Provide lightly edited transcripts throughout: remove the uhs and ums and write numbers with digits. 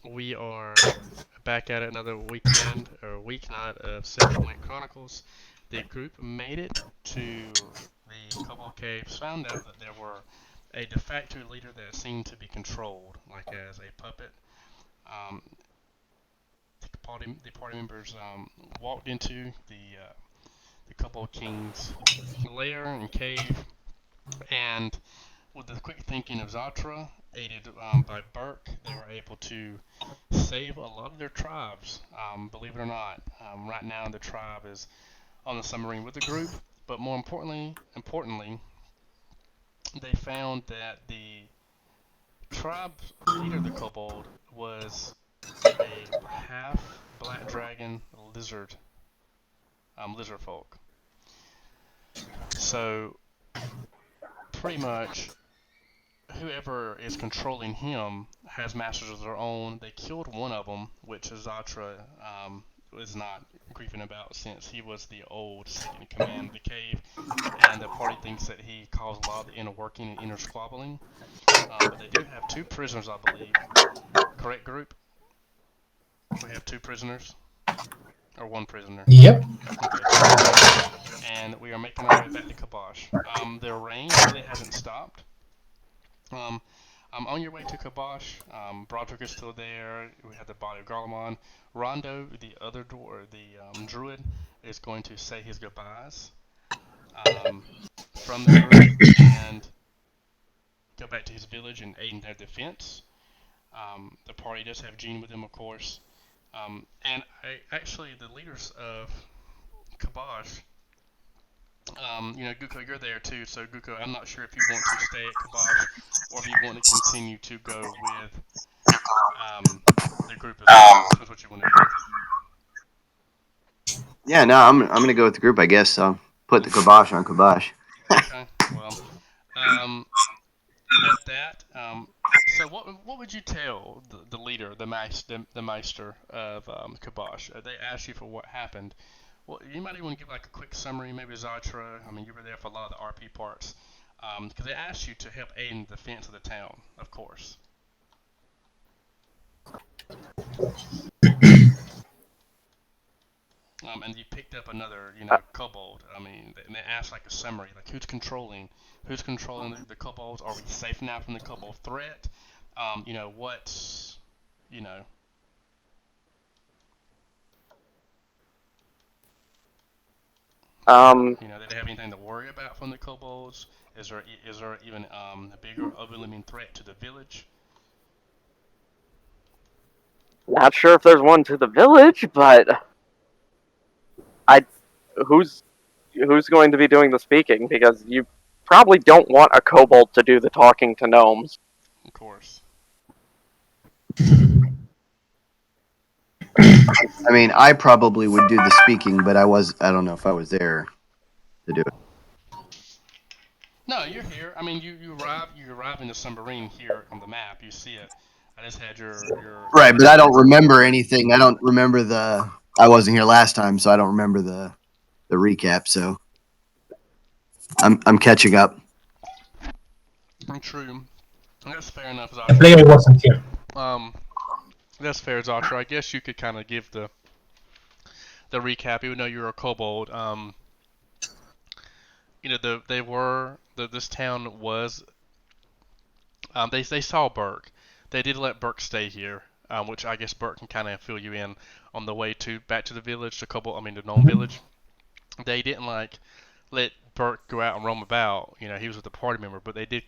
We are back at it another weekend or weeknight of Sandpoint Chronicles. The group made it to the Cobalt Caves, found out that there were a de facto leader that seemed to be controlled, like as a puppet. Um, the party members walked into the Cobalt King's lair and cave, and with the quick thinking of Zatra, aided by Burke, they were able to save a lot of their tribes. Believe it or not, right now the tribe is on the submarine with the group. But more importantly, they found that the tribe leader of the kobold was a half black dragon lizard folk. So pretty much whoever is controlling him has masters of their own. They killed one of them, which Zatra is not grieving about since he was the old second in command of the cave, and the party thinks that he caused a lot of the inner working and inner squabbling. But they do have two prisoners, I believe. Correct, group? We have two prisoners, or one prisoner. Yep. Okay, two prisoners, and we are making our way back to Kabosh. Their rain really hasn't stopped. Um, on your way to Kabosh, Broderick is still there. We have the body of Garlemon. Rondo, the other druid, is going to say his goodbyes um, from the group and go back to his village and aid in their defense. The party does have Gene with him, of course. Actually, the leaders of Kabosh, Guko, you're there too. So, Guko, I'm not sure if you want to stay at Kabosh or if you want to continue to go with um, the group as well. That's what you want to do. Yeah, no, I'm gonna go with the group. I guess I'll put the kibosh on kibosh. Okay. Well, um, at that, so what would you tell the leader, the meister of Kabosh? They asked you for what happened. Well, you might even want to give like a quick summary, maybe Zatra. I mean, you were there for a lot of the RP parts, because they asked you to help aid in the defense of the town, of course. And you picked up another, kobold. I mean, and they asked like a summary, like who's controlling the kobolds? Are we safe now from the kobold threat? What's, you know, did they have anything to worry about from the kobolds? Is there even a bigger overwhelming threat to the village? Not sure if there's one to the village, but I who's who's going to be doing the speaking? Because you probably don't want a kobold to do the talking to gnomes. Of course. I mean, I probably would do the speaking, but I don't know if I was there to do it. No, you're here. I mean, you arrive in the submarine here on the map. You see it. I just had your Right, but I don't remember anything. I don't remember the. I wasn't here last time, so I don't remember the recap. So I'm catching up. true. That's fair enough, The Zatra. player wasn't here. Um, that's fair, Zatra. I guess you could kind of give the recap, even though you're a kobold. This town was. They saw Burke. They did let Burke stay here, which I guess Burke can kind of fill you in on the way to back to the village, the gnome village. They didn't like let Burke go out and roam about. He was with the party member, but they did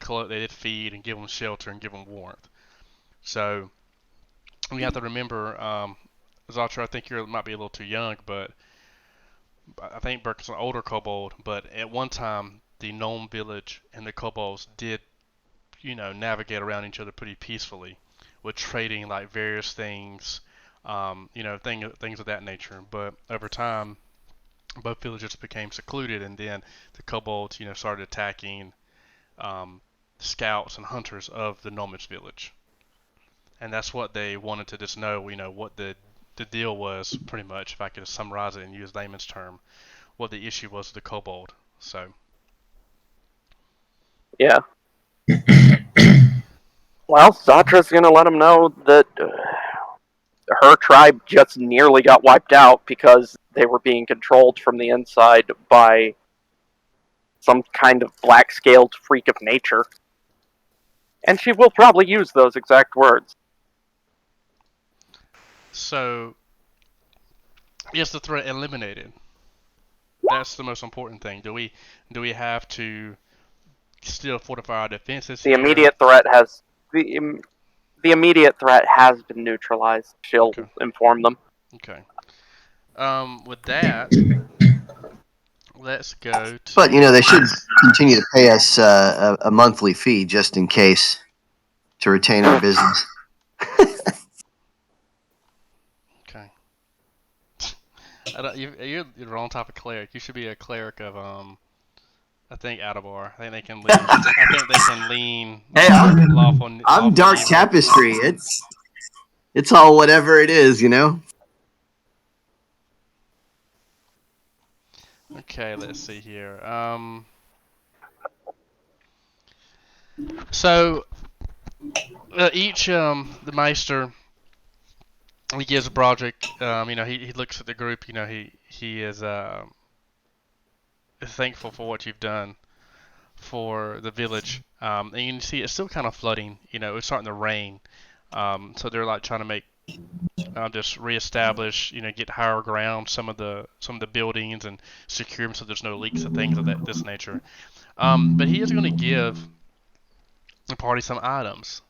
feed and give him shelter and give him warmth. So we have to remember, Zatra, I think you might be a little too young, but I think Burke is an older kobold. But at one time, the gnome village and the kobolds did, navigate around each other pretty peacefully, with trading like various things, things of that nature. But over time, both villages became secluded, and then the kobolds, started attacking um, scouts and hunters of the gnomish village, and that's what they wanted to just know. What the deal was, pretty much, if I could summarize it and use layman's term, what the issue was with the kobold. So, Yeah. Well, Zatra's gonna let him know that her tribe just nearly got wiped out because they were being controlled from the inside by some kind of black-scaled freak of nature. And she will probably use those exact words. So, is the threat eliminated? That's the most important thing. Do we have to still fortify our defenses The here? immediate threat has the immediate threat has been neutralized. She'll Okay. inform them. Okay. With that, let's go to. But they should continue to pay us a monthly fee just in case to retain our business. Okay. I don't, you're the wrong type of cleric. You should be a cleric of I think Nybor. I think they can lean. I think they can lean. Hey, I'm Dark evil. Tapestry. It's all whatever it is, Okay, let's see here. So each the Meister, he gives Broderick. He looks at the group. He is thankful for what you've done for the village. And you can see it's still kind of flooding. It's starting to rain. So they're like trying to make just reestablish, get higher ground some of the buildings and secure them so there's no leaks and things of this nature. But he is going to give the party some items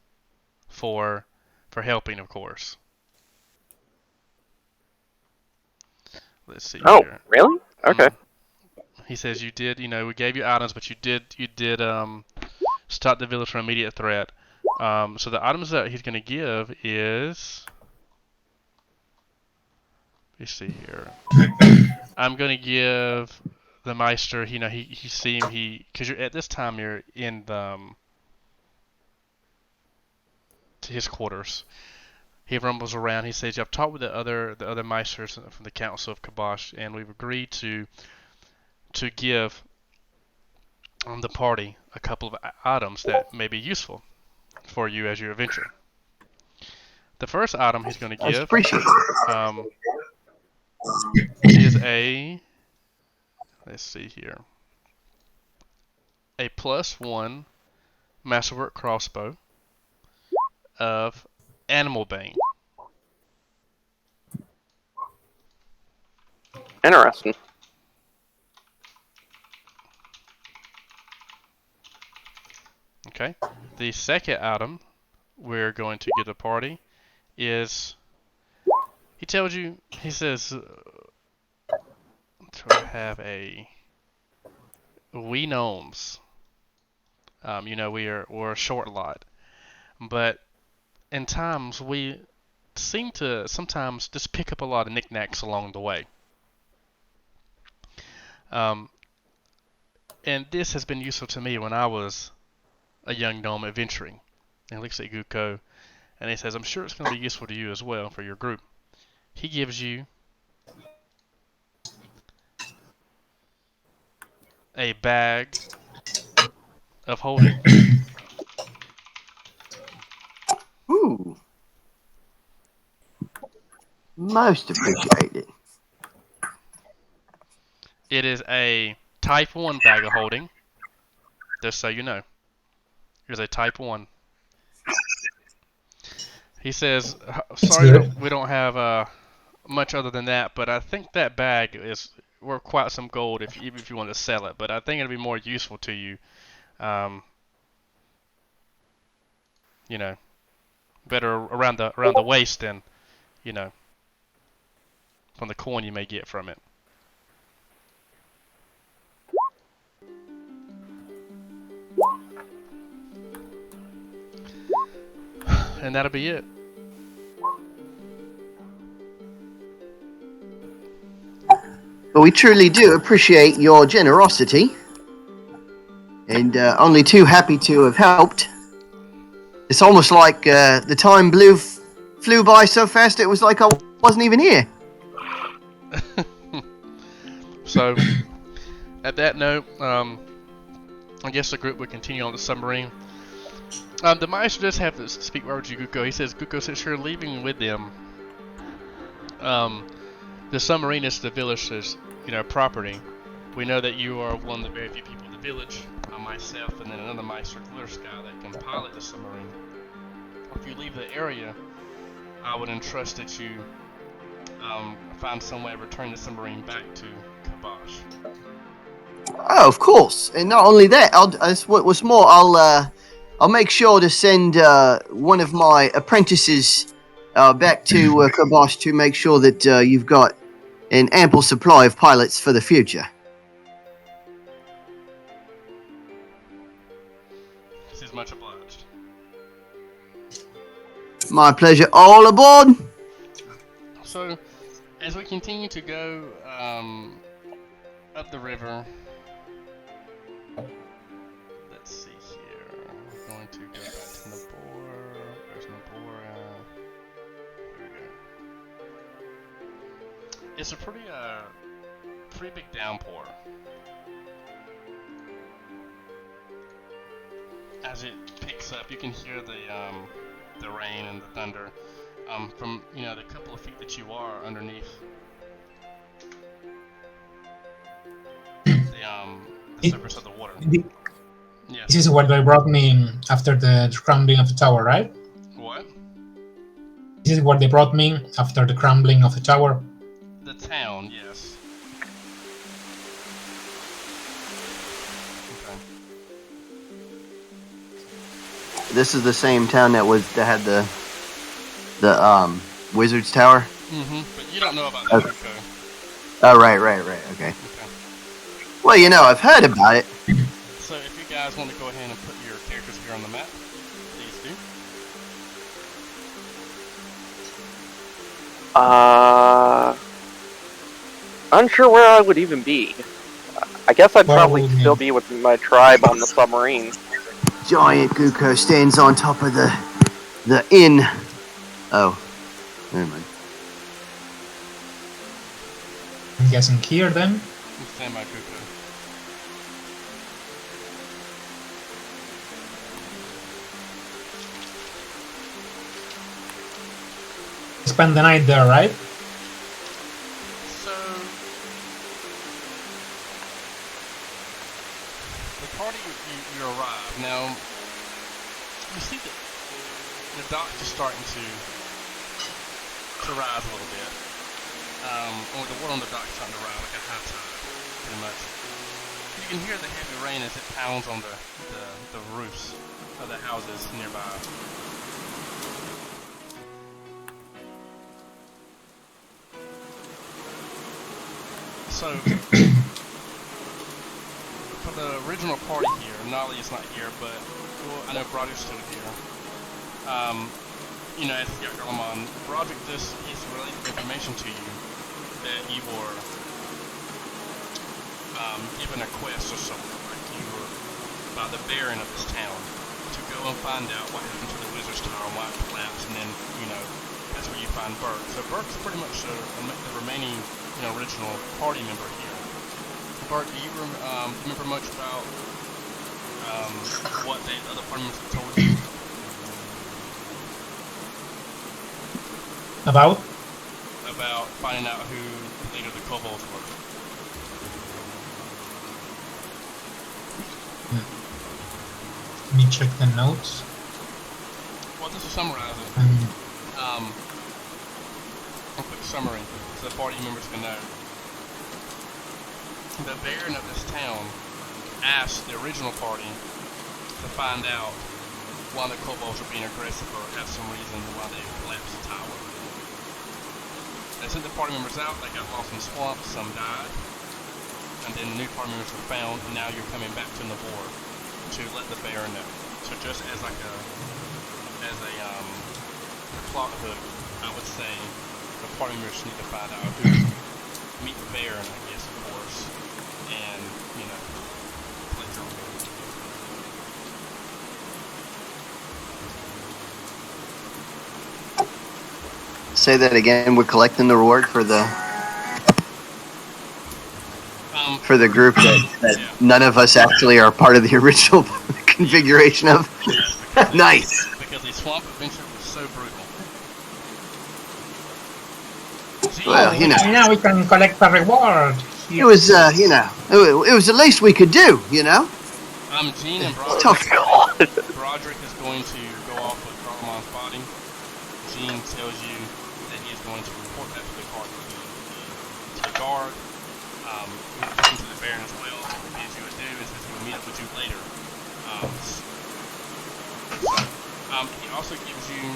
for helping, of course. Let's see Oh, here. really? Okay. He says you did, we gave you items, but you did stop the village from immediate threat. So the items that he's going to give is, let me see here. I'm going to give the Meister, because at this time you're in to his quarters. He rumbles around. He says, "I've talked with the other Meisters from the Council of Kabosh, and we've agreed to give the party a couple of items that may be useful for you as you adventure." The first item he's going to give is let's see here, a +1 masterwork crossbow of Animal Bane. Interesting. Okay. The second item we're going to give the party is, he tells you, he says, to have we gnomes. We're a short lot, but in times we seem to sometimes just pick up a lot of knickknacks along the way. And this has been useful to me when I was a young gnome adventuring. And he looks at Guko and he says, I'm sure it's going to be useful to you as well for your group. He gives you a bag of holding. Ooh. Most appreciated. It is a Type 1 bag of holding, just so you know. It is a Type 1. He says, sorry we don't have much other than that, but I think that bag is worth quite some gold even if you want to sell it. But I think it'll be more useful to you, better around the waist than, from the coin you may get from it. And that'll be it. But we truly do appreciate your generosity, and only too happy to have helped. It's almost like the time flew by so fast it was like I wasn't even here. So, at that note, I guess the group will continue on the submarine. The Meister does have to speak words to Guko. He says, Guko, since you're leaving with them, The submarine is the village's, property. We know that you are one of the very few people in the village, myself, and then another Meister Glittersky that can pilot the submarine. If you leave the area, I would entrust that you find some way of returning the submarine back to Kabosh. Oh, of course. And not only that, what's more, I'll make sure to send one of my apprentices back to Kabosh to make sure that you've got an ample supply of pilots for the future. This is much obliged. My pleasure. All aboard! So, as we continue to go up the river, let's see here. We're going to go back to Nybor. There's Nybor. There we go. It's a pretty big downpour. As it picks up, you can hear the rain and the thunder from the couple of feet that you are underneath the surface of the water. Yes. This is what they brought me after the crumbling of the tower, right? What? This is what they brought me after the crumbling of the tower. The town, yes. Okay. This is the same town that had the Wizard's Tower? Mm-hmm. But you don't know about that, okay. Oh, right, okay. Well, I've heard about it. So if you guys want to go ahead and put your characters here on the map, please do. Unsure where I would even be. I guess I'd probably still be with my tribe on the submarine. Giant Guko stands on top of the inn. Oh, never mind. I'm guessing here then. Stand by Kuko. Spend the night there, right? So the party you arrive now. You see that the docks are starting to rise a little bit. Or the water on the dock is starting to rise like at high tide, pretty much. You can hear the heavy rain as it pounds on the roofs of the houses nearby. So, for the original party here, Nolly is not here, but I know Broderick's still here. As Yakarlamon, Broderick just he's relayed information to you that you were given a quest or something, like you were by the Baron of this town to go and find out what happened to the Wizard's Tower and why it collapsed, and then that's where you find Burke. So Burke's pretty much the remaining original party member here. Burke, do you remember much about what the other party members have told you? About finding out who the leader of the kobolds were. Let me check the notes. Well, just to summarize it, a quick summary so the party members can know. The Baron of this town asked the original party to find out why the kobolds were being aggressive or have some reason why they collapsed the tower. They sent the party members out, they got lost in the swamp, some died, and then new party members were found, and now you're coming back to Nybor to let the Baron know. So just as a plot hook, I would say the party members need to find out who meet the Baron, I guess, of course, and collect your reward. Say that again. We're collecting the reward for the group that none of us actually are part of the original configuration of. Nice. Because the swamp adventure was so brutal. Well, you know, Now we can collect a reward. it was, you know, it was the least we could do, you know? Gene and Broderick. Tough. Broderick is going to go off with Garmon's body. Gene tells you that he is going to report that to the guard. Talking to the Baron as well. He bids you adieu and says he will meet up with you later. He also gives you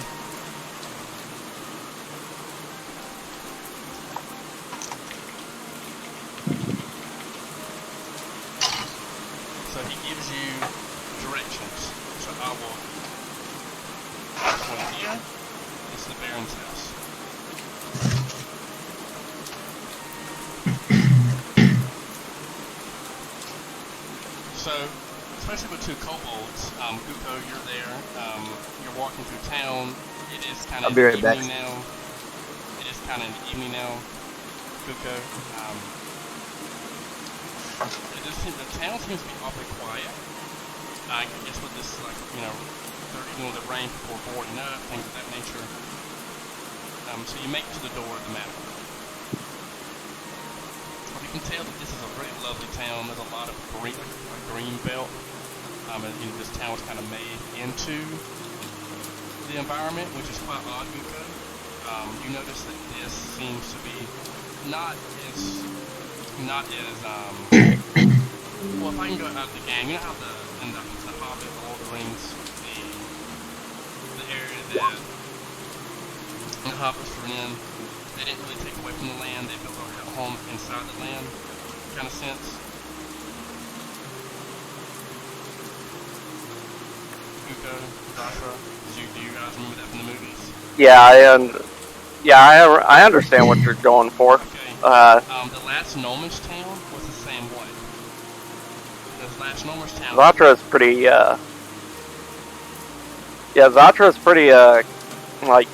directions. So I will point here. This is the Baron's house. So, especially with 2 kobolds, Guko, you're there. You're walking through town. It is kind of I'll be right back. evening now. It is kind of evening now, Guko. The town seems to be awfully quiet. I guess with this, like, you know, the rain before boarding up, things of that nature. So you make it to the door of the manor. You can tell that this is a very lovely town. There's a lot of green belt. And, you know, this town was kind of made into the environment, which is quite odd, Guko. You notice that this seems to be not as well, if I can go out of the game, you know how in the Hobbit, the Lord of the Rings, the area that the Hobbits were in, they didn't really take away from the land, they built a home inside the land, kind of sense. Guko, Joshua, do you guys remember that from the movies? I understand what you're going for. Okay. The last Gnomish town was the same way. The last Gnomish town. Zatra's pretty, Zatra's pretty, like,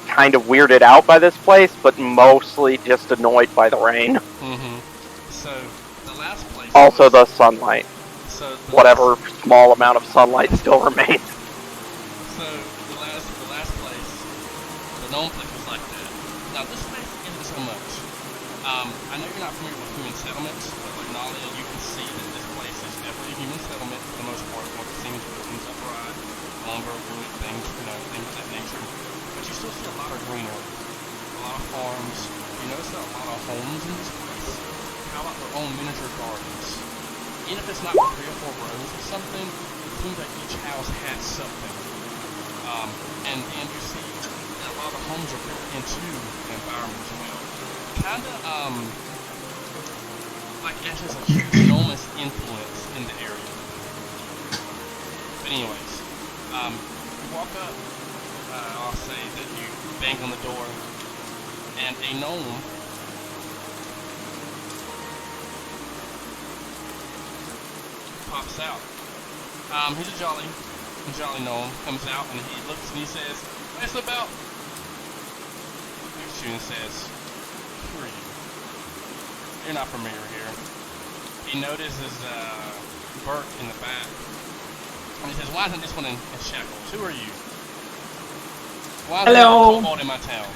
kind of weirded out by this place, but mostly just annoyed by the rain. Mm-hmm. So, the last place... Also the sunlight. So whatever small amount of sunlight still remains. So, the last place, the gnome place was like that. Now, this place isn't so much. I know you're not familiar with human settlements, but like Nalia, you can see that this place is definitely a human settlement for the most part. What it seems to things upright, lumber, wood, things, things of that nature. But you still see a lot of greenery, a lot of farms. You notice that a lot of homes in this place have like their own miniature gardens. Even if it's not 3 or 4 rows or something, it seems like each house has something. And you see that a lot of the homes are built into the environment as well. Kinda, like it has a huge enormous influence in the area. But anyways, you walk up, I'll say that you bang on the door, and a gnome pops out. He's a jolly gnome, comes out and he looks and he says, "What's about?" Looks at you and says, "Who are you? You're not familiar here." He notices Bert in the back. And he says, "Why isn't this one in shackles? Who are you? Why is there a kobold in my town?"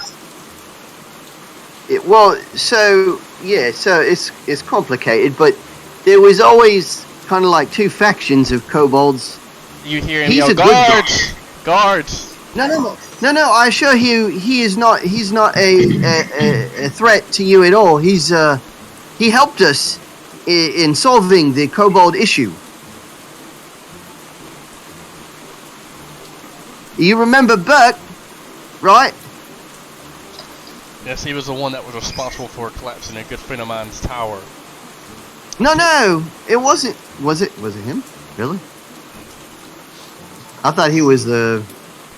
So it's complicated, but there was always kind of like 2 factions of kobolds. You hear him He's yell, a good guy. "Guards! No, I assure you, he's not a threat to you at all. He helped us in solving the kobold issue. You remember Burke, right? Yes, he was the one that was responsible for collapsing a good friend of mine's tower. No, it wasn't. Was it him? Really? I thought he was the...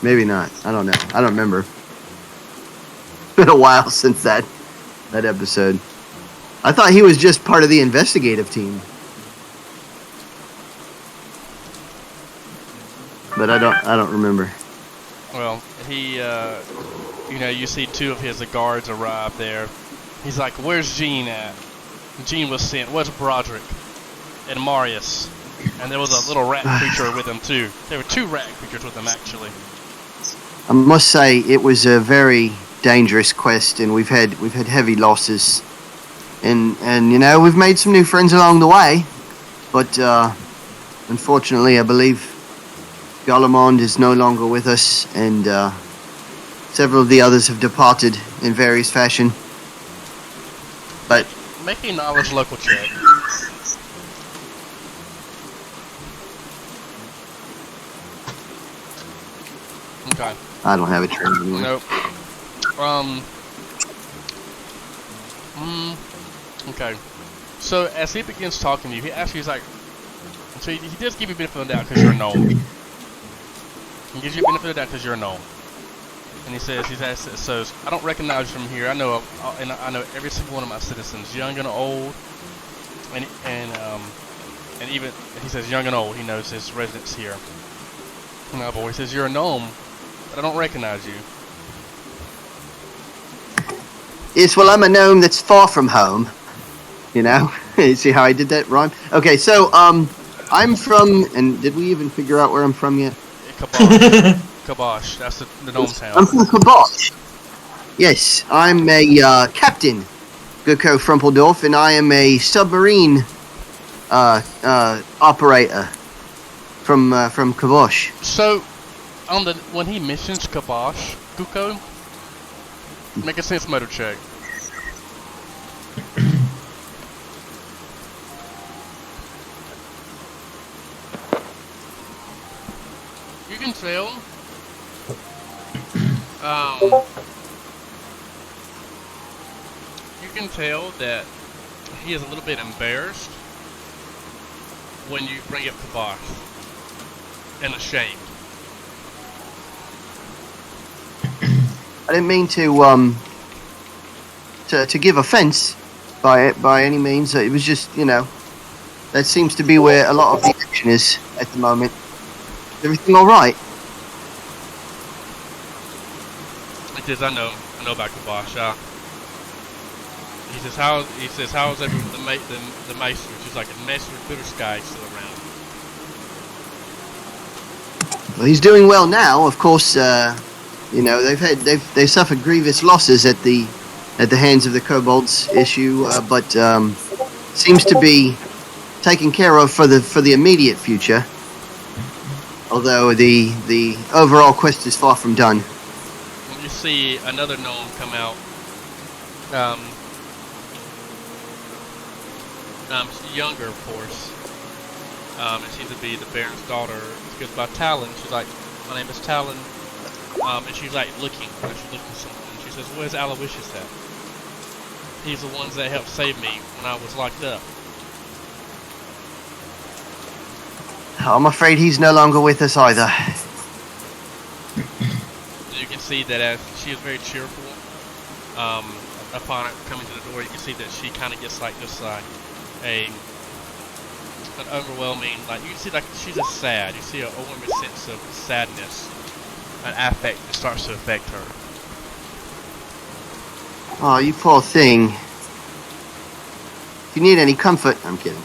Maybe not. I don't know. I don't remember. It's been a while since that episode. I thought he was just part of the investigative team. But I don't remember. Well, he, you see 2 of his guards arrive there. He's like, "Where's Gene at?" Gene was sent. Where's Broderick? And Marius. And there was a little rat creature with him too. There were 2 rat creatures with him actually. I must say, it was a very dangerous quest, and we've had heavy losses, and you know, we've made some new friends along the way, but unfortunately, I believe Galamond is no longer with us, and several of the others have departed in various fashion. But Make a knowledge local check. Okay. I don't have a trade anyway. Nope. Okay. So as he begins talking to you, he asks you, he's like, so he does give you benefit of the doubt because you're a gnome. He gives you benefit of the doubt because you're a gnome. And he says, so I don't recognize you from here. I know every single one of my citizens, young and old, and even he says young and old. He knows his residents here. Nybor, he says, you're a gnome, but I don't recognize you. Yes, well, I'm a gnome that's far from home. You know, see how I did that rhyme? Okay, so I'm from, and did we even figure out where I'm from yet? Kabosh. Kabosh. That's the gnome town. I'm from Kabosh. Yes, I'm a captain, Guko Frumpledorf, and I am a submarine operator from Kabosh. So, when he mentions Kabosh, Guko, make a sense motor check. You can tell. You can tell that he is a little bit embarrassed when you bring up Kabosh, and ashamed. I didn't mean to give offense by any means. It was just, you know, that seems to be where a lot of the action is at the moment. Everything all right? He says, I know about Kabosh. He says, how's the maester? She's like, the maester Bittersky still around. Well, he's doing well now. Of course, you know, they've suffered grievous losses at the hands of the kobolds issue, but seems to be taken care of for the immediate future. Although the overall quest is far from done. You see another gnome come out. Younger, of course. It seems to be the Baron's daughter. She goes by Talon. She's like, my name is Talon. And she's like looking for someone. She says, where's Aloysius at? He's the ones that helped save me when I was locked up. I'm afraid he's no longer with us either. You can see that as she is very cheerful. Upon coming to the door, you can see that she kind of gets like just like an overwhelming, like you can see like she's just sad. You see an overwhelming sense of sadness, an affect that starts to affect her. Oh, you poor thing. If you need any comfort, I'm kidding.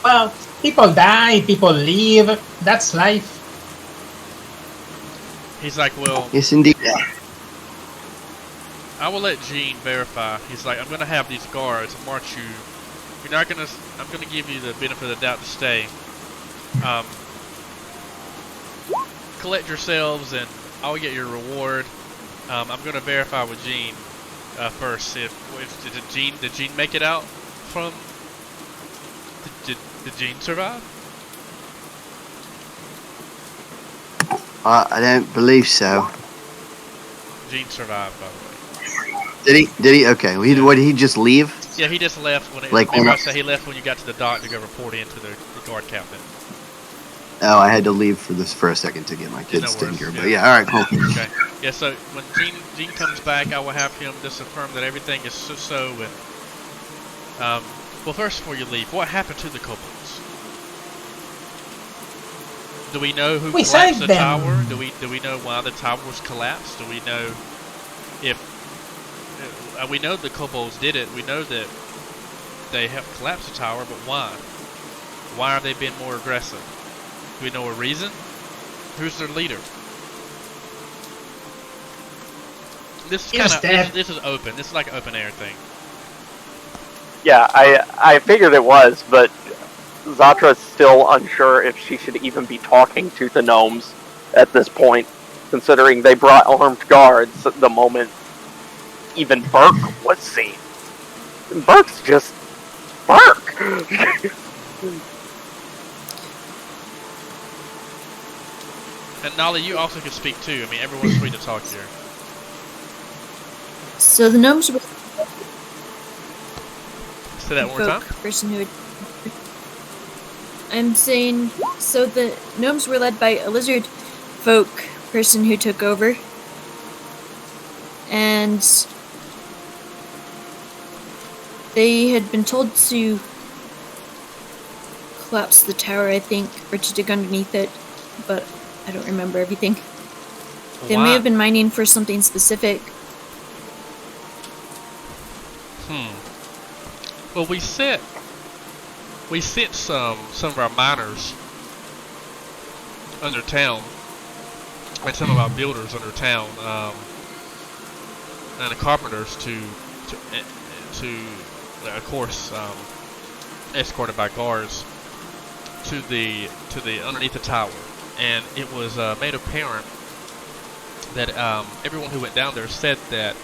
Well, people die, people leave. That's life. He's like, well, Yes, indeed. I will let Jean verify. He's like, I'm gonna have these guards march you. You're not gonna. I'm gonna give you the benefit of the doubt to stay. Collect yourselves, and I'll get your reward. I'm gonna verify with Jean first. Did Jean make it out from? Did Jean survive? I don't believe so. Jean survived, by the way. Did he? Okay. Well, did he just leave? Yeah, he just left when he left when you got to the dock to go report in to the guard captain. Oh, I had to leave for a second to get my kids taken care of. But yeah, all right, cool. Okay. Yeah, so when Jean comes back, I will have him just affirm that everything is so and well, first before you leave, what happened to the kobolds? Do we know who collapsed the tower? Do we know why the tower was collapsed? Do we know if we know the kobolds did it? We know that they helped collapse the tower, but why? Why are they being more aggressive? Do we know a reason? Who's their leader? This is He's kind of dead. this is open. This is like an open air thing. Yeah, I figured it was, but Zatra's still unsure if she should even be talking to the gnomes at this point, considering they brought armed guards the moment even Burke was seen. Burke's just Burke! And Nolly, you also can speak too. I mean, everyone's free to talk here. So the gnomes were Say that one more time. person who had... I'm saying, so the gnomes were led by a lizard folk person who took over. And they had been told to collapse the tower, I think, or to dig underneath it, but I don't remember everything. They may have been mining for something specific. Well, we sent some of our miners under town, and some of our builders under town, and the carpenters to of course, escorted by guards to the underneath the tower, and it was made apparent that everyone who went down there said that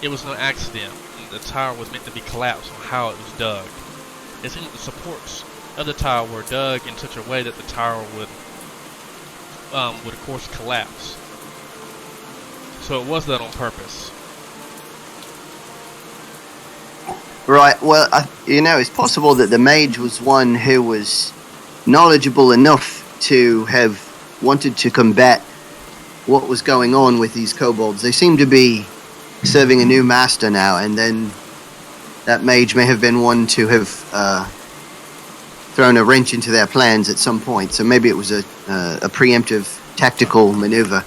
it was no accident. The tower was meant to be collapsed on how it was dug. It seemed that the supports of the tower were dug in such a way that the tower would of course collapse. So it was done on purpose. Right, well, it's possible that the mage was one who was knowledgeable enough to have wanted to combat what was going on with these kobolds. They seem to be serving a new master now, and then that mage may have been one to have thrown a wrench into their plans at some point. So maybe it was a preemptive tactical maneuver.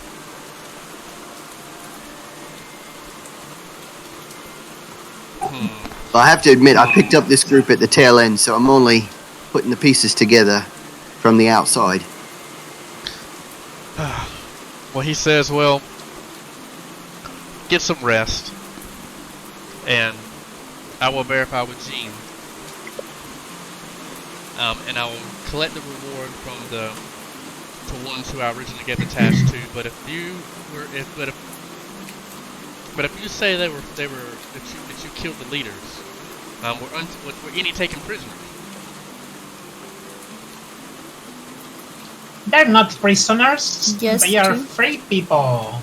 But I have to admit, I picked up this group at the tail end, so I'm only putting the pieces together from the outside. Well, he says, well, get some rest, and I will verify with Jean, and I will collect the reward from the ones who I originally get attached to. But if you say that you killed the leaders, were any taken prisoners? They're not prisoners. Yes, they are Jim. free people.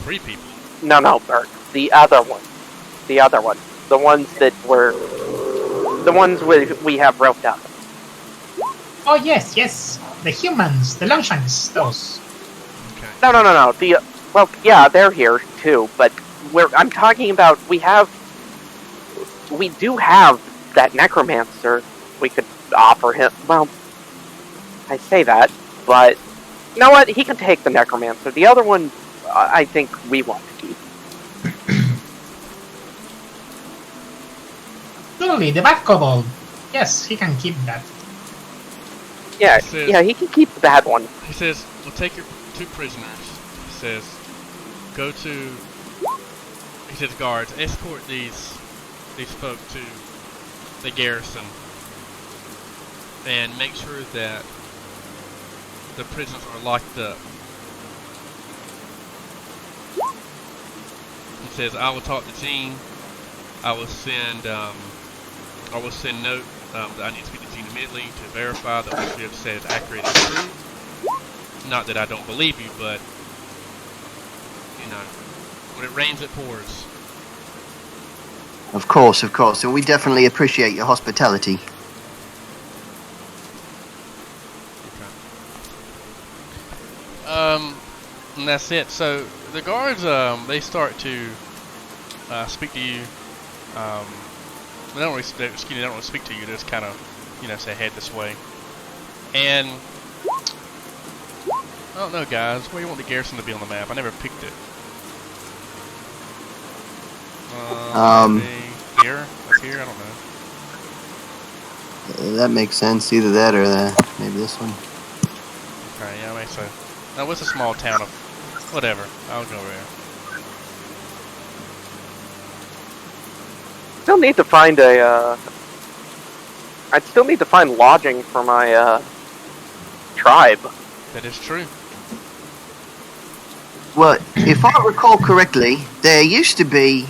Free people. No, Burke. The other one. The ones that were... The ones we have roped up. Oh, yes. The humans, the Longshanks, those. Okay. No. Well, yeah, they're here too, but I'm talking about we do have that necromancer we could offer him. Well, I say that, but you know what? He can take the necromancer. The other one, I think we want to keep. Totally, the bad kobold. Yes, he can keep that. Yeah, he can keep the bad one. He says, we'll take your 2 prisoners. He says, guards, escort these folk to the garrison and make sure that the prisoners are locked up. He says, I will talk to Jean. I will send note that I need to speak to Jean immediately to verify that what you have said is accurate and true. Not that I don't believe you, but when it rains, it pours. Of course, and we definitely appreciate your hospitality. Okay. And that's it. So the guards, they start to speak to you. They don't really speak to you. They just kind of, say head this way. And I don't know, guys. Where do you want the garrison to be on the map? I never picked it. Maybe here? Up here? I don't know. That makes sense. Either that or maybe this one. Okay, yeah, I think so. Now, what's a small town of... Whatever. I'll go over there. still need to find I'd still need to find lodging for my tribe. That is true. Well, if I recall correctly, there used to be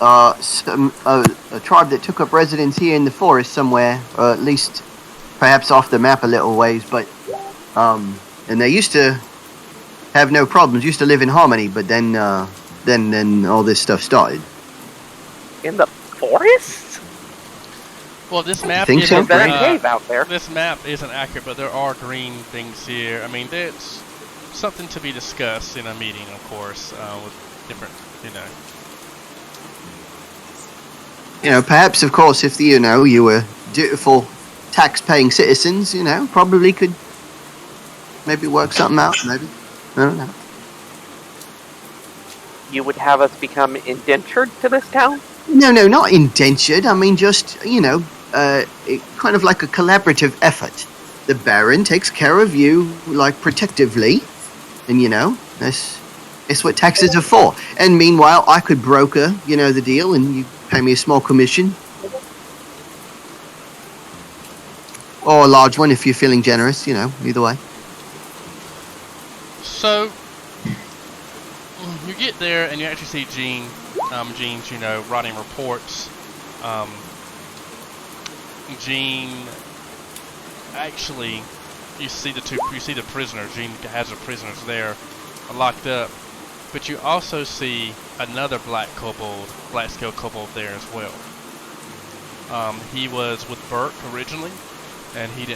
a tribe that took up residence here in the forest somewhere, or at least perhaps off the map a little ways. But and they used to have no problems, used to live in harmony. But then all this stuff started. In the forest? Well, this map Think so? isn't. Is that a cave out there? This map isn't accurate, but there are green things here. I mean, that's something to be discussed in a meeting, of course, with different, Perhaps, of course, if you were dutiful tax-paying citizens, probably could maybe work something out. Maybe, I don't know. You would have us become indentured to this town? No, not indentured. I mean, just kind of like a collaborative effort. The Baron takes care of you, like, protectively, and that's what taxes are for. And meanwhile, I could broker, the deal, and you pay me a small commission, or a large one if you're feeling generous. Either way. So you get there and you actually see Jean. Jean's, writing reports. Jean, actually, you see the prisoners. Jean has the prisoners there, locked up. But you also see another black-scale kobold there as well. He was with Burke originally, and he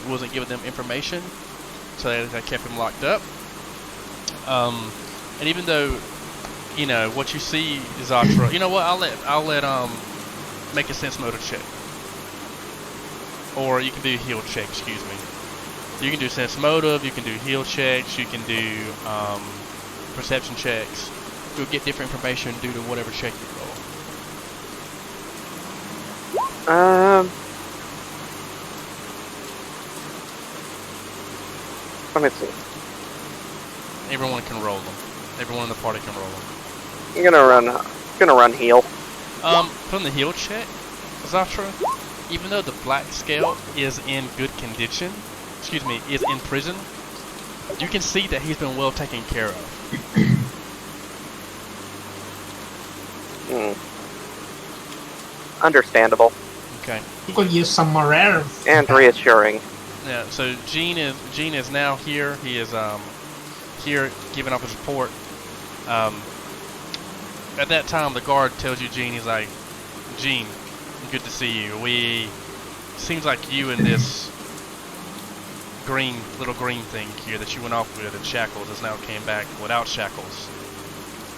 wasn't giving them information, so they kept him locked up. And even though, what you see is Zatra. You know what? I'll let make a sense motor check, or you can do a heal check. Excuse me. You can do sense motive. You can do heal checks. You can do perception checks. You'll get different information due to whatever check you roll. Let me see. Everyone can roll them. Everyone in the party can roll them. I'm gonna run heal. From the heal check, Zatra, even though the black scale is in good condition, is in prison, you can see that he's been well taken care of. Understandable. Okay. You could use some more air. And reassuring. Yeah. So Gene is now here. He is here giving off his report. At that time, the guard tells you, Gene. He's like, Gene, good to see you. Seems like you and this little green thing here that you went off with in shackles has now came back without shackles.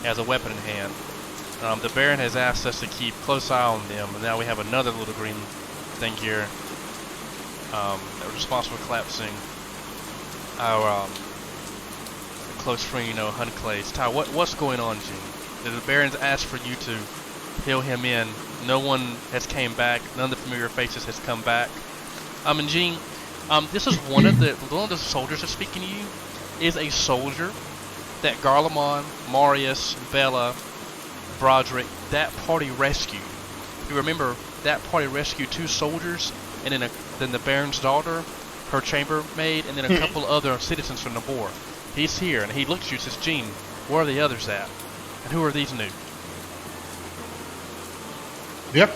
He has a weapon in hand. The Baron has asked us to keep close eye on them, and now we have another little green thing here that was responsible for collapsing our close friend, Hunclays. Ty, what's going on, Gene? The Baron's asked for you to heal him in. No one has came back. None of the familiar faces has come back. And Gene, this is one of the soldiers that's speaking to you is a soldier that Garlemon, Marius, Bella, Broderick, that party rescued. If you remember, that party rescued 2 soldiers, and then the Baron's daughter, her chambermaid, and then a couple other citizens from Nybor. He's here, and he looks at you and says, Gene, where are the others at? And who are these new? Yep.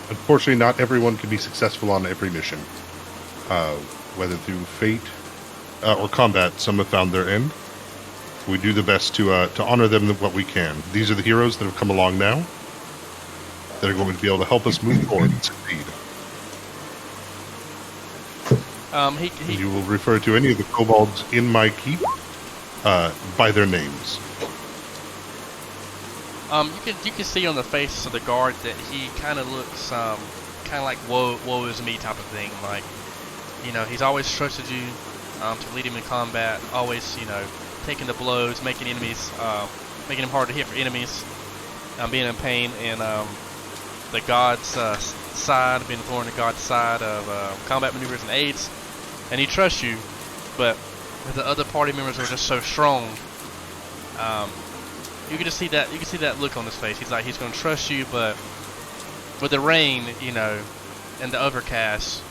Unfortunately, not everyone can be successful on every mission. Whether through fate or combat, some have found their end. We do the best to honor them what we can. These are the heroes that have come along now that are going to be able to help us move forward and succeed. You will refer to any of the kobolds in my keep by their names. You can see on the face of the guard that he kind of looks kind of like woe is me type of thing. Like, he's always trusted you to lead him in combat. Always, taking the blows, making enemies, making him hard to hit for enemies, being in pain, and the god's side, being thrown the god's side of combat maneuvers and aids. And he trusts you, but the other party members are just so strong You can just see that. You can see that look on his face. He's like he's going to trust you, but with the rain, you know, and the overcast,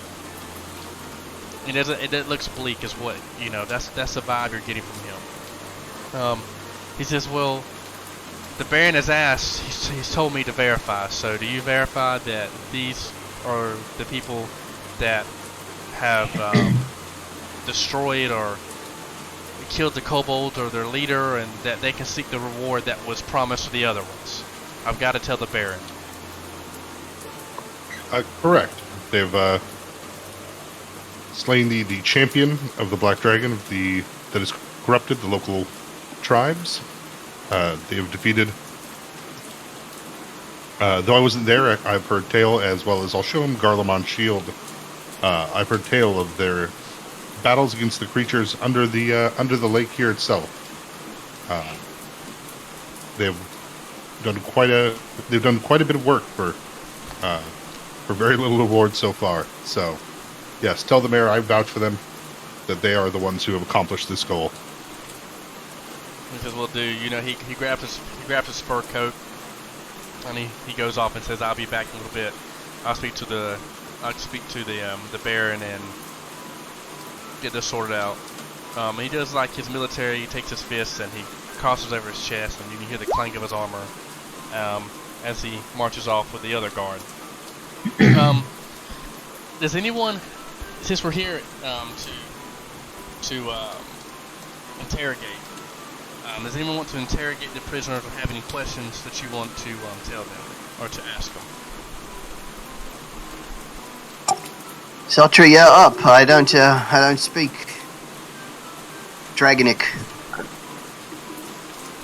it looks bleak. Is what you know. That's the vibe you're getting from him. He says, "Well, the Baron has asked. He's told me to verify. So, do you verify that these are the people that have destroyed or killed the kobolds or their leader, and that they can seek the reward that was promised to the other ones? I've got to tell the Baron." Correct. They've slain the champion of the Black Dragon that has corrupted the local tribes. They have defeated. Though I wasn't there, I've heard tale, as well as I'll show him Garlemond's shield. I've heard tale of their battles against the creatures under the lake here itself. They've done quite a bit of work for very little reward so far. So, yes, tell the mayor I vouch for them, that they are the ones who have accomplished this goal. He says, "Well, dude, you know, he grabs his fur coat, and he goes off and says, 'I'll be back in a little bit. I'll speak to the Baron and get this sorted out.'" He does like his military. He takes his fists and he crosses over his chest, and you can hear the clank of his armor as he marches off with the other guard. Does anyone, since we're here to interrogate, does anyone want to interrogate the prisoners or have any questions that you want to tell them or to ask them? Sultry, you're up. I don't speak Dragonic.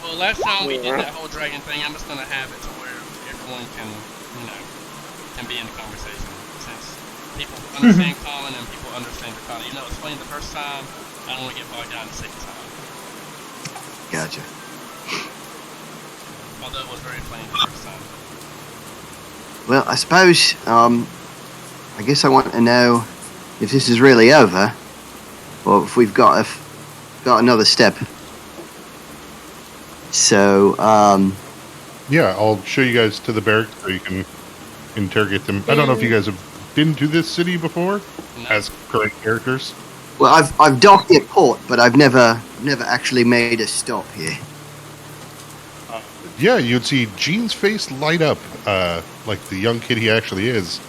Well, last time we did that whole dragon thing, I'm just gonna have it to where everyone can, you know, can be in the conversation. Since people understand common and people understand Draconic. You know, it's funny the first time, I don't want to get bogged down the second time. Gotcha. Although it was very plain the first time. Well, I suppose, I guess I want to know if this is really over, or if we've got another step. So, Yeah, I'll show you guys to the barracks so you can interrogate them. I don't know if you guys have been to this city before as current characters. well, I've docked at port, but I've never actually made a stop here. Yeah, you'd see Gene's face light up, like the young kid he actually is,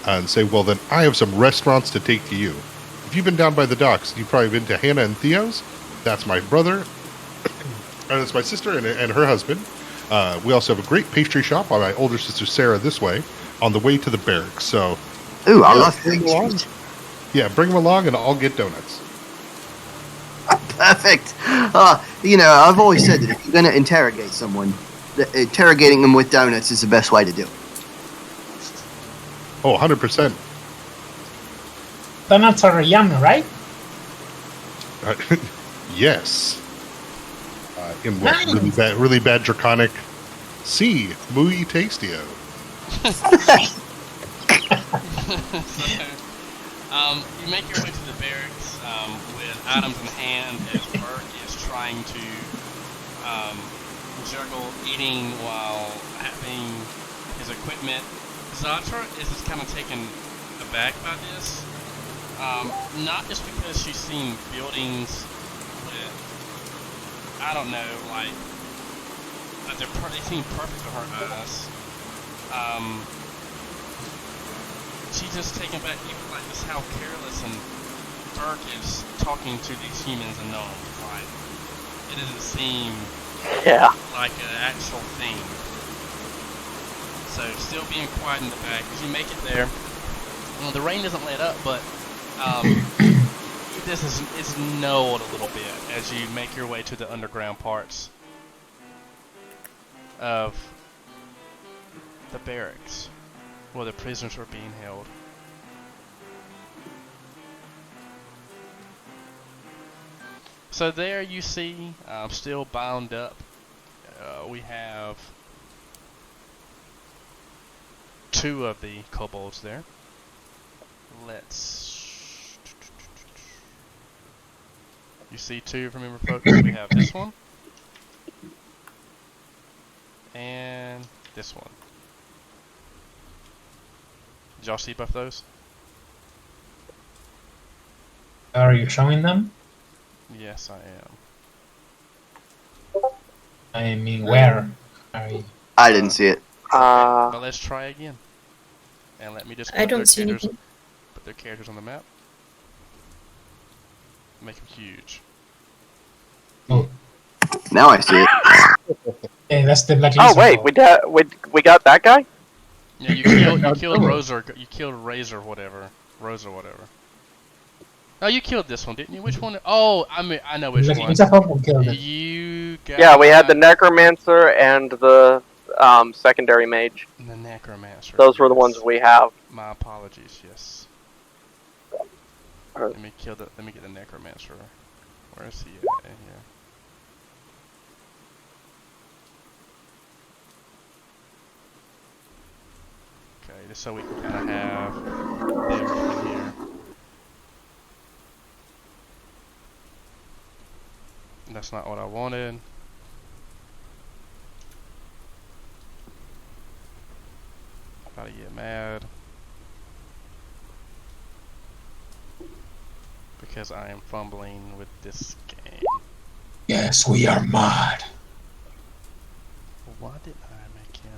and say, "Well, then I have some restaurants to take to you. If you've been down by the docks, you've probably been to Hannah and Theo's. That's my brother, and that's my sister and her husband. We also have a great pastry shop on my older sister Sarah this way, on the way to the barracks. So, Ooh, I yeah, love bring them along. pastries. Yeah, bring them along, and I'll get donuts." Perfect. You know, I've always said that if you're going to interrogate someone, interrogating them with donuts is the best way to do it. Oh, 100%. Donuts are yummy, right? Yes. In what really bad draconic? Si, muy tastio. You make your way to the barracks with items in hand as Burke is trying to juggle eating while having his equipment. Zatra is just kind of taken aback by this. Not just because she's seen buildings with, I don't know, like they seem perfect to her eyes. She's just taken back, even like just how careless and Burke is talking to these humans and gnomes. Like, it doesn't seem like an actual thing. So, still being quiet in the back. As you make it there, well, the rain doesn't let up, but it's snowed a little bit as you make your way to the underground parts of the barracks where the prisoners were being held. So there you see, still bound up, we have 2 of the kobolds there. You see 2, remember folks, we have this one, and this one. Did y'all see both those? Are you showing them? Yes, I am. I mean, where are you? I didn't see it. But let's try again. And let me just I don't see anything. put their characters on the map. Make them huge. Oh, Now I see it. hey, that's the black. Oh wait, we got that guy. Yeah, you killed Rosa. You killed Razor, whatever. Rose or whatever. Oh, you killed this one, didn't you? Which one? Oh, I know which one. Killed it. You got. Yeah, we had the Necromancer and the secondary mage. The Necromancer. Those were the yes. ones we have. My apologies. Yes. Alright. Let me get the Necromancer. Where is he at in here? Okay, just so we can kind of have them in here. That's not what I wanted. About to get mad. Because I am fumbling with this game. Yes, we are mad. Why did I make him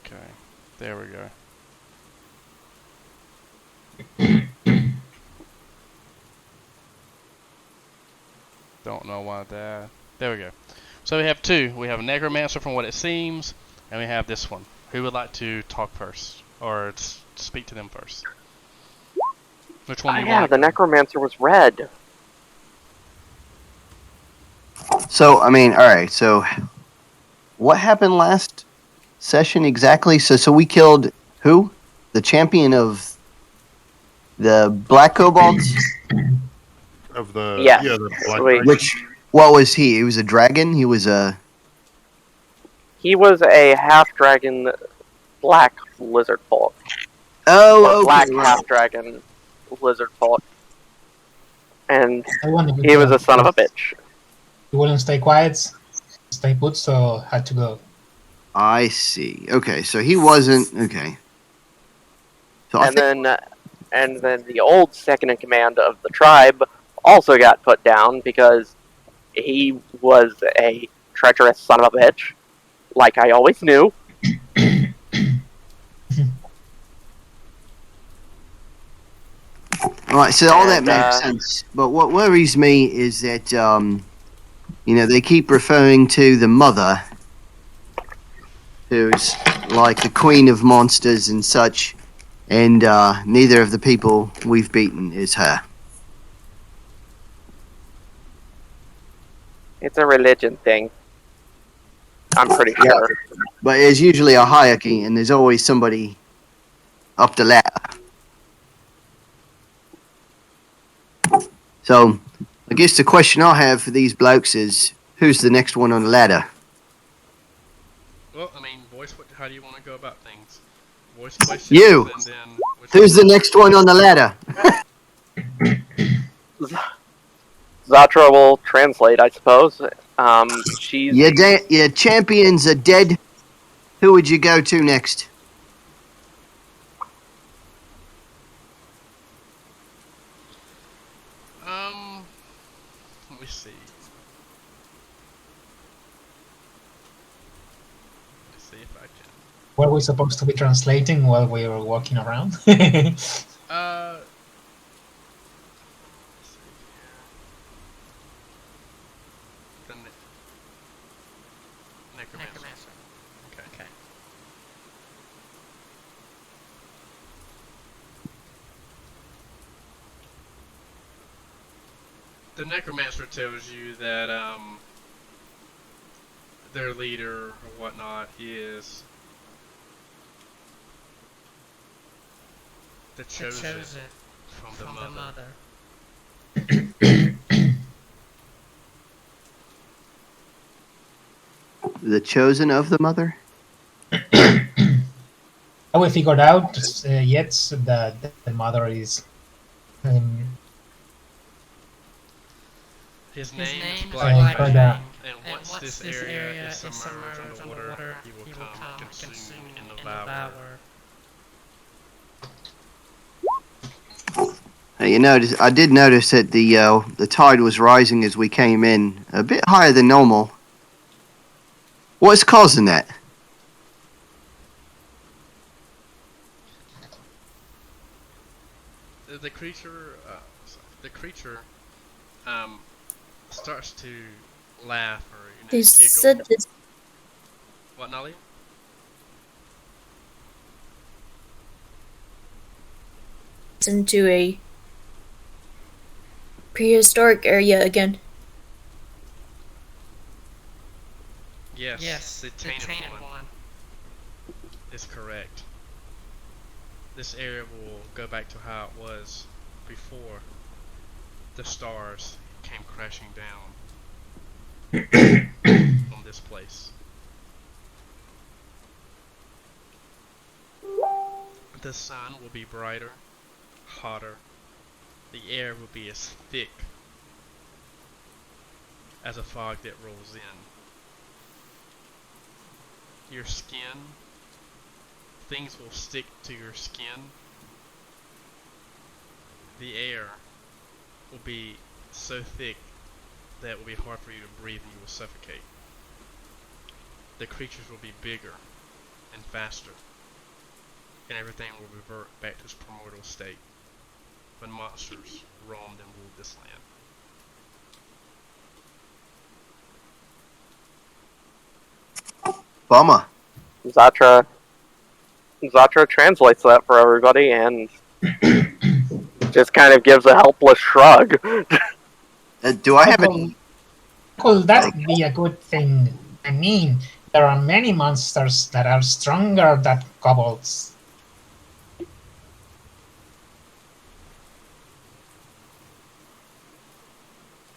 Okay, there we go. Don't know why that. There we go. So we have two. We have a Necromancer from what it seems, and we have this one. Who would like to talk first? Or speak to them first? Which one do you Yeah, want? the Necromancer was red. So, I mean, alright, so what happened last session exactly? So we killed who? The champion of the Black Kobolds? Of the Yes. the black Wait. Which, what was he? He was a dragon? He was a... He was a half-dragon black lizard folk. Oh, Or okay, black right. half-dragon lizard folk. And I wanted to he was go. a son of a bitch. He wouldn't stay quiet, stay put, so had to go. I see. Okay, so he wasn't... Okay. So I And think... then the old second in command of the tribe also got put down because he was a treacherous son of a bitch, like I always knew. Alright, so all that And, makes sense. But what worries me is that, they keep referring to the mother, who's like the queen of monsters and such, and neither of the people we've beaten is her. It's a religion thing. I'm pretty sure. But there's usually a hierarchy, and there's always somebody up the ladder. So, I guess the question I have for these blokes is, who's the next one on the ladder? Well, I mean, how do you want to go about things? Voice questions You! and then... Who's the next one on the ladder? Zatra will translate, I suppose. She's Your champions are dead. Who would you go to next? Let me see. Let's see if I can. Were we supposed to be translating while we were walking around? Uh... let's see here. The Necromancer. Okay. The Necromancer tells you that their leader or whatnot is the chosen from the mother. The chosen of the mother? we figured out yet that the mother is His name is Black Black Fang, Fang, Fang, and once this area is submerged underwater, he will come consuming and devour. I did notice that the tide was rising as we came in, a bit higher than normal. What's causing that? The creature, starts to laugh or They giggle. said this What, Nolly? into a prehistoric area again. Yes, the tainted one is correct. This area will go back to how it was before the stars came crashing down on this place. The sun will be brighter, hotter. The air will be as thick as a fog that rolls in. Your skin, things will stick to your skin. The air will be so thick that it will be hard for you to breathe and you will suffocate. The creatures will be bigger and faster, and everything will revert back to its primordial state when monsters roamed and ruled this land. Bummer. Zatra translates that for everybody and just kind of gives a helpless shrug. Do I have any? Could that be a good thing? I mean, there are many monsters that are stronger than kobolds.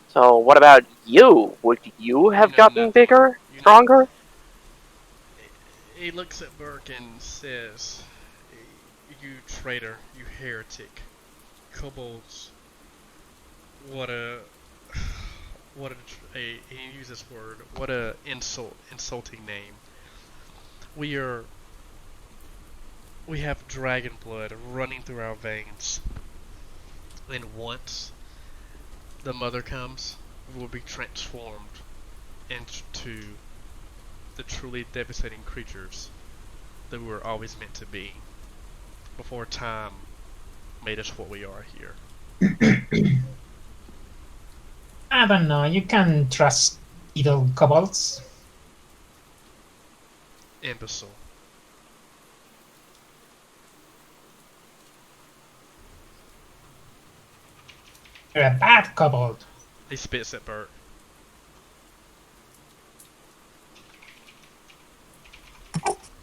So what about you? Would you have know gotten nothing. bigger, You know- stronger? He looks at Burke and says, "You traitor, you heretic, kobolds, what a he used this word, what a insulting name. We have dragon blood running through our veins, and once the mother comes, we will be transformed into the truly devastating creatures that we were always meant to be, before time made us what we are here." I don't know, you can trust little kobolds. Imbecile. You're a bad kobold. He spits at Bert.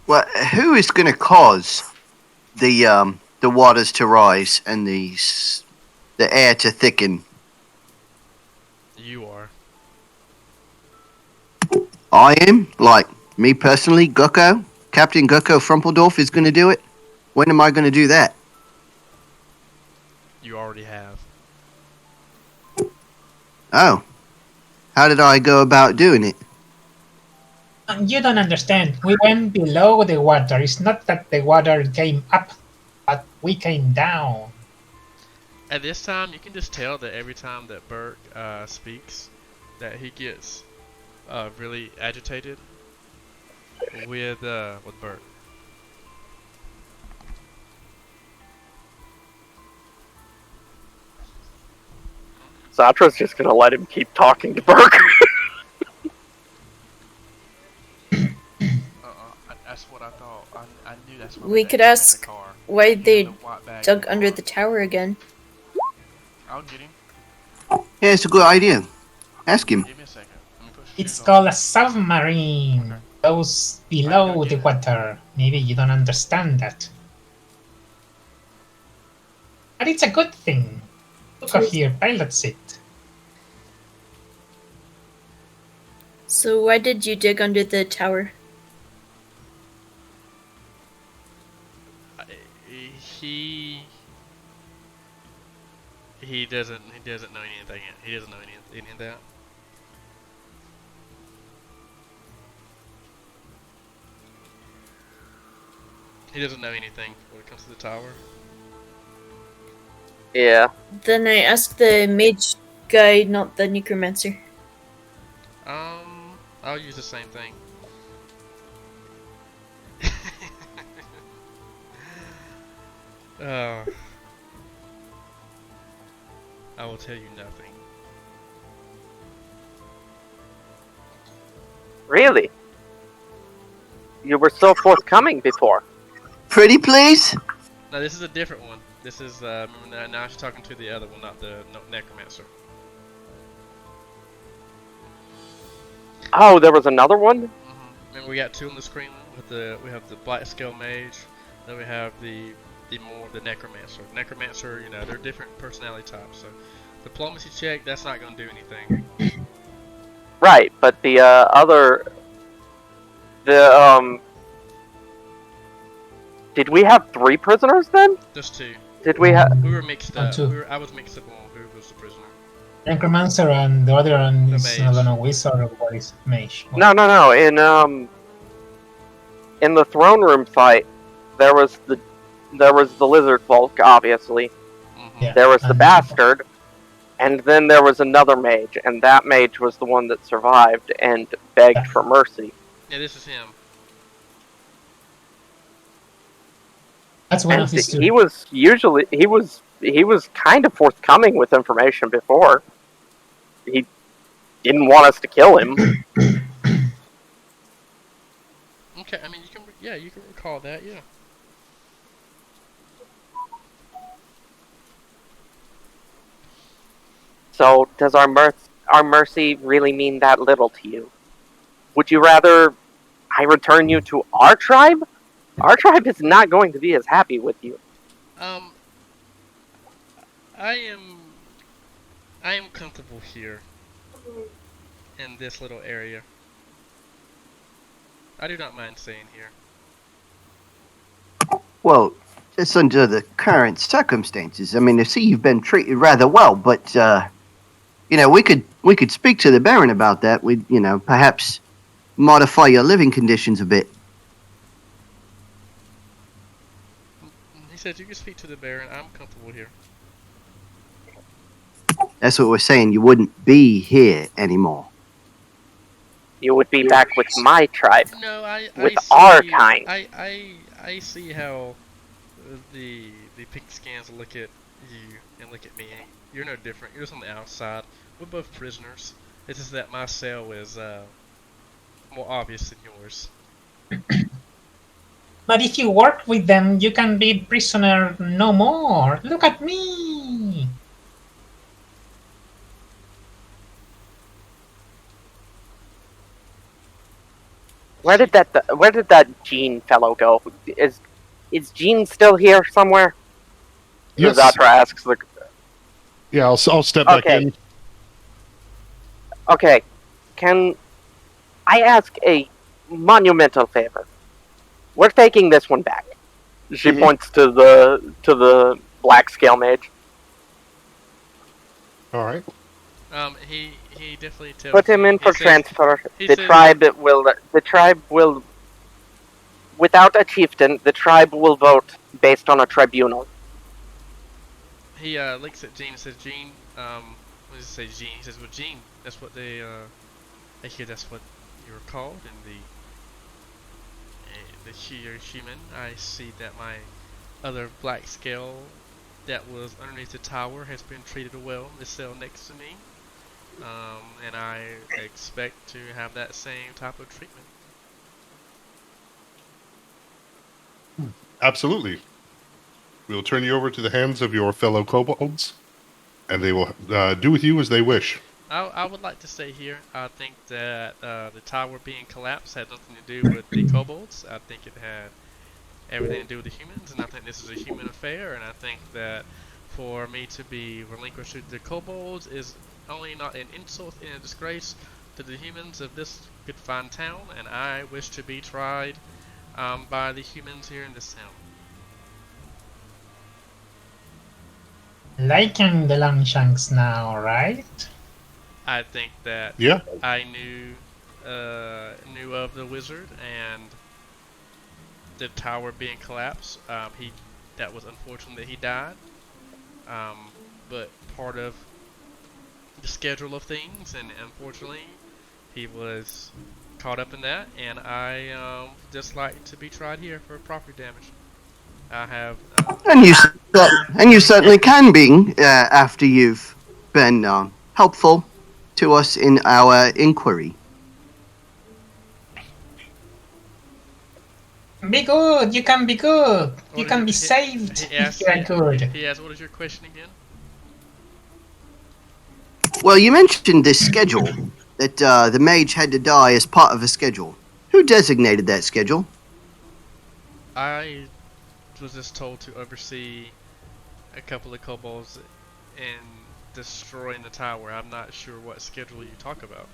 Well, who is going to cause the waters to rise and the air to thicken? You are. I am, like me personally. Gucko, Captain Gucko Frumpledorf is going to do it. When am I going to do that? You already have. Oh, how did I go about doing it? You don't understand. We went below the water. It's not that the water came up, but we came down. At this time, you can just tell that every time that Bert speaks, that he gets really agitated with Bert. Zatra's just gonna let him keep talking to Burke. That's what I thought. I knew that's what We could ask why they dug under the tower again. I'll get him. Yeah, it's a good idea. Ask him. Give me a second. Let me put It's shoes on. called a submarine. Okay. Goes below Right, the okay. water. Maybe you don't understand that. But it's a good thing. Look up here, pilots it. So why did you dig under the tower? He doesn't know anything. He doesn't know any of that. He doesn't know anything when it comes to the tower. Yeah. Then I asked the mage guy, not the necromancer. I'll use the same thing. uh, I will tell you nothing. Really? You were so forthcoming before. Pretty please? No, this is a different one. This is now she's talking to the other one, not the necromancer. Oh, there was another one? Remember, we got two on the screen. We have the black scale mage, then we have the necromancer. Necromancer, you know, they're different personality types. So diplomacy check, that's not going to do anything. Right, but the did we have 3 prisoners then? Just two. Did we have? We were mixed up. Two. I was mixed up on who was the prisoner. Necromancer and the other one The is, mage. I don't know, wizard or what is mage. No. In the throne room fight, there was the lizard folk, obviously. Yeah, There was the and- bastard, and then there was another mage, and that mage was the one that survived and begged for mercy. Yeah, this is him. That's one And of his two. he was kind of forthcoming with information before. He didn't want us to kill him. Okay, I mean you can recall that, yeah. So does our mercy really mean that little to you? Would you rather I return you to our tribe? Our tribe is not going to be as happy with you. I am comfortable here in this little area. I do not mind staying here. Well, just under the current circumstances. I mean, I see you've been treated rather well, but you know, we could speak to the Baron about that. We'd, you know, perhaps modify your living conditions a bit. He says you can speak to the Baron. I'm comfortable here. That's what we're saying. You wouldn't be here anymore. You would be back with my tribe. No, With I see, our kind. I see how the pink scans look at you and look at me. You're no different. You're just on the outside. We're both prisoners. It's just that my cell is more obvious than yours. But if you work with them, you can be prisoner no more. Look at me. Where did that Gene fellow go? Is Gene still here somewhere? Yes. Zatra asks the. Yeah, I'll step back Okay. in. Okay, can I ask a monumental favor? We're taking this one back. She Mhm. points to the black scale mage. All right. He definitely tells. Put him in he for says- transfer. he The says- tribe will, without a chieftain, the tribe will vote based on a tribunal. He looks at Gene and says, Gene, what does he say, Gene? He says, well, Gene, that's what I hear that's what you're called in you're human. I see that my other black scale that was underneath the tower has been treated well in the cell next to me. And I expect to have that same type of treatment. Absolutely. We'll turn you over to the hands of your fellow kobolds, and they will do with you as they wish. I would like to stay here. I think that the tower being collapsed had nothing to do with the kobolds. I think it had everything to do with the humans, and I think this is a human affair, and I think that for me to be relinquished to the kobolds is only not an insult and a disgrace to the humans of this good fine town, and I wish to be tried by the humans here in this town. Liking the Longshanks now, right? I think that Yeah. I knew of the wizard and the tower being collapsed. That was unfortunate that he died. But part of the schedule of things, and unfortunately, he was caught up in that. And I just like to be tried here for property damage. I have. And you certainly can be after you've been helpful to us in our inquiry. Be good. You can be good. You What can be is it? saved He if asked. you are good. He asked, "What is your question again?" Well, you mentioned this schedule that the mage had to die as part of a schedule. Who designated that schedule? I was just told to oversee a couple of kobolds and destroying the tower. I'm not sure what schedule you talk about.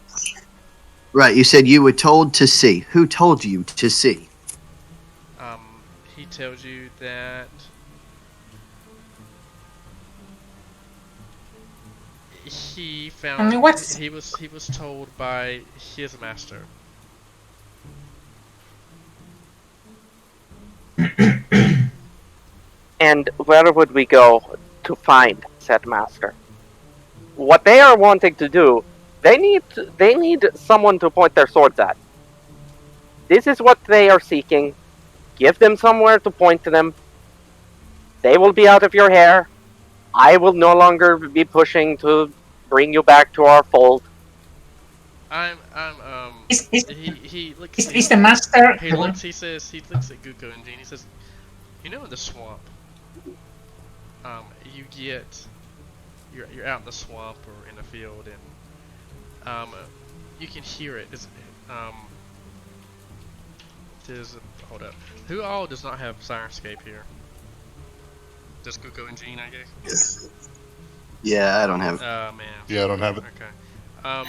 Right, you said you were told to see. Who told you to see? He tells you that he found he was told by his master. And where would we go to find said master? What they are wanting to do, they need someone to point their swords at. This is what they are seeking. Give them somewhere to point to them. They will be out of your hair. I will no longer be pushing to bring you back to our fold. He looks. Is the master? He looks. He says. He looks at Guko and Jean. He says, "You know, in the swamp, you get. You're out in the swamp or in the field, and you can hear it. Hold up. Who all does not have Sirenscape here? Just Guko and Jean, I guess. Yeah, I don't have it. Oh man. Yeah, I don't have it. Okay.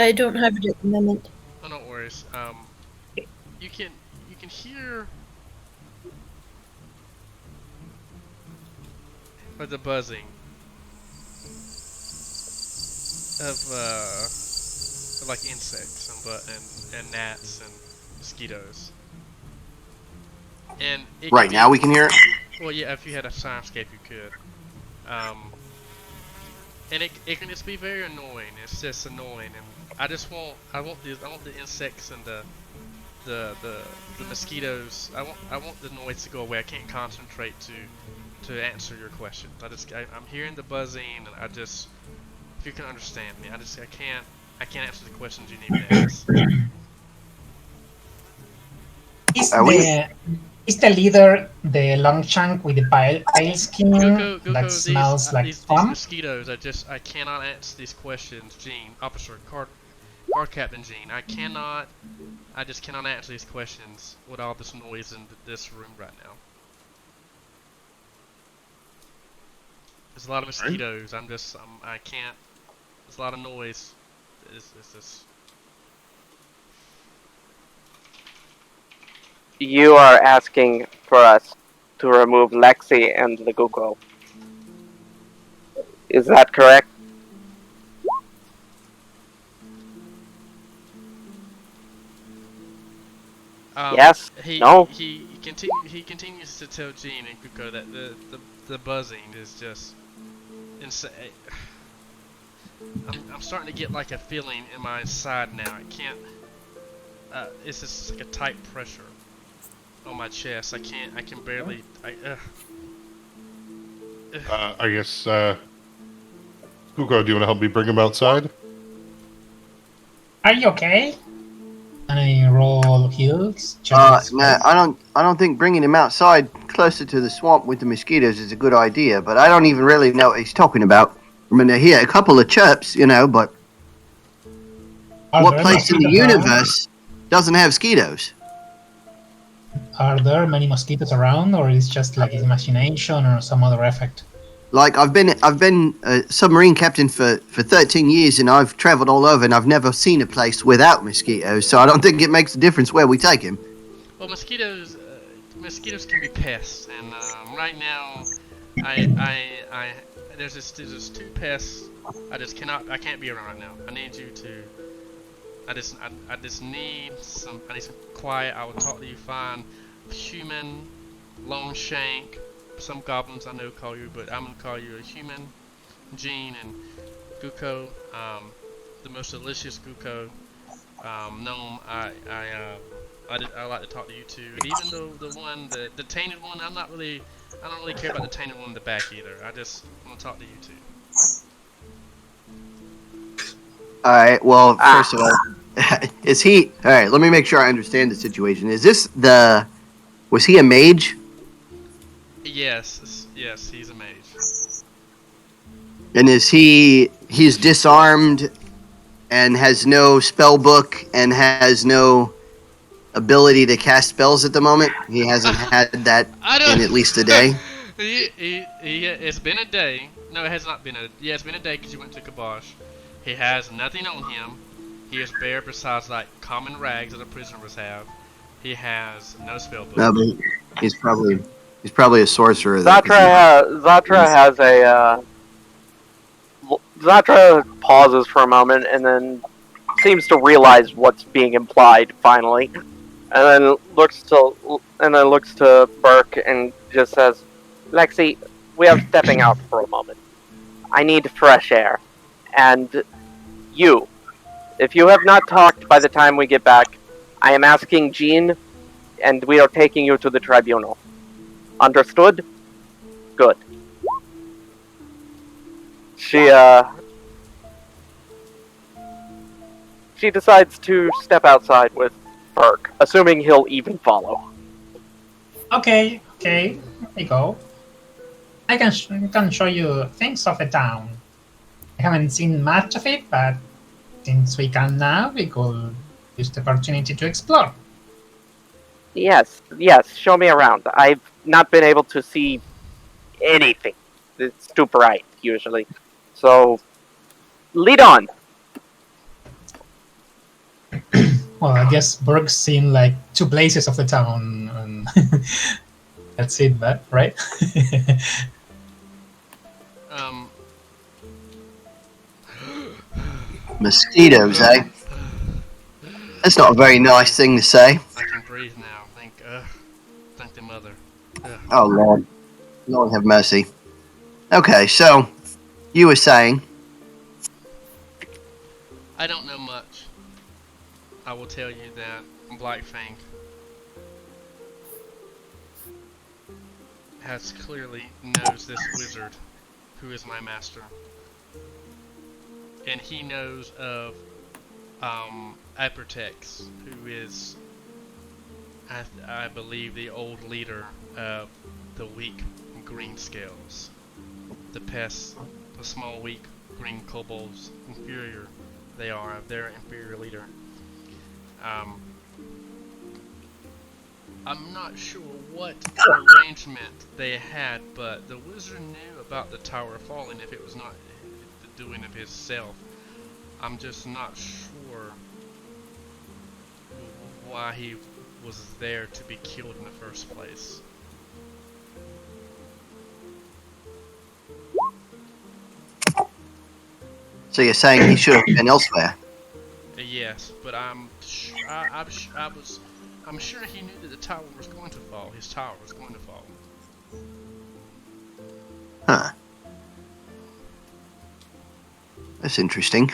I don't have it at the moment. Oh, no worries. You can hear the buzzing of like insects and gnats and mosquitoes. And Right now we can hear it. Well, yeah, if you had a Sirenscape, you could. And it can just be very annoying. It's just annoying, and I want the insects and the mosquitoes. I want the noise to go away. I can't concentrate to answer your questions. I'm hearing the buzzing, and if you can understand me, I can't answer the questions you need to ask. Is the leader the Longshank with the pale skin that smells like these swamp? mosquitoes? I cannot answer these questions, Gene. Officer, Guard Captain Gene. I just cannot answer these questions with all this noise in this room right now. There's a lot of mosquitoes. I can't. There's a lot of noise. It's just. You are asking for us to remove Lexi and the Guko. Is that correct? Yes. No. He continues to tell Jean and Guko that the buzzing is just insane. I'm starting to get like a feeling in my side now. I can't. It's just like a tight pressure on my chest. I can barely. I guess. Guko, do you want to help me bring him outside? Are you okay? And I roll heals. No, I don't think bringing him outside closer to the swamp with the mosquitoes is a good idea. But I don't even really know what he's talking about. I mean, I hear a couple of chirps, but what place in the universe doesn't have mosquitoes? Are there many mosquitoes around, or is it just like imagination or some other effect? Like I've been a submarine captain for 13 years, and I've traveled all over, and I've never seen a place without mosquitoes. So I don't think it makes a difference where we take him. Well, mosquitoes can be pests, and right now, I there's this two pests. I can't be around right now. I need you to. I just need some. I need some quiet. I will talk to you fine. Human, Longshank. Some goblins I know call you, but I'm gonna call you a human, Gene and Guko. The most delicious Guko. Gnome. I like to talk to you too. And even though the tainted one, I don't really care about the tainted one in the back either. I just want to talk to you two. All right. Well, first of all, is he? All right. Let me make sure I understand the situation. Was he a mage? Yes, he's a mage. And he's disarmed and has no spell book and has no ability to cast spells at the moment? He hasn't had that in at least a day? It's been a day. No, it has not been it's been a day because you went to Kabosh. He has nothing on him. He is bare besides like common rags that the prisoners have. He has no spell book. No, but he's probably a sorcerer. Zatra pauses for a moment and then seems to realize what's being implied finally, and then looks to Burke and just says, "Lexi, we are stepping out for a moment. I need fresh air, and if you have not talked by the time we get back, I am asking Jean, and we are taking you to the tribunal. Understood? Good." She decides to step outside with Burke, assuming he'll even follow. Okay, here we go. I can show you things of the town. I haven't seen much of it, but since we can now, we could use the opportunity to explore. Yes, show me around. I've not been able to see anything. It's too bright, usually. So, lead on. Well, I guess Burke's seen like 2 places of the town, and that's it, but right? Mosquitoes, eh? That's not a very nice thing to say. I can breathe now. Thank the mother. Oh, Lord. Lord have mercy. Okay, so, you were saying... I don't know much. I will tell you that Blackfang knows this wizard who is my master. And he knows of Apertex, who is I believe the old leader of the weak green scales. The pests, the small weak green kobolds, inferior they are of their inferior leader. I'm not sure what arrangement they had, but the wizard knew about the Tower falling if it was not the doing of his self. I'm just not sure why he was there to be killed in the first place. So you're saying he should have been elsewhere? Yes, but I'm sure he knew that the tower was going to fall. His tower was going to fall. Huh. That's interesting.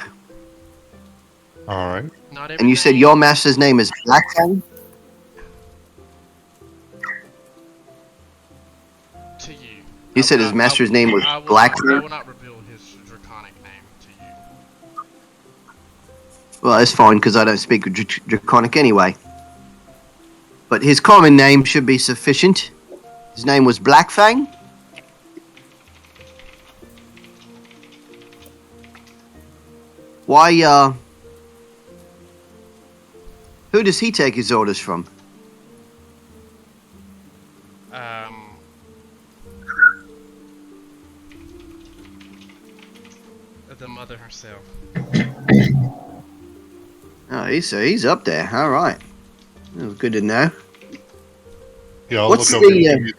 Alright. And you said your master's name is Blackfang? To you. You said his master's name was Blackfang? I will not reveal his draconic name to you. Well, that's fine, because I don't speak Draconic anyway. But his common name should be sufficient. His name was Blackfang? Why, who does he take his orders from? The mother herself. Oh, he's up there. All right. That was good to know. Yeah, I'll What's look over the, and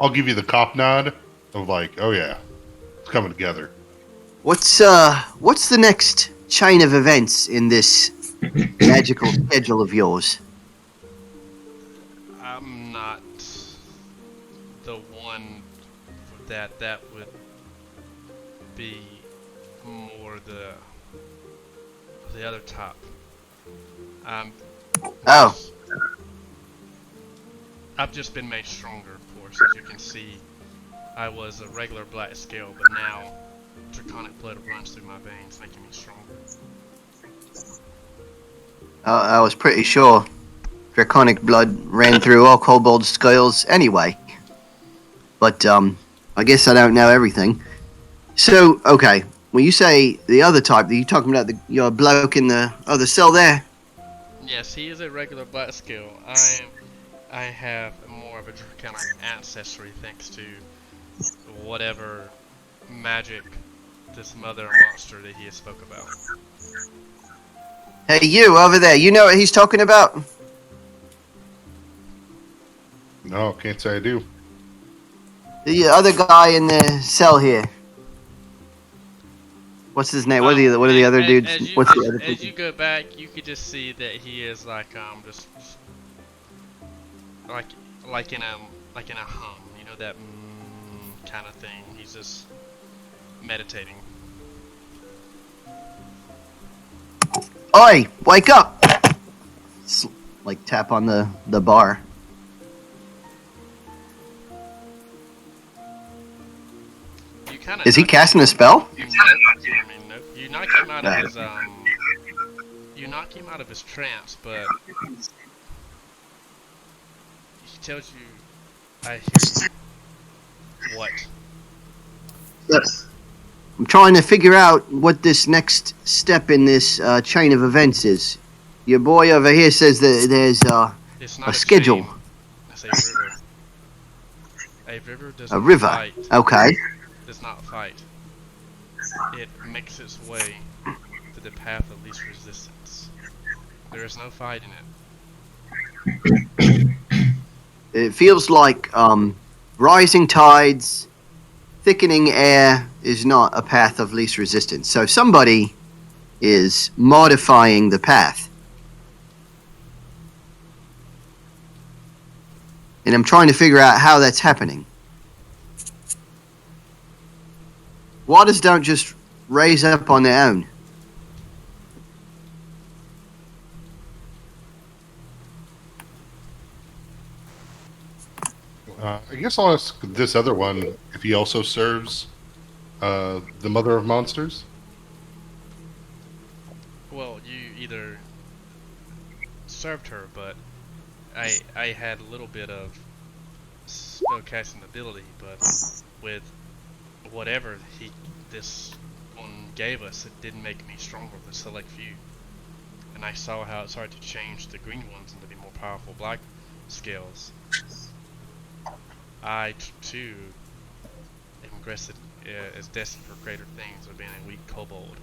I'll give you the cop nod of like, oh yeah. It's coming together. What's the next chain of events in this magical schedule of yours? I'm not the one for that. That would be more the other top. Oh. I've just been made stronger, of course. As you can see, I was a regular black scale, but now draconic blood runs through my veins, making me stronger. I was pretty sure draconic blood ran through all kobold scales anyway. But, I guess I don't know everything. So, okay, when you say the other type, are you talking about your bloke in the other cell there? Yes, he is a regular black scale. I have more of a draconic ancestry thanks to whatever magic this mother monster that he spoke about. Hey, you over there, you know what he's talking about? No, can't say I do. The other guy in the cell here. What's his name? What are the other dudes? What's the other As you go back, you could just see that he is like just like in a hum, you know, that kind of thing. He's just meditating. Oi, wake up! Like tap on the bar. You kind of Is he casting a spell? Nope. I mean, nope. You knock him out of his you knock him out of his trance, but he tells you, "I hear you." What? Yes. I'm trying to figure out what this next step in this chain of events is. Your boy over here says that there's It's not a schedule. chain, it's a river. A river does A not river. fight. Okay. Does not fight. It makes its way to the path of least resistance. There is no fight in it. It feels like rising tides, thickening air is not a path of least resistance. So somebody is modifying the path. And I'm trying to figure out how that's happening. Waters don't just raise up on their own. I guess I'll ask this other one if he also serves the Mother of Monsters. Well, you either served her, but I had a little bit of spellcasting ability, but with whatever this one gave us, it didn't make me stronger with a select few. And I saw how it started to change the green ones into be more powerful black scales. I too am is destined for greater things of being a weak kobold.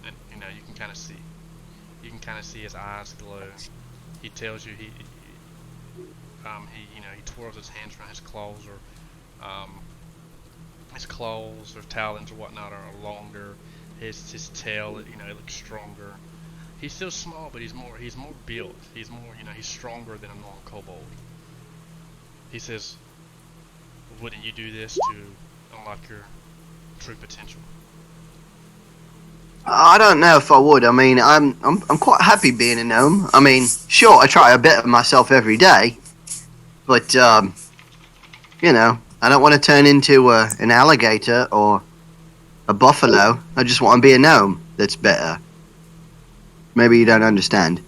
And you know, you can kind of see his eyes glow. He tells you he twirls his hands around his claws, or talons or whatnot are longer. His tail, it looks stronger. He's still small, but he's more built. He's stronger than a normal kobold. He says, "Wouldn't you do this to unlock your true potential?" I don't know if I would. I mean, I'm quite happy being a gnome. I mean, sure, I try a bit of myself every day, but I don't want to turn into an alligator or a buffalo. I just want to be a gnome. That's better. Maybe you don't understand.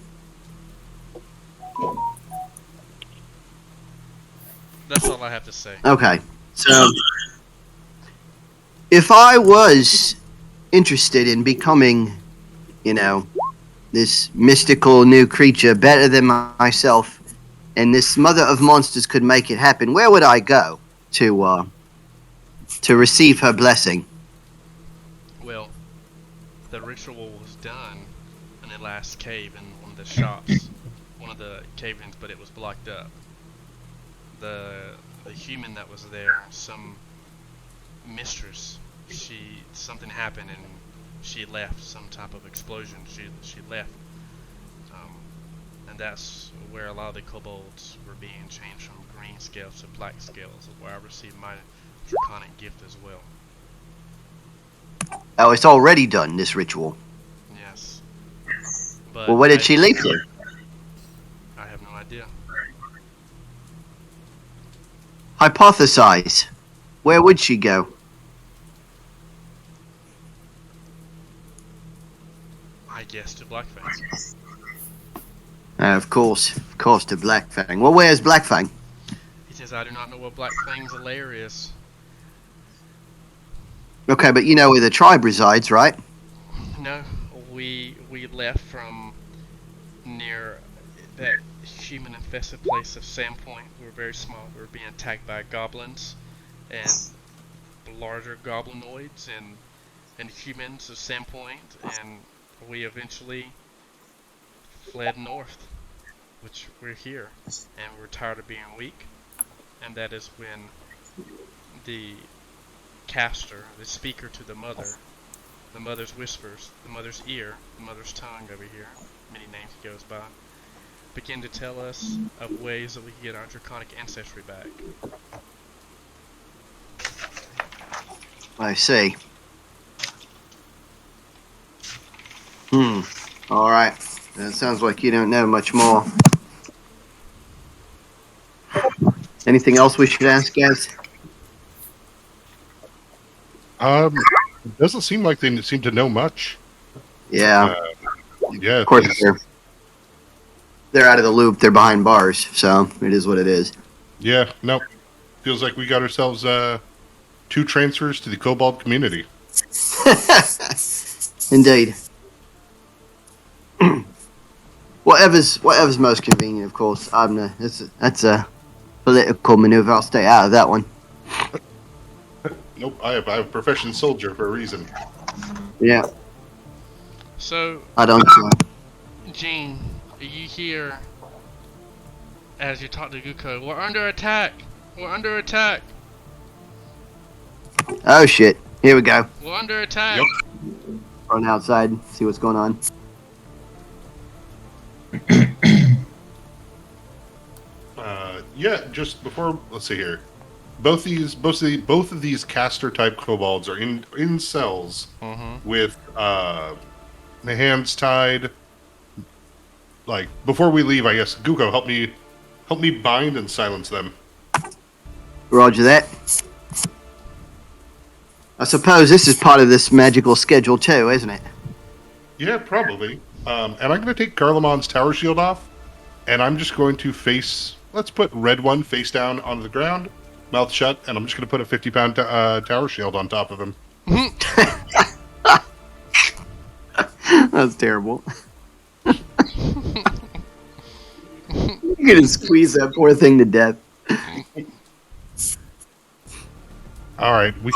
That's all I have to say. Okay, so if I was interested in becoming, this mystical new creature better than myself, and this mother of monsters could make it happen, where would I go to receive her blessing? Well, the ritual was done in the last cave in one of the shops, one of the cave-ins, but it was blocked up. The human that was there, some mistress, something happened and she left, some type of explosion. She left, and that's where a lot of the kobolds were being changed from green scales to black scales, where I received my draconic gift as well. Oh, it's already done, this ritual. Yes. But Well, where did she leave you? I have no idea. Hypothesize. Where would she go? I guess to Blackfang. Of course, to Blackfang. Well, where's Blackfang? He says, I do not know what Blackfang's lair is. Okay, but you know where the tribe resides, right? No, we left from near that human-infested place of Sandpoint. We were very small. We were being attacked by goblins and larger goblinoids and humans of Sandpoint, and we eventually fled north, which we're here, and we're tired of being weak, and that is when the caster, the speaker to the mother's whispers, the mother's ear, the mother's tongue over here, many names he goes by, begin to tell us of ways that we can get our draconic ancestry back. I see. Alright. It sounds like you don't know much more. Anything else we should ask, guys? It doesn't seem like they seem to know much. Yeah. Yeah. Of course, they're out of the loop. They're behind bars, so it is what it is. Yeah, no. Feels like we got ourselves 2 transfers to the kobold community. Indeed. Whatever's most convenient, of course. That's a political maneuver. I'll stay out of that one. Nope, I'm a professional soldier for a reason. Yeah. So, I don't. Gene, you hear as you talk to Guko, we're under attack! We're under attack! Oh shit! Here we go. We're under attack! Yep. Run outside, see what's going on. Yeah, just before, let's see here. Both of these caster type kobolds are in cells with the hands tied. Like before we leave, I guess Guko, help me bind and silence them. Roger that. I suppose this is part of this magical schedule too, isn't it? Yeah, probably. And I'm going to take Garlemon's tower shield off, and I'm just going to let's put Red One face down onto the ground, mouth shut, and I'm just going to put a 50-pound tower shield on top of him. That's terrible. You're gonna squeeze that poor thing to death. All right, we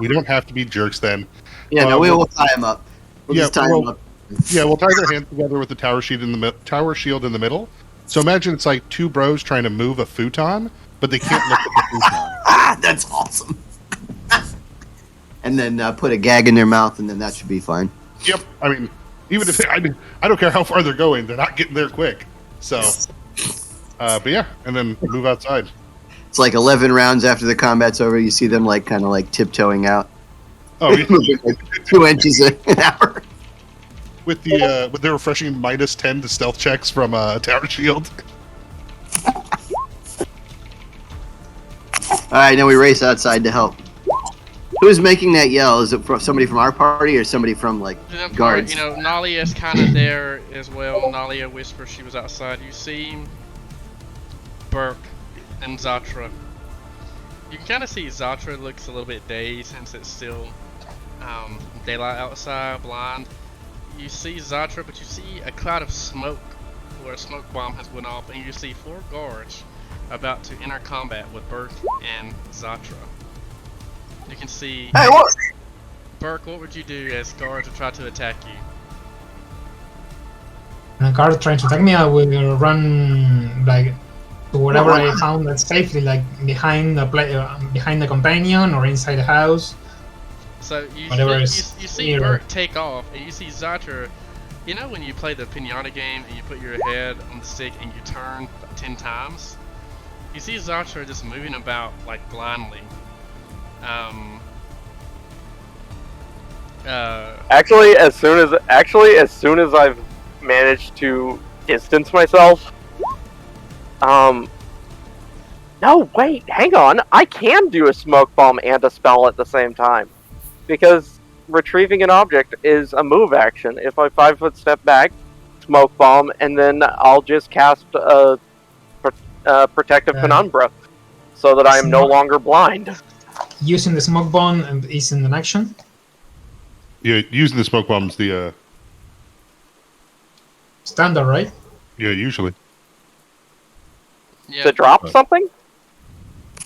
don't have to be jerks then. Yeah, no, we'll tie him up. We'll tie him up. Yeah, we'll tie their hands together with the tower shield in the middle. So imagine it's like 2 bros trying to move a futon, but they can't look at the futon. That's awesome. And then put a gag in their mouth, and then that should be fine. Yep. I mean, even if I don't care how far they're going, they're not getting there quick. So, but yeah, and then move outside. It's like 11 rounds after the combat's over. You see them kind of tiptoeing out. Oh, yeah. Like 2 inches an hour. With the refreshing -10 to stealth checks from Tower Shield. Alright, now we race outside to help. Who's making that yell? Is it somebody from our party or somebody from, guards? You know, Nalia's kind of there as well. Nalia whispers she was outside. You see Burke and Zatra. You can kind of see Zatra looks a little bit dazed since it's still daylight outside, blind. You see Zatra, but you see a cloud of smoke where a smoke bomb has went off, and you see 4 guards about to enter combat with Burke and Zatra. You can see... Hey, what? Burke, what would you do as guards to try to attack you? When a guard trying to attack me, I will run to wherever Well, I found that safely, like behind behind the companion or inside the house. So Whatever you is see here. Bert take off, and you see Zartre. You know when you play the pinata game and you put your head on the stick and you turn 10 times? You see Zartre just moving about like blindly. Actually, as soon as I've managed to distance myself, no, wait, hang on. I can do a smoke bomb and a spell at the same time, because retrieving an object is a move action. If I 5-foot step back, smoke bomb, and then I'll just cast a protective penumbra, so that I am no longer blind. Using the smoke bomb and is in an action. Yeah, using the smoke bombs, the Standard, right? yeah, usually. yeah, To drop something?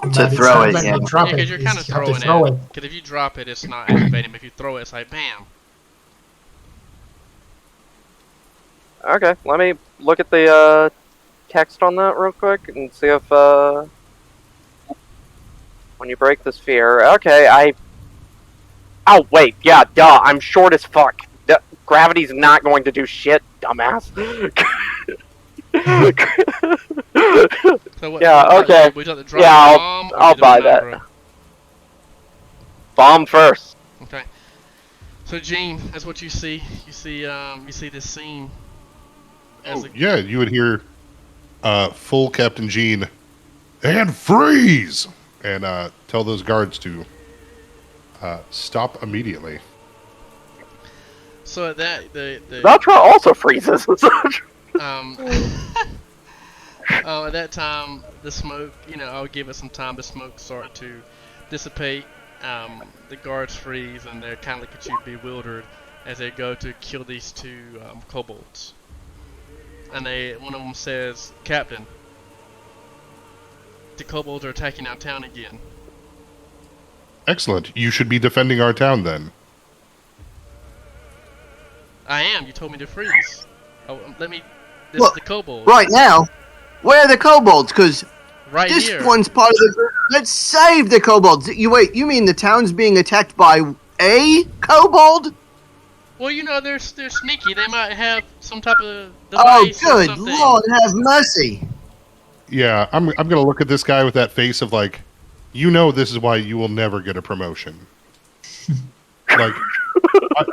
But it's throw not it, like yeah. you drop because it. you're You kind of have to throwing throw it. it. Because if you drop it, it's not activating. But if you throw it, it's like bam. Okay, let me look at the text on that real quick and see if when you break the sphere. Okay, oh wait, yeah, duh. I'm short as fuck. Gravity's not going to do shit, dumbass. So what, Yeah, okay. Would you like to drop Yeah, the bomb, or I'll do the buy that. penumbra? Bomb first. Okay. So Gene, that's what you see. You see this scene. As Yeah, you would hear full Captain Gene and freeze, and tell those guards to stop immediately. So at that, the Zatra also freezes. um, at that time, the smoke, I'll give it some time. The smoke start to dissipate. The guards freeze, and they're kind of look at you bewildered as they go to kill these two kobolds. And one of them says, "Captain, the kobolds are attacking our town again." Excellent. You should be defending our town then. I am. You told me to freeze. Oh, let me. This Well, is the kobolds. Right now, where are the kobolds? Because Right this here. one's part of the. Let's save the kobolds. You mean the town's being attacked by a kobold? Well, they're sneaky. They might have some type of Oh, device or good something. Lord, have mercy! Yeah, I'm gonna look at this guy with that face of like, this is why you will never get a promotion. Like,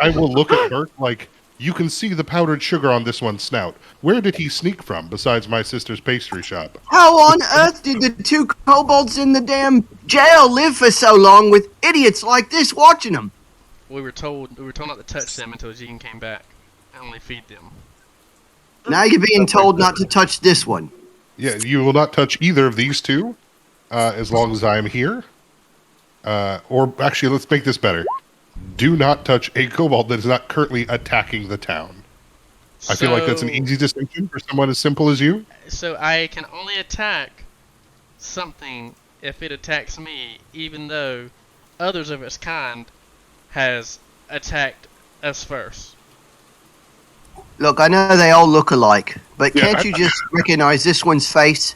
I will look at Bert like, you can see the powdered sugar on this one's snout. Where did he sneak from besides my sister's pastry shop? How on earth did the two kobolds in the damn jail live for so long with idiots like this watching them? We were told not to touch them until Gene came back. And only feed them. Now you're being told not to touch this one. Yeah, you will not touch either of these two as long as I am here. Or actually, let's make this better. Do not touch a kobold that is not currently attacking the town. I feel like that's an easy distinction for someone as simple as you. So I can only attack something if it attacks me, even though others of its kind has attacked us first. Look, I know they all look alike, but Yeah, can't you just recognize this one's face?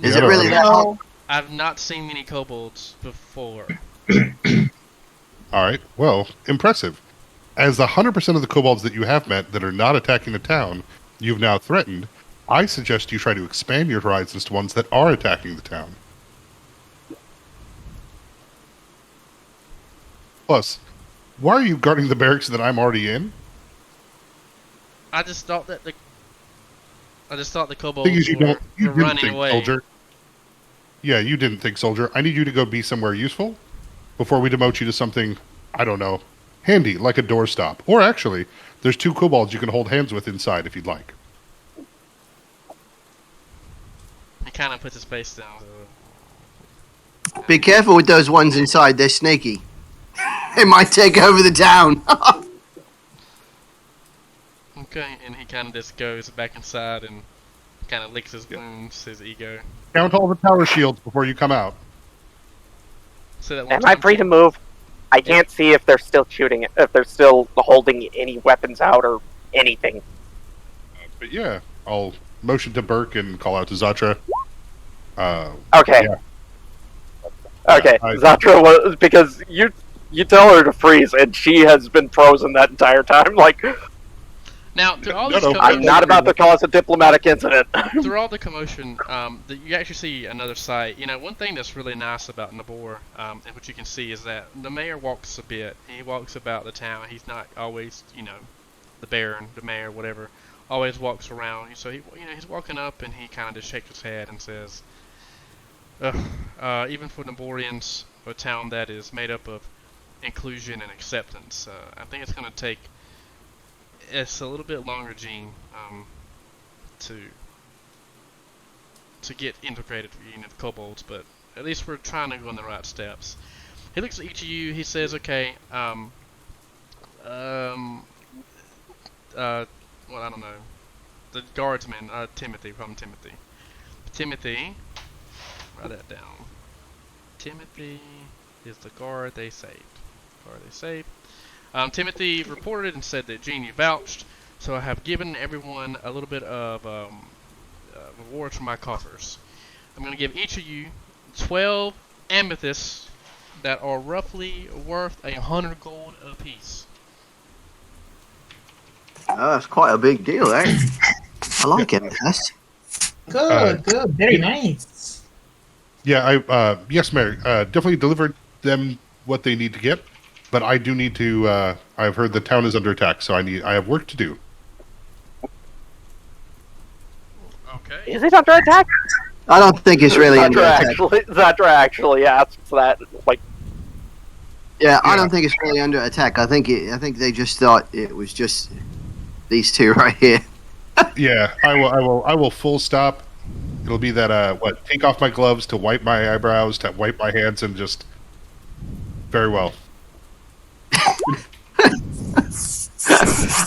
Is Yeah, it really that hard? I've not seen many kobolds before. All right, well, impressive. As the 100% of the kobolds that you have met that are not attacking the town, you've now threatened, I suggest you try to expand your horizons to ones that are attacking the town. Plus, why are you guarding the barracks that I'm already in? I just thought the kobolds Thing is, you were didn't running think, away. soldier. Yeah, you didn't think, soldier. I need you to go be somewhere useful before we demote you to something, I don't know, handy, like a doorstop. Or actually, there's two kobolds you can hold hands with inside if you'd like. He kind of puts his face down. Be careful with those ones inside, they're sneaky. They might take over the town. Okay, and he kind of just goes back inside and kind of licks his wounds, his ego. Count all the tower shields before you come out. So that one Am I time- free to move? I can't see if they're still shooting, if they're still holding any weapons out or anything. But yeah, I'll motion to Burke and call out to Zatra. Okay. Yeah. Okay, Zatra was because you tell her to freeze, and she has been frozen that entire time. Like, Now, through all No, this no. commotion, I'm not about to cause a diplomatic incident. through all the commotion, you actually see another sight. You know, one thing that's really nice about Nybor, and what you can see is that the mayor walks a bit. He walks about the town. He's not always, the baron, the mayor, whatever, always walks around. So he's walking up and he kind of just shakes his head and says, even for Nyborians, a town that is made up of inclusion and acceptance, I think it's going to take a little bit longer, Gene, to get integrated with kobolds, but at least we're trying to go in the right steps. He looks at each of you. He says, "Okay, well, I don't know. The guardsman, Timothy, from Timothy. Timothy, write that down. Timothy is the guard they saved. Timothy reported and said that Genie vouched, so I have given everyone a little bit of rewards from my coffers. I'm going to give each of you 12 amethysts that are roughly worth 100 gold apiece." Oh, that's quite a big deal, eh? I like amethyst. Good, very nice. Yeah, yes, Mayor. Definitely delivered them what they need to get, but I do need to. I've heard the town is under attack, so I have work to do. Okay. Is it under attack? I don't think it's really under attack. Zatra actually asks that. Like, Yeah, I don't think it's really under attack. I think they just thought it was just these two right here. Yeah, I will full stop. It'll be that take off my gloves to wipe my eyebrows, to wipe my hands, and just very well.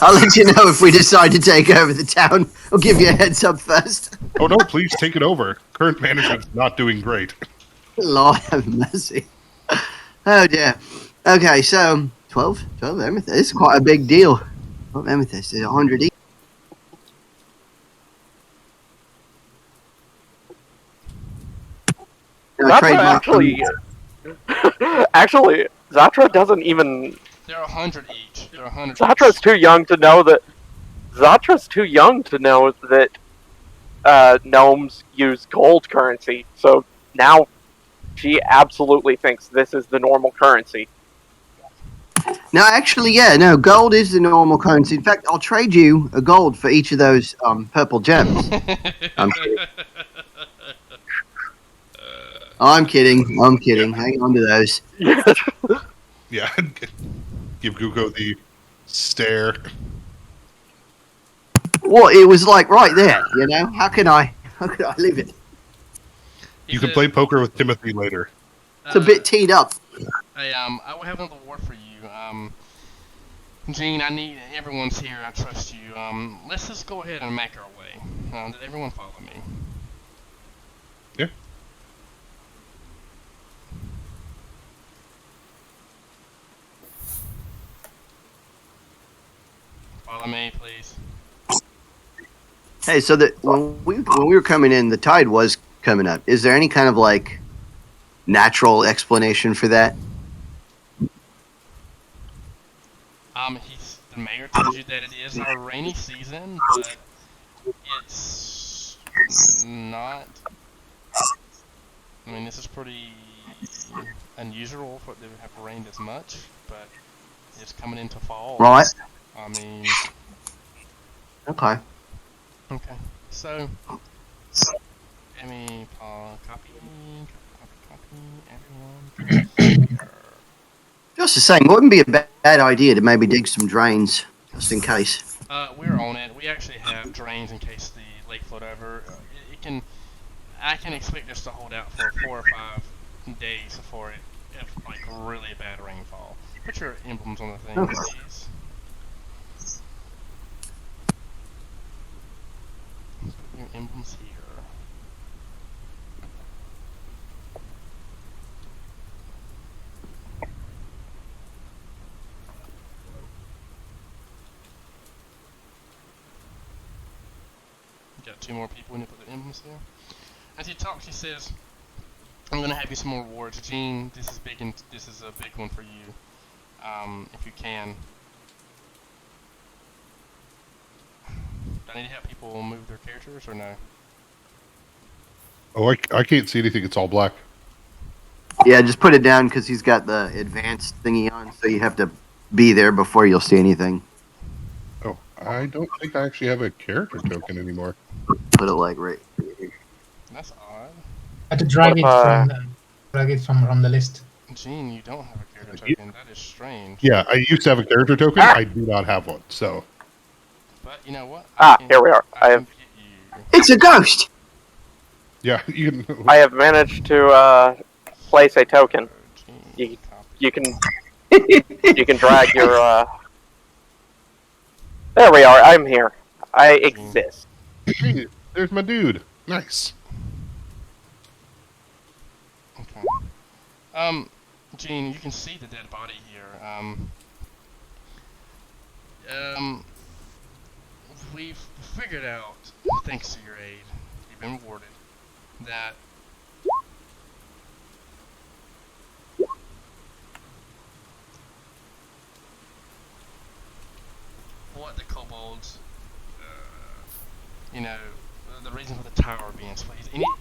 I'll let you know if we decide to take over the town. I'll give you a heads up first. Oh no, please take it over. Current management's not doing great. Lord have mercy. Oh dear. Okay, so 12 amethyst. This is quite a big deal. 12 amethyst is 100 each. Zatra actually, Zatra doesn't even. They're 100 each. They're 100 Zatra's too young to know that. Zatra's too young to know that gnomes use gold currency. So now she absolutely thinks this is the normal currency. No, actually, yeah, no, gold is the normal currency. In fact, I'll trade you a gold for each of those purple gems. I'm kidding. Hang on to those. Yeah, give Gugo the stare. Well, it was like right there, How could I leave it? You can play poker with Timothy later. It's a bit teed up. I will have another war for you. Gene, I need everyone's here. I trust you. Let's just go ahead and make our way. Did everyone follow me? Yeah. Follow me, please. Hey, so that when we were coming in, the tide was coming up. Is there any kind of like natural explanation for that? The mayor tells you that it is our rainy season, but it's not. I mean, this is pretty unusual for it to have rained as much, but it's coming into fall. Right. I mean. Okay. Okay. So, let me copy everyone. Just the same, wouldn't be a bad idea to maybe dig some drains, just in case. We're on it. We actually have drains in case the lake flowed over. I can expect this to hold out for 4 or 5 days before it, if like really bad rainfall. Put your emblems on the thing, Okay. please. Put your emblems here. got 2 more people when you put the emblems here. As he talks, he says, "I'm gonna have you some more rewards, Gene. This is big, and this is a big one for you. If you can." Do I need to help people move their characters or no? Oh, I can't see anything. It's all black. Yeah, just put it down because he's got the advanced thingy on, so you have to be there before you'll see anything. Oh, I don't think I actually have a character token anymore. Put it like right here. That's odd. I had to drag What it if, from the list. Gene, you don't have a character You- token. That is strange. Yeah, I used to have a character token. I do not have one. So But you know what? Here we are. I can have get you. It's a ghost. yeah, you can. I have managed to place a token. Gene, You copy. You can drag your. There we are. I'm here. I exist. Hey, there's my dude. Nice. Okay. Gene, you can see the dead body here. We've figured out, thanks to your aid, you've been rewarded, that what the kobolds, the reason for the tower being split.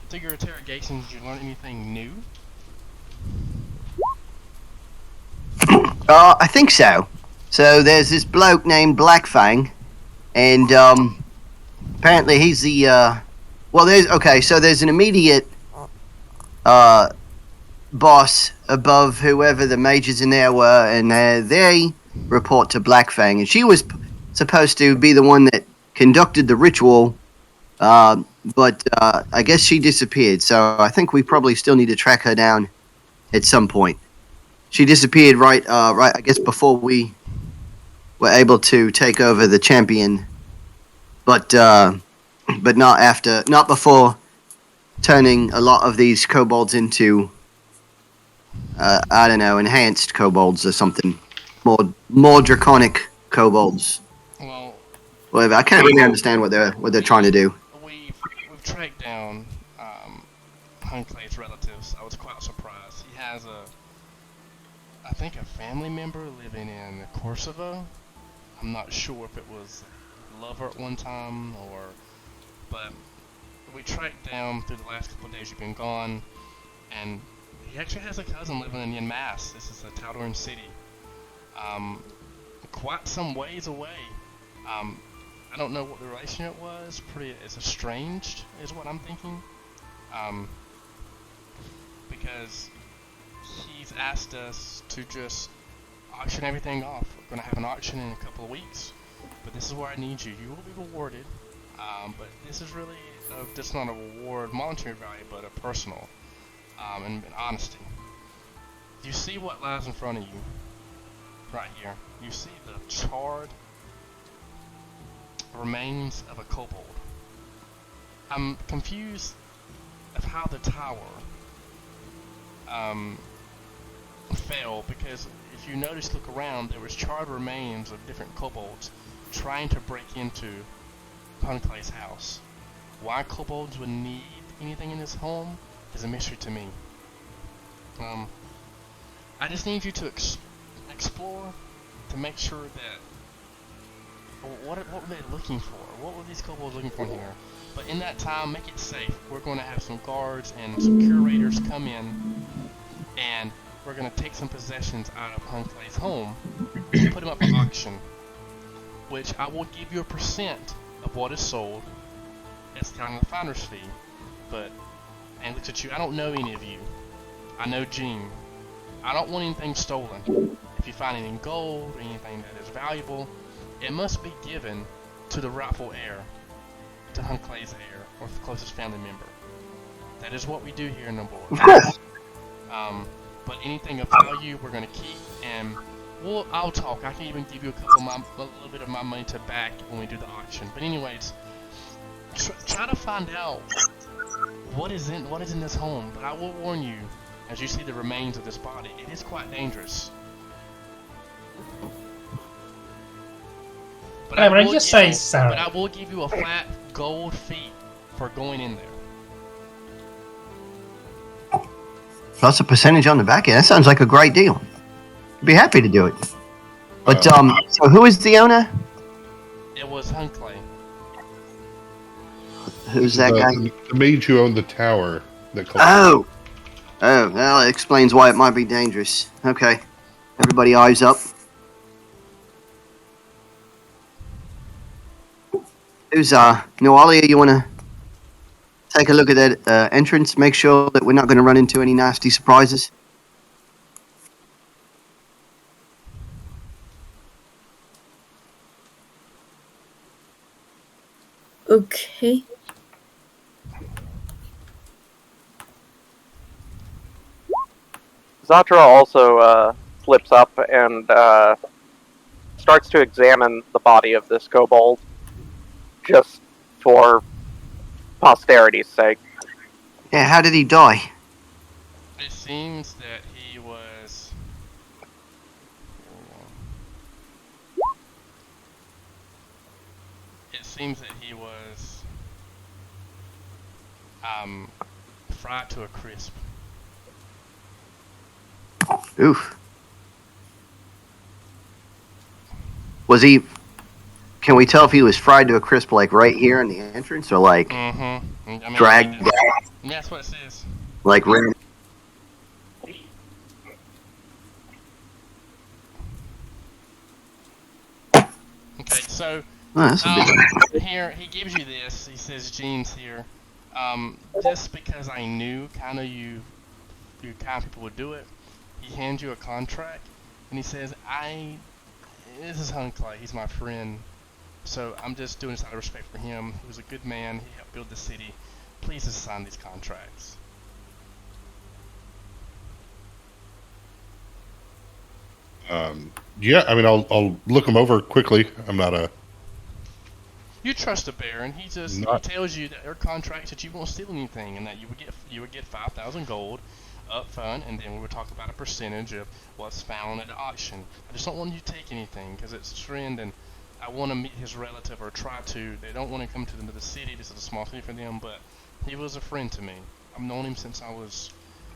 Through your interrogations, did you learn anything new? I think so. So there's this bloke named Blackfang, and apparently he's the there's an immediate boss above whoever the mages in there were, and they report to Blackfang, and she was supposed to be the one that conducted the ritual, but I guess she disappeared. So I think we probably still need to track her down at some point. She disappeared right, I guess before we were able to take over the champion, but not before turning a lot of these kobolds into, I don't know, enhanced kobolds or something, more draconic kobolds. Well, Whatever. I can't really understand what they're trying to do. we've tracked down Hunclays' relatives. I was quite surprised. He has I think a family member living in Kosovo. I'm not sure if it was a lover at one time but we tracked down through the last couple of days you've been gone, and he actually has a cousin living in Yenmass. This is a Tal'Darim city, quite some ways away. I don't know what the relationship was. It's estranged, is what I'm thinking, because he's asked us to just auction everything off. We're gonna have an auction in a couple of weeks, but this is where I need you. You will be rewarded, but this is really just not a reward, monetary value, but a personal, and honesty. You see what lies in front of you, right here. You see the charred remains of a kobold. I'm confused of how the tower fell, because if you notice, look around, there was charred remains of different kobolds trying to break into Hunclays' house. Why kobolds would need anything in this home is a mystery to me. I just need you to explore to make sure that what were they looking for? What were these kobolds looking for here? But in that time, make it safe. We're going to have some guards and some curators come in, and we're going to take some possessions out of Hunclays' home and put them up for auction, which I will give you a percent of what is sold. It's kind of the finder's fee. But, and looks at you, I don't know any of you. I know Gene. I don't want anything stolen. If you find any gold or anything that is valuable, it must be given to the rightful heir, to Hunclays' heir, or the closest family member. That is what we do here in Nybor. Of course. But anything of value, we're gonna keep, and I'll talk. I can even give you a little bit of my money to back when we do the auction. But anyways, try to find out what is in this home. But I will warn you, as you see the remains of this body, it is quite dangerous. But Whatever, just say so. But I will give you a flat gold fee for going in there. Plus a percentage on the back end. That sounds like a great deal. I'd be happy to do it. But so who is the owner? It was Hunclay. Who's that guy? The mage who owned the tower that Oh, well, it explains why it might be dangerous. Okay, everybody eyes up. Who's Noalia? You want to take a look at that entrance? Make sure that we're not going to run into any nasty surprises. Okay. Zatra also flips up and starts to examine the body of this kobold, just for posterity's sake. Yeah, how did he die? It seems that he was. It seems that he was fried to a crisp. Oof. Was he? Can we tell if he was fried to a crisp, like right here in the entrance, or like dragged down? Yeah, that's what it says. Like ran? Okay, so Oh, that's a big. here he gives you this. He says, "Gene's here." Just because I knew kind of you kind of people would do it. He hands you a contract, and he says, This is Hunclay. He's my friend, so I'm just doing this out of respect for him. He was a good man. He helped build the city. Please just sign these contracts." Yeah, I mean, I'll look them over quickly. I'm not a. You trust the Baron. He tells you that there are contracts that you won't steal anything, and that you would get 5,000 gold up front, and then we would talk about a percentage of what's found at the auction. I just don't want you to take anything because it's a friend, and I want to meet his relative or try to. They don't want to come to the city. This is a small city for them, but he was a friend to me. I've known him since I was.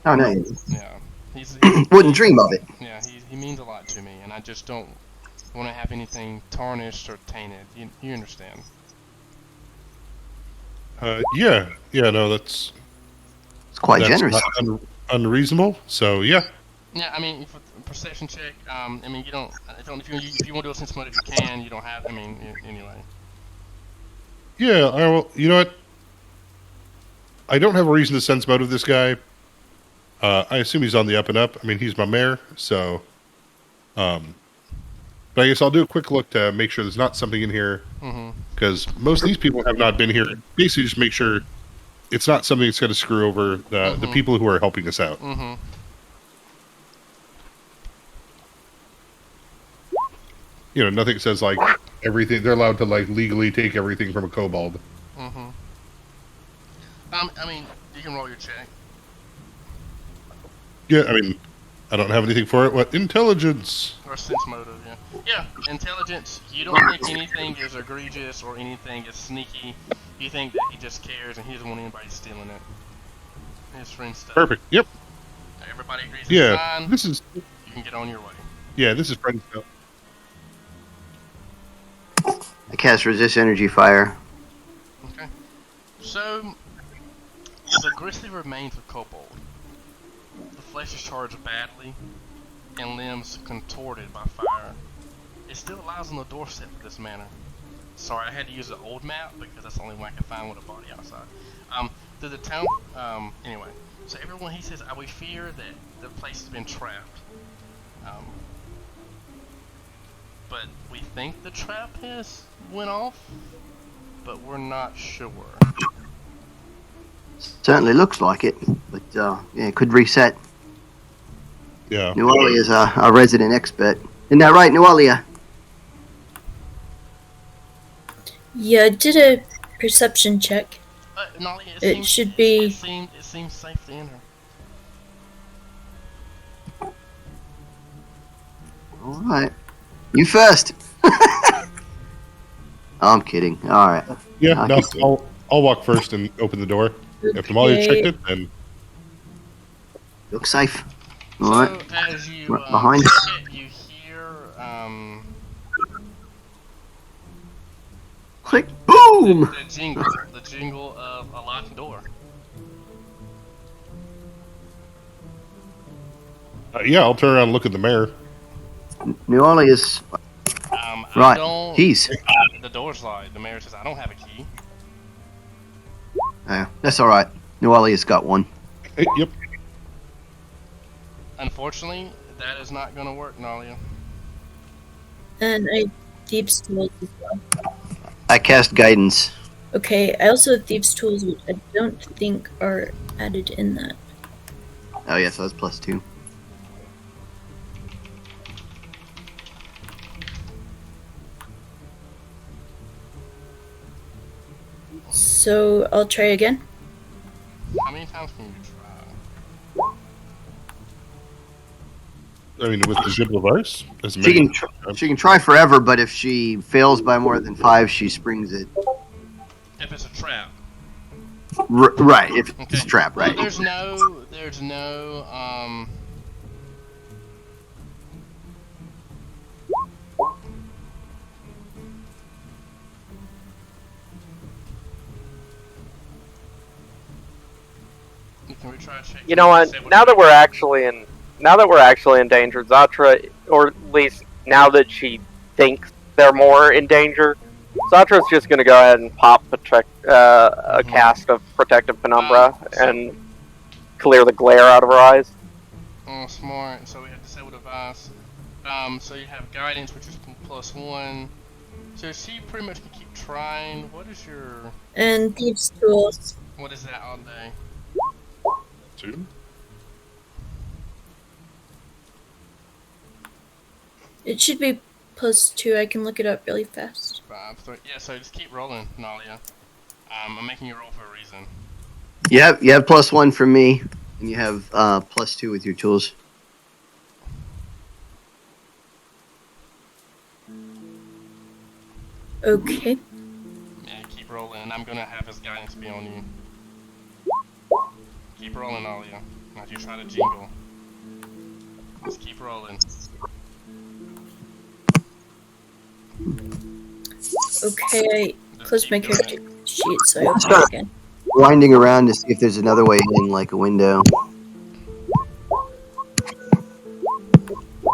Oh no. Yeah, he's Wouldn't dream of it. yeah, he means a lot to me, and I just don't want to have anything tarnished or tainted. You understand? Yeah, no, that's It's quite generous. not unreasonable. So yeah, Yeah, I mean, for perception check. I mean, you don't. If you want to do a sense motive, you can. You don't have. I mean, anyway. yeah. You know what? I don't have a reason to sense motive this guy. I assume he's on the up and up. I mean, he's my mayor, so. But I guess I'll do a quick look to make sure there's not something in here, because most of these people have not been here. Basically, just make sure it's not something that's going to screw over the people who are helping us out. You know, nothing says like everything. They're allowed to like legally take everything from a kobold. I mean, you can roll your check. Yeah, I mean, I don't have anything for it. What intelligence? Or sense motive, yeah. Yeah, intelligence. You don't think anything is egregious or anything is sneaky. You think that he just cares and he doesn't want anybody stealing it. His friend's stuff. Perfect. Yep. Everybody agrees. Yeah. Sign. This is. You can get on your way. Yeah, this is friend stuff. I cast resist energy fire. Okay. So, the grisly remains of kobold. The flesh is charged badly, and limbs contorted by fire. It still lies on the doorstep of this manor. Sorry, I had to use the old map because that's the only one I can find with a body outside. Through the town. Anyway, so everyone, he says, we fear that the place has been trapped. But we think the trap has went off, but we're not sure. Certainly looks like it, but yeah, it could reset. Yeah. Nualia is our resident expert. Isn't that right, Nualia? Yeah, I did a perception check. Nolly, It should be- It seems safe to enter. All right. You first. I'm kidding. All right. Yeah. No. I'll walk first and open the door. If Namalia checked it, then Look safe. So Alright. as you Right behind. check it, you hear Click. Boom! the jingle of a locked door. yeah, I'll turn around and look at the mayor. New Orleans. I Right. don't. Keys. The door's locked. The mayor says, "I don't have a key." That's alright. New Orleans got one. Yep. Unfortunately, that is not going to work, Nalia. And I thieves tools as well. I cast guidance. Okay, I also have thieves tools, which I don't think are added in that. Oh yeah, so that's +2. So I'll try again. How many times can you try? I mean, with the Zip of Ice? As She can try forever, but if she fails by more than 5, she springs it. If it's a trap. Right, if it's Okay. a trap, right. Well, there's no, Can we try to check? You know what? Now that we're actually in danger, Zatra, or at least now that she thinks they're more in danger, Zatra's just gonna go ahead and pop a cast of protective penumbra and clear the glare out of her eyes. Oh, smart. So we have disabled device. So you have guidance, which is +1. So she pretty much can keep trying. What is your? And thieves tools. What is that all day? 2. It should be +2. I can look it up really fast. 5, 3. Yeah. So just keep rolling, Nalia. I'm making you roll for a reason. You have +1 from me, and you have +2 with your tools. Okay. Yeah, keep rolling, and I'm gonna have his guidance be on you. Keep rolling, Alia. As you try to jingle. Just keep rolling. Okay, I closed my keep character doing sheet, so I open it again. Winding around to see if there's another way in, like a window.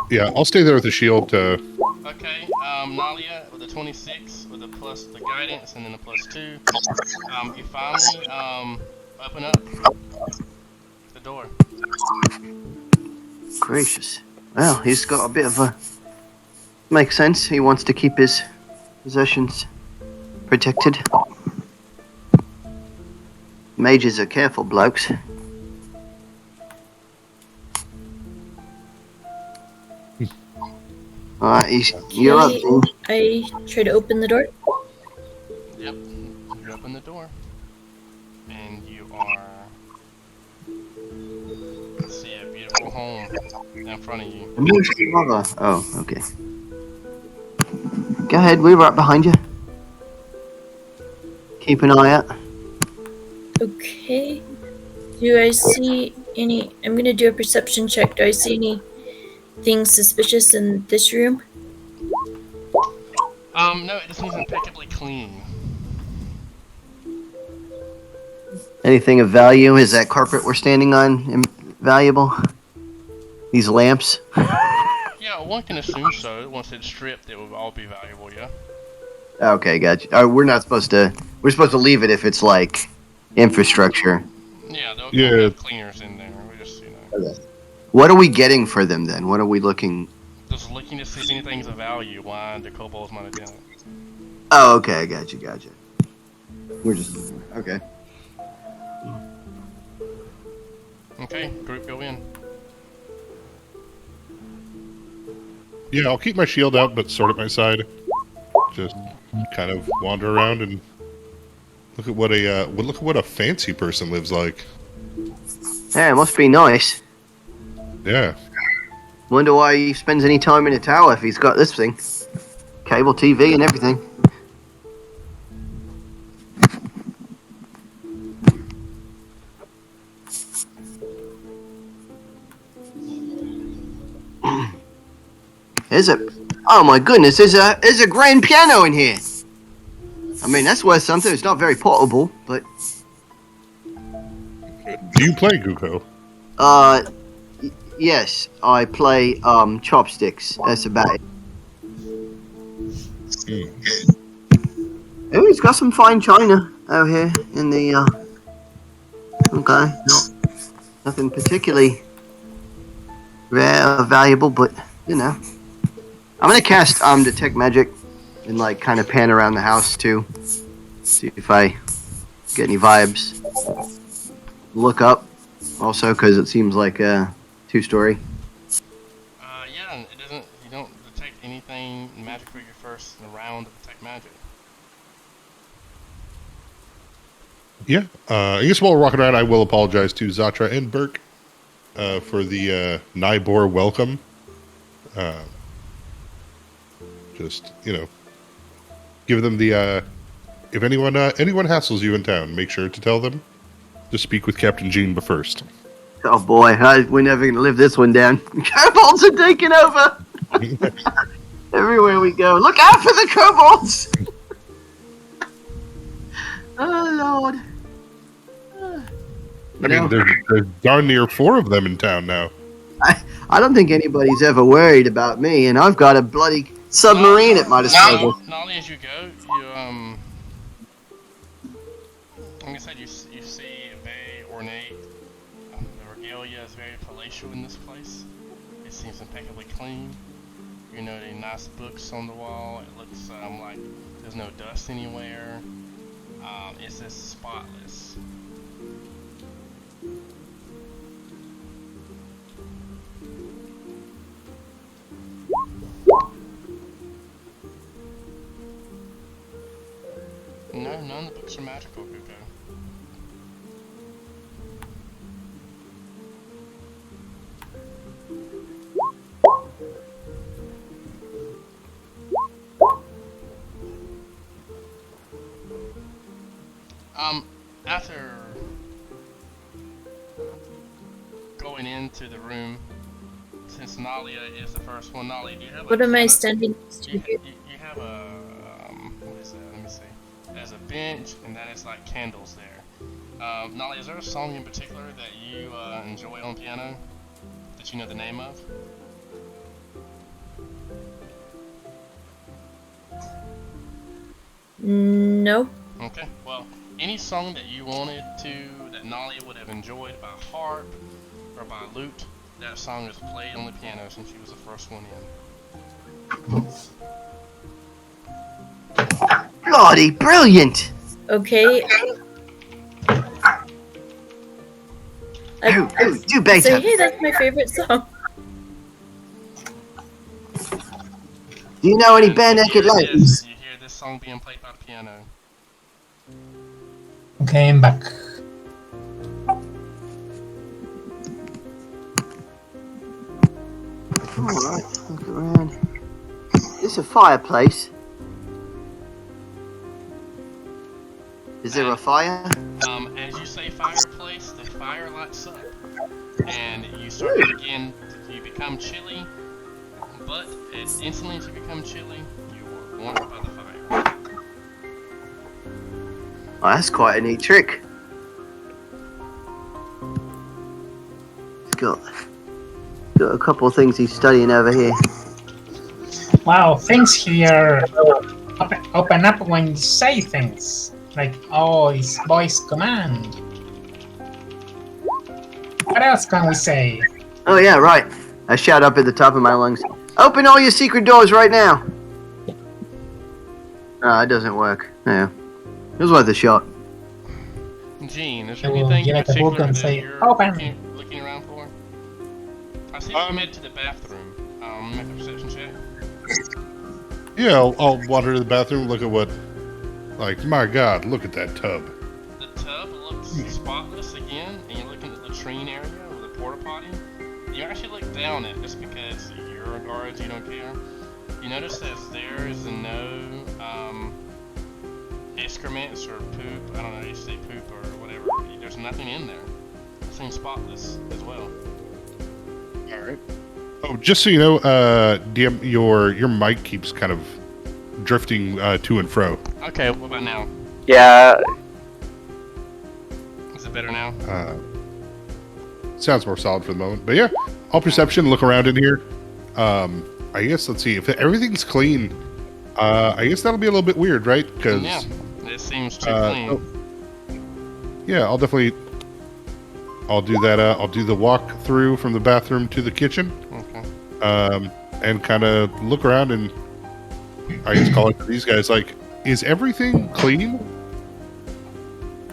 Yeah, I'll stay there with the shield to... Okay, Nalia with a 26 with a plus the guidance and then a +2. You finally open up the door. Gracious. Well, he's got a bit of a... Makes sense. He wants to keep his possessions protected. Mages are careful blokes. Alright, you're up, Okay, dude. I try to open the door. Yep, you open the door. And you are... see a beautiful home in front of you. Oh, okay. Go ahead, we're right behind you. Keep an eye out. Okay. Do I see any... I'm gonna do a perception check. Do I see anything suspicious in this room? No, it just seems impeccably clean. Anything of value? Is that carpet we're standing on valuable? These lamps? Yeah, one can assume so. Once it's stripped, it will all be valuable, yeah? Okay, gotcha. We're supposed to leave it if it's like infrastructure. Yeah, they'll Yeah. have cleaners in there. We just, Okay. What are we getting for them then? What are we looking? just looking to see if anything's of value. Why the kobolds might have done it. Oh, okay, gotcha. We're just okay. Okay, group go in. Yeah, I'll keep my shield out, but sword at my side. Just kind of wander around and look at what a fancy person lives like. Yeah, it must be nice. Yeah. Wonder why he spends any time in a tower if he's got this thing. Cable TV and everything. Oh my goodness, there's a grand piano in here. I mean, that's worth something. It's not very portable, but Do you play Guko? yes, I play chopsticks. That's about it. Oh, he's got some fine china out here in the okay, nothing particularly rare or valuable, but you know. I'm gonna cast detect magic and like kind of pan around the house too, see if I get any vibes. Look up also because it seems like a 2-story. Yeah, it doesn't. You don't detect anything magic for your first round of detect magic. Yeah. I guess while we're walking around, I will apologize to Zatra and Burke for the Nybor welcome. Just, give them the... if anyone hassles you in town, make sure to tell them to speak with Captain Jean first. Oh boy, we're never gonna live this one down. Kobolds are taking over everywhere we go. Look out for the kobolds! Oh Lord. I mean, there's darn near 4 of them in town now. I don't think anybody's ever worried about me, and I've got a bloody submarine at my disposal. Not only as you go, like I said, you see a very ornate. The regalia is very palatial in this place. It seems impeccably clean. You know, the nice books on the wall. It looks like there's no dust anywhere. It's just spotless. No, none of the books are magical, Guko. After going into the room, since Nalia is the first one, Nalia, do you have What am I standing next to you here? have a, what is that? Let me see. There's a bench, and that is like candles there. Nalia, is there a song in particular that you enjoy on piano that you know the name of? No. Okay, well, any song that you wanted to, that Nalia would have enjoyed by harp or by lute, that song is played on the piano since she was the first one in. Bloody brilliant! Okay. Do Say, Beethoven. hey, that's my favorite song. Do you know any And bare you naked hear ladies? this- You hear this song being played by the piano. Okay, I'm back. Alright, look around. This a fireplace. Is there a fire? As you say fireplace, the fire lights up, and you start to you become chilly, but instantly as you become chilly, you are warmed by the fire. Oh, that's quite a neat trick. He's got a couple of things he's studying over here. Wow, things here open up when you say things. Like, oh, it's voice command. What else can we say? Oh yeah, right. I shout up at the top of my lungs. Open all your secret doors right now. It doesn't work. Yeah. It was worth a shot. Gene, is I there will anything in give it a book particular and that say, you're "Open." looking around for? I see you made it to the bathroom. Make a perception check. Yeah, I'll wander to the bathroom, look at what... Like, my God, look at that tub. The tub looks spotless again, and you're looking at the latrine area with a porta potty. You actually look down it just because you're a guard, you don't care. You notice that there is no excrements or poop. I don't know, you say poop or whatever. There's nothing in there. It seems spotless as well. Alright. Oh, Oh, just so you know, DM, your mic keeps kind of drifting to and fro. Okay, what about now? Yeah, Is it better now? Sounds more solid for the moment. But yeah, all perception. Look around in here. I guess let's see if everything's clean. I guess that'll be a little bit weird, right? Because Yeah, it seems too clean. yeah, I'll do that. I'll do the walk through from the bathroom to the kitchen. Okay. And kind of look around and I guess call it to these guys. Like, is everything clean?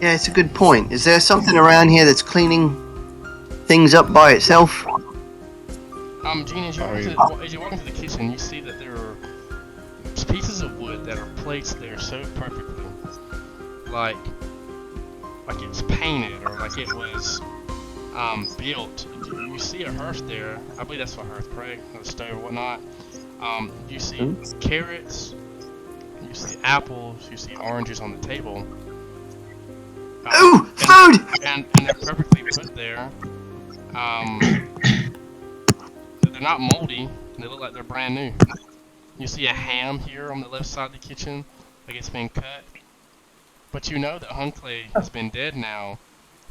Yeah, it's a good point. Is there something around here that's cleaning things up by itself? Gene, as you walk into the kitchen, you see that there are pieces of wood that are placed there so perfectly, like it's painted or like it was built. You see a hearth there. I believe that's a hearth, correct? A stove or whatnot. You see carrots. You see apples. You see oranges on the table. Ooh, food! And they're perfectly put there. They're not moldy. They look like they're brand new. You see a ham here on the left side of the kitchen, like it's been cut. But you know that Hunclay has been dead now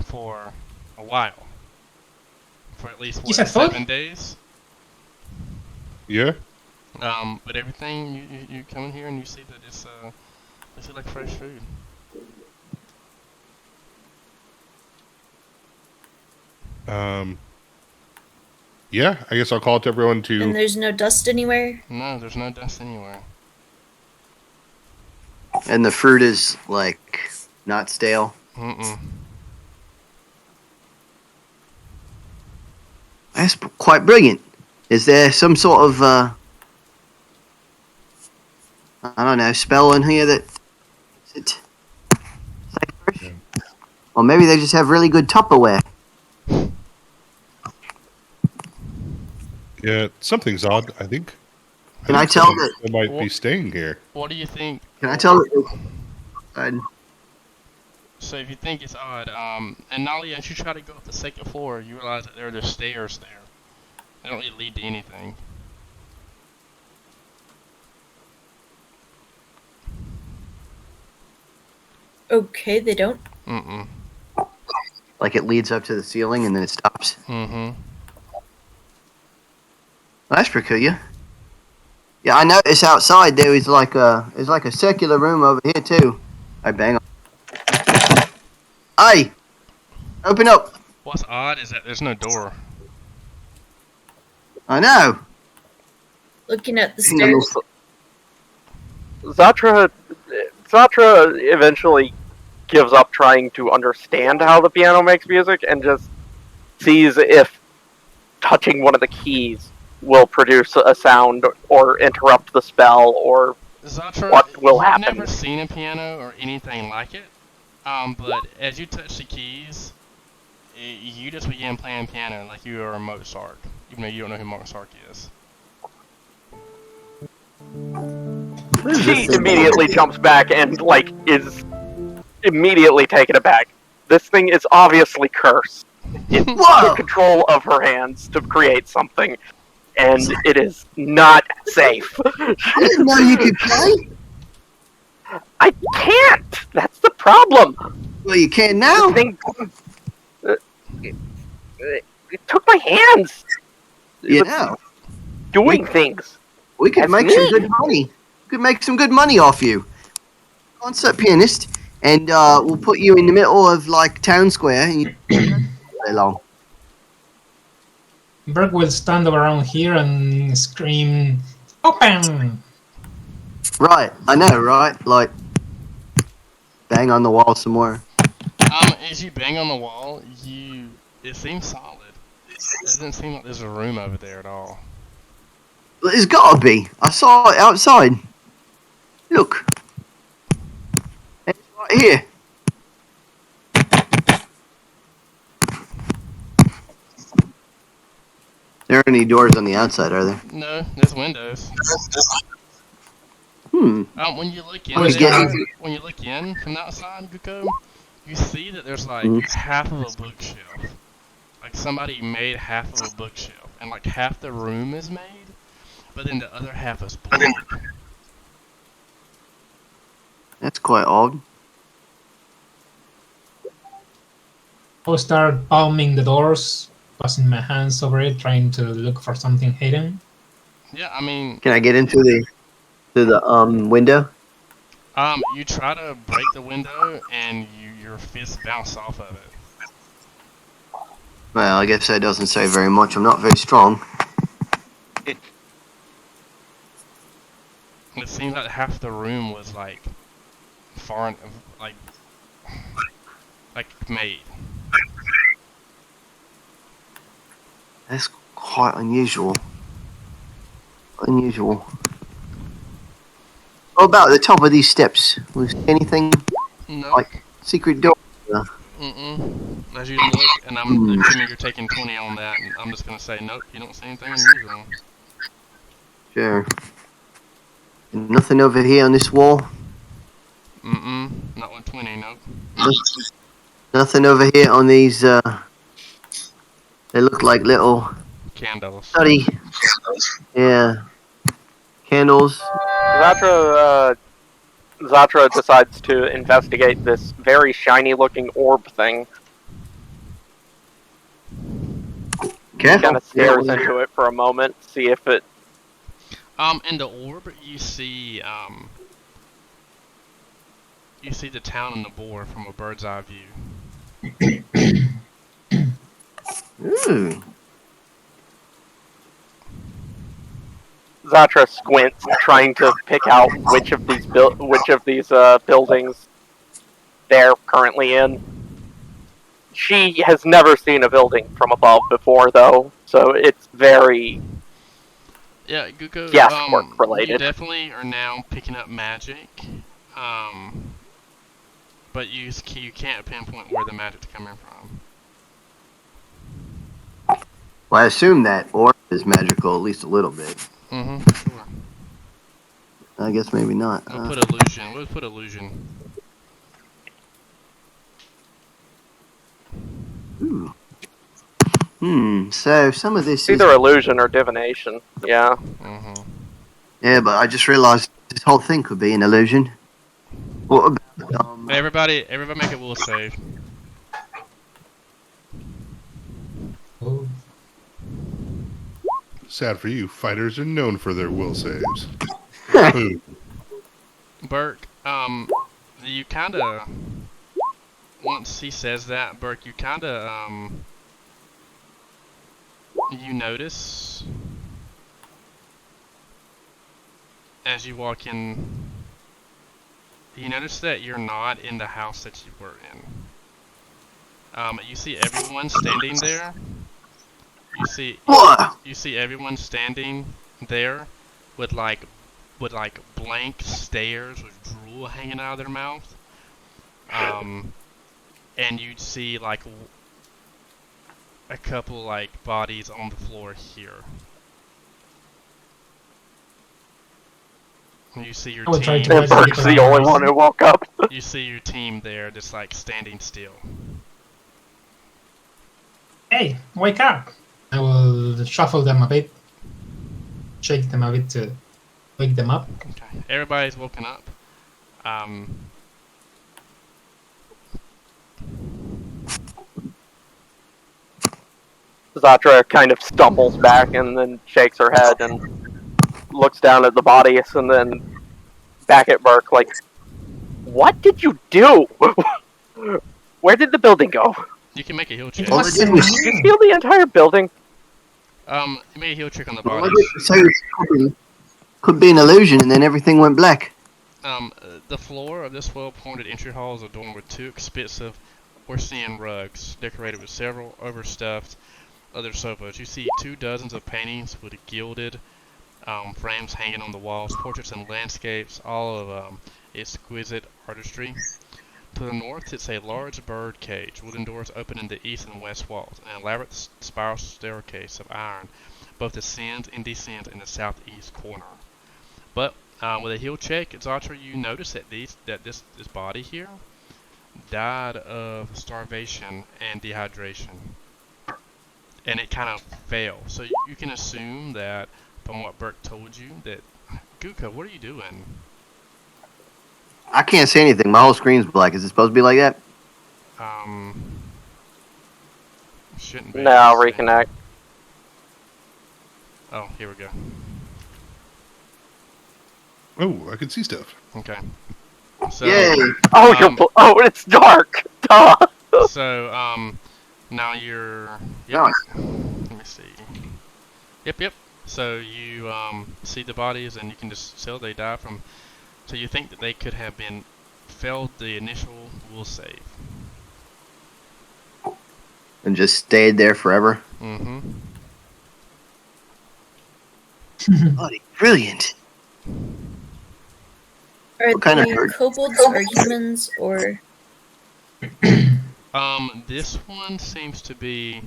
for a while. For at least, You said 7 days? Yeah. But everything, you come in here and you see that it's like fresh food. Yeah, I guess I'll call it to everyone to. And there's no dust anywhere? No, there's no dust anywhere. And the fruit is, like, not stale. Mm-mm. That's quite brilliant. Is there some sort of, I don't know, spell in here that makes it safer? Or maybe they just have really good Tupperware. Yeah, something's odd, I think. Can I tell that? They might be staying here. What do you think? Can I tell that? So if you think it's odd, and Nolly, as you try to go up the second floor, you realize that there are just stairs there. They don't really lead to anything. Okay, they don't. Mm-mm. Like it leads up to the ceiling and then it stops. Mm-hmm. Well, that's peculiar. Yeah, I noticed outside there was like a circular room over here too. I bang on. Hey! Open up! What's odd is that there's no door. I know! Looking at the stairs. Zatra eventually gives up trying to understand how the piano makes music and just sees if touching one of the keys will produce a sound or interrupt the spell or Zatra, what will happen. You've never seen a piano or anything like it, but as you touch the keys, you just begin playing piano like you are Mozart, even though you don't know who Mozart is. She immediately jumps back and, like, is immediately taken aback. This thing is obviously cursed. It took control of her hands to create something, and it is not safe. I didn't know you could play! I can't! That's the problem! Well, you can now! This thing, it took my hands! You It was know. doing things. We could That's make me. some good money. We could make some good money off you. Concert pianist, and we'll put you in the middle of like town square, and you play along. Berg will stand around here and scream, "Open!" Right, I know, right? Like, bang on the wall some more. As you bang on the wall, it seems solid. It doesn't seem like there's a room over there at all. There's gotta be. I saw it outside. Look. It's right here. There aren't any doors on the outside, are there? No, there's windows. When you look in What is there, getting- when you look in from the outside, Guko, you see that there's like half of a bookshelf. Like somebody made half of a bookshelf. and like half the room is made, but then the other half is black. That's quite odd. I'll start palming the doors, passing my hands over it, trying to look for something hidden. Yeah, I mean, Can I get into the window? you try to break the window and your fists bounce off of it. Well, I guess that doesn't say very much. I'm not very strong. It seems like half the room was like foreign, like made. That's quite unusual. Unusual. What about the top of these steps? Was anything No. like secret door? As you look, and I'm assuming you're taking 20 on that, and I'm just gonna say nope. You don't see anything unusual. Sure. Nothing over here on this wall? Not with 20, nope. Nothing over here on these, they look like little Candles. study. Yeah. Candles. Zatra decides to investigate this very shiny-looking orb thing. Careful. Kind of stares into it for a moment, see if it. In the orb, you see the town and Nybor from a bird's eye view. Ooh. Zatra squints, trying to pick out which of these buildings they're currently in. She has never seen a building from above before, though, so it's very Yeah, Guko. guesswork related. You definitely are now picking up magic, but you can't pinpoint where the magic's coming from. Well, I assume that orb is magical at least a little bit. Sure. I guess maybe not. We'll put illusion. We'll put illusion. Ooh. So some of this It's either illusion or divination. Yeah. Yeah, but I just realized this whole thing could be an illusion. What about, Everybody make a will save. Oh. Sad for you, fighters are known for their will saves. Burke, you kinda, once he says that, Burke, you kinda, you notice, as you walk in, you notice that you're not in the house that you were in. You see everyone standing there. You see everyone standing there with like blank stares with drool hanging out of their mouth. And you'd see like a couple like bodies on the floor here. And you see your I will try team. to And Burke's the only one who woke up. You see your team there, just like standing still. Hey, wake up! I will shuffle them a bit, shake them a bit to wake them up. Okay, everybody's woken up. Zatra kind of stumbles back and then shakes her head and looks down at the bodies and then back at Burke like, what did you do? Where did the building go? You can make a heal check. It was Did you steal the entire building? You made a heal check on the Well, bodies. so it could be an illusion, and then everything went black. The floor of this well-appointed entry hall is adorned with two expensive Orsian rugs, decorated with several overstuffed other sofas. You see 24 paintings with gilded frames hanging on the walls, portraits and landscapes, all of exquisite artistry. To the north, it's a large bird cage. Wooden doors open in the east and west walls. An elaborate spiral staircase of iron both ascends and descends in the southeast corner. But with a heal check, Zatra, you notice that this body here died of starvation and dehydration. and it kind of fell. So you can assume that from what Burke told you that Guka, what are you doing? I can't see anything. My whole screen's black. Is it supposed to be like that? Shouldn't be. Now Let's see. reconnect. Oh, here we go. Oh, I can see stuff. Okay. So, Yay! Oh, it's dark. Duh. So, now you're. Yep. No. Let me see. Yep. So you see the bodies, and you can just tell they die from. So you think that they could have been failed the initial will save. And just stayed there forever. Mm-hmm. Bloody brilliant. Are What kind of they bird? kobolds or humans or? This one seems to be.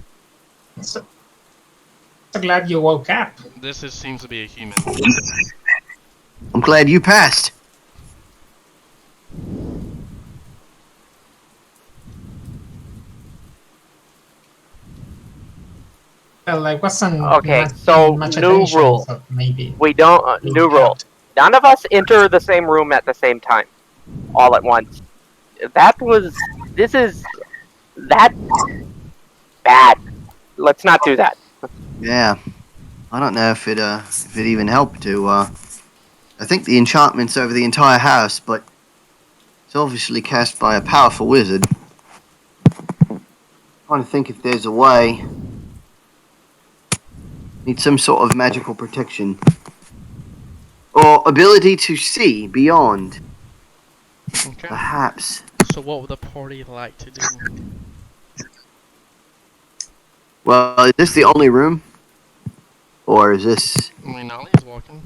So glad you woke up. Seems to be a human. I'm glad you passed. Well, I wasn't Okay, much, so much new attention, rule. so maybe. We don't. New rule. None of us enter the same room at the same time, all at once. This is that bad. Let's not do that. Yeah. I don't know if it even helped to. I think the enchantment's over the entire house, but it's obviously cast by a powerful wizard. Trying to think if there's a way. Need some sort of magical protection. Or ability to see beyond. Okay. Perhaps. So what would the party like to do? Well, is this the only room? Or is this... I mean, Nolly is walking.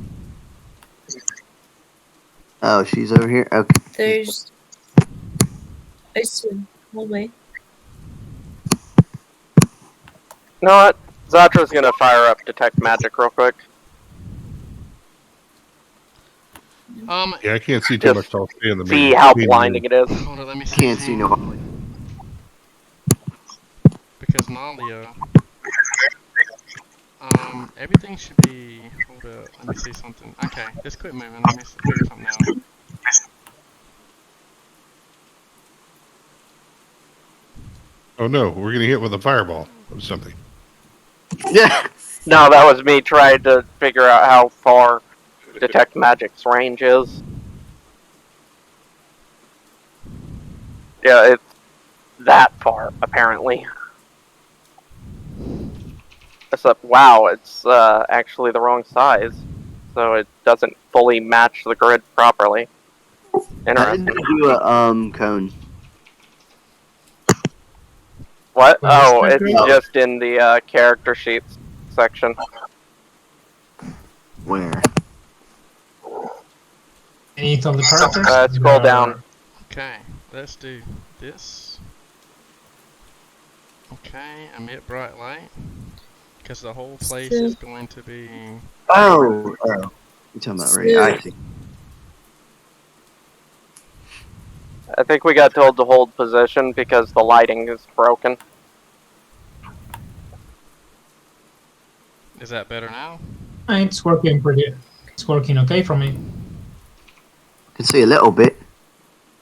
Oh, she's over here? Okay. There's. I see. Hallway. You know what? Zatra's gonna fire up detect magic real quick. Yeah, I can't see too Just much. So I'll stay in the See main. how main blinding room. it is. Hold on, let me see. Can't see no... Because Nalia. Everything should be. Hold up, let me see something. Okay, just quit moving. Let me figure something out. Oh no, we're getting hit with a fireball or something. Yeah. No, that was me trying to figure out how far detect magic's range is. Yeah, it's that far, apparently. Except, wow, it's actually the wrong size. So it doesn't fully match the grid properly. I Interesting. didn't do a cone. What? Where is Oh, that it's grid? just in the character sheets section. Where? Any of the characters? Scroll down. Okay, let's do this. Okay, emit bright light. Because the whole place is going to be. Oh. You're talking about right. I see. I think we got told to hold position because the lighting is broken. Is that better now? It's working pretty. It's working okay for me. I can see a little bit.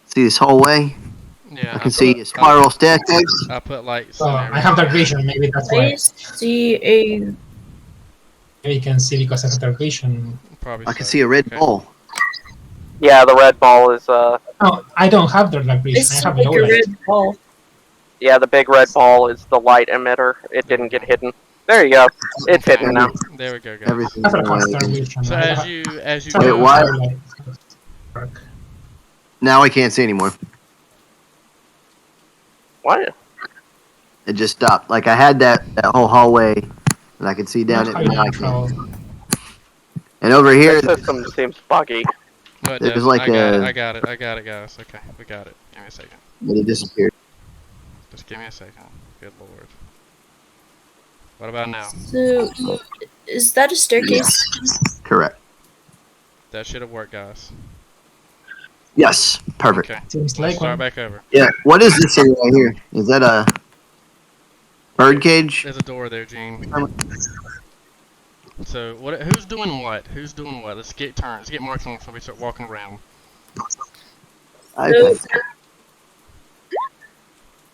See this hallway? Yeah. I can see a spiral staircase. I put lights. So I have dark vision. Maybe that's I why. see a. Maybe you can see because I have dark vision. Probably. I can see a red ball. Yeah, the red ball is No, I don't have the dark I vision. I see have like low a light. red ball. yeah, the big red ball is the light emitter. It didn't get hidden. There you go. It's Okay. hidden now. There we go, guys. Everything. I have a dark vision. So I as have- you Sorry, Wait, go, what? sorry, like- Now I can't see anymore. What? It just stopped. Like I had that whole hallway that I could see down it. Not Now I neutral. can't. And over here, The system seems buggy. No, it There's does. like I got it. a- I got it, guys. Okay, we got it. Give me a second. but it disappeared. Just give me a second. Good lord. What about now? So, is that a staircase? Correct. That should have worked, guys. Yes. Perfect. Okay. Seems like Start one. back over. Yeah. What is this thing right here? Is that a? Birdcage. There's a door there, Gene. So what? Who's doing what? Who's doing what? Let's get turns. Let's get marks on so we start walking around. Okay.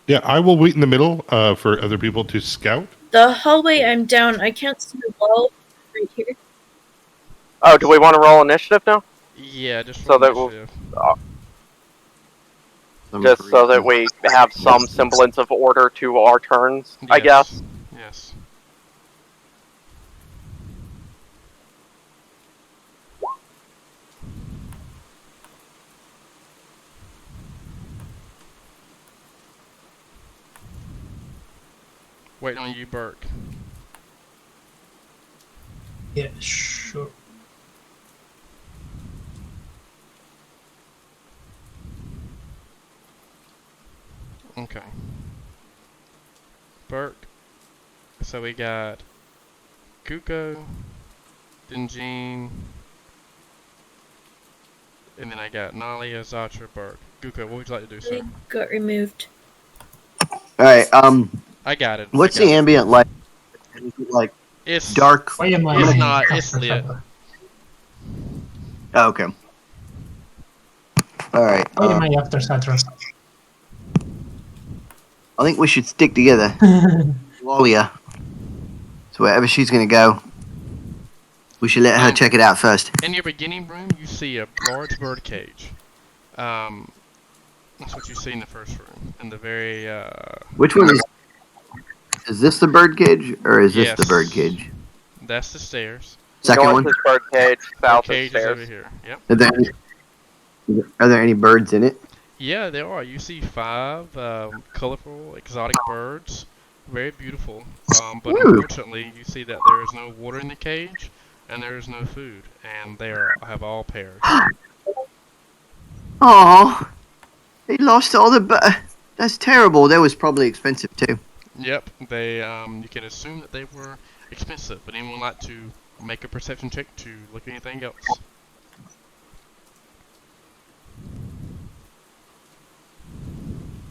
Yeah, I will wait in the middle for other people to scout. The hallway I'm down, I can't see the wall right here. Oh, do we want to roll initiative now? Yeah, just So roll that we'll- initiative. Just so that we have some semblance of order to our turns, I Yes. guess. Yes. Waiting on you, Burke. Yeah, sure. Okay. Burke. So we got Kuko, then Jean, and then I got Nalia, Zatra, Burke. Guko, what would you like to do, sir? It got removed. All right. I got it. What's I got the it. ambient light? Is it like It's dark? Why am I It's running not, after it's lit. Trevor? Oh, okay. All right. Why am I after Satra? I think we should stick together. Walia. So wherever she's gonna go, we should let her check it out first. in your beginning room. You see a large bird cage. That's what you see in the first room. In the very Which one is? Is this the bird cage or is this the Yes. bird cage? that's the stairs. Second North one. is birdcage, Bird south is cage is over stairs. here. Yep. Are there any birds in it? Yeah, there are. You see 5 colorful, exotic birds. Very beautiful. But Ooh. unfortunately, you see that there is no water in the cage, and there is no food, and they have all perished. Oh, they lost all the. That's terrible. That was probably expensive too. Yep, they. You can assume that they were expensive. But anyone like to make a perception check to look at anything else?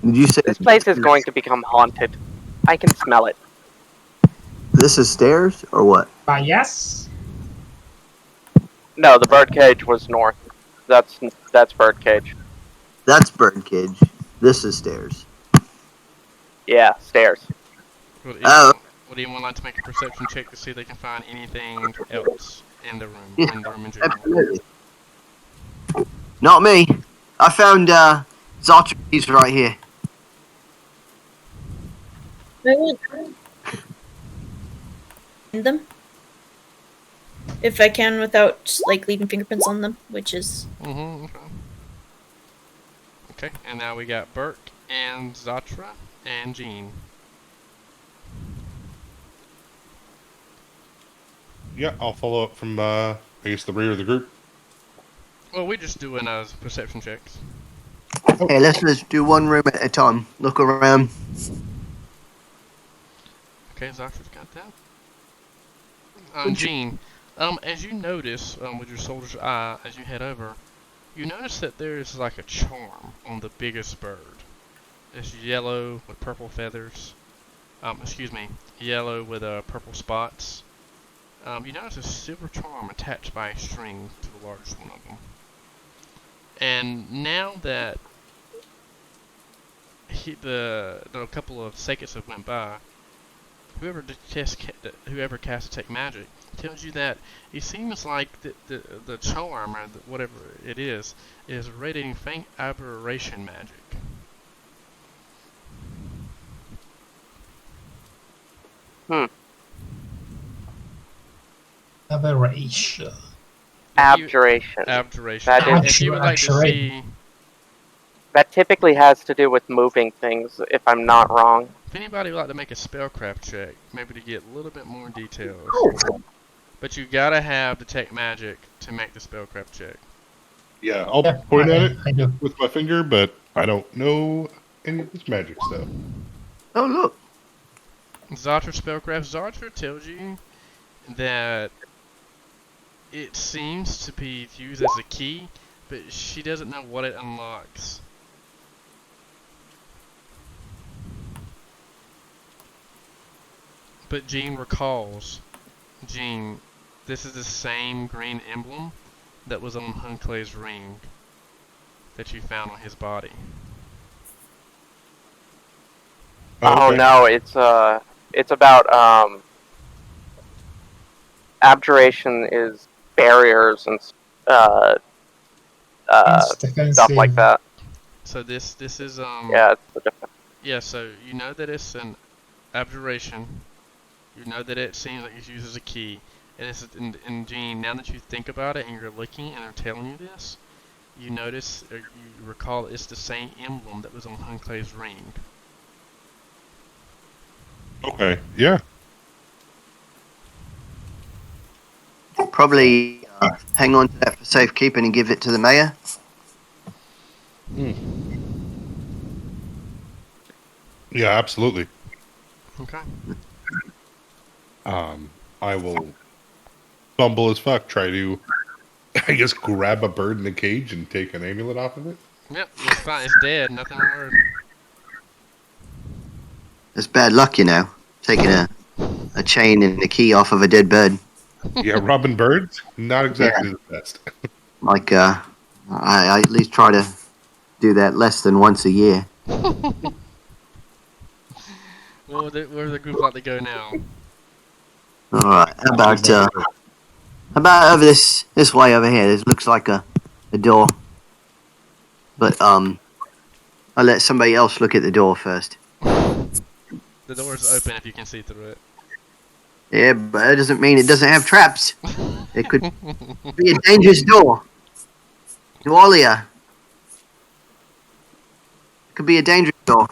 Did you say This place is going to become haunted. I can smell it. this is stairs or what? Yes. No, the birdcage was north. That's birdcage. That's bird cage. This is stairs. Yeah, stairs. Oh. Would anyone like to make a perception check to see if they can find anything else in the room? Yeah, In the room in general? Absolutely. Not me. I found Zatra. He's right here. I would find them if I can without like leaving fingerprints on them, which is Mm-hmm. Okay. Okay, and now we got Burke and Zatra and Jean. Yeah, I'll follow up from, I guess, the rear of the group. Well, we're just doing perception checks. Hey, let's do one room at a time. Look around. Okay, Zatra's got that. Jean, as you notice with your soldier's eye as you head over, you notice that there is like a charm on the biggest bird. It's yellow with purple feathers. Yellow with purple spots. You notice a silver charm attached by a string to the largest one of them. And now that a couple of seconds have went by, whoever cast Detect Magic tells you that it seems like the charm or whatever it is radiating faint aberration magic. Aberration. Abjuration. Abjuration. That If you would like to see, That typically has to do with moving things, if I'm not wrong. if anybody would like to make a spellcraft check, maybe to get a little bit more details. But you gotta have Detect Magic to make the spellcraft check. Yeah, I'll Yeah, point at it I do. with my finger, but I don't know any of this magic stuff. Oh, look. Zatra spellcraft. Zatra tells you that it seems to be used as a key, but she doesn't know what it unlocks. But Jean recalls, Jean, this is the same green emblem that was on Hunclays' ring that you found on his body. Oh Okay. no, it's about abjuration is barriers and uh It's stuff like defensive. that. So this is Yeah, it's the difference. yeah. So you know that it's an abjuration. You know that it seems like it's used as a key. And it's and Jean, now that you think about it and you're looking and they're telling you this, you notice or you recall it's the same emblem that was on Hunclay's ring. Okay. Yeah. Probably hang on to that for safekeeping and give it to the mayor. Yeah. Absolutely. Okay. I will fumble as fuck. Try to, I guess, grab a bird in a cage and take an amulet off of it. Yep, it's fine. It's dead. Nothing word. That's bad luck, you know. Taking a chain and a key off of a dead bird. Yeah, robbing birds, not exactly the best. Like, I at least try to do that less than once a year. Where the group like to go now? All right. How about over this way over here? This looks like a door, but I'll let somebody else look at the door first. The door's open if you can see through it. Yeah, but that doesn't mean it doesn't have traps. It could be a dangerous door. Nualia. It could be a dangerous door.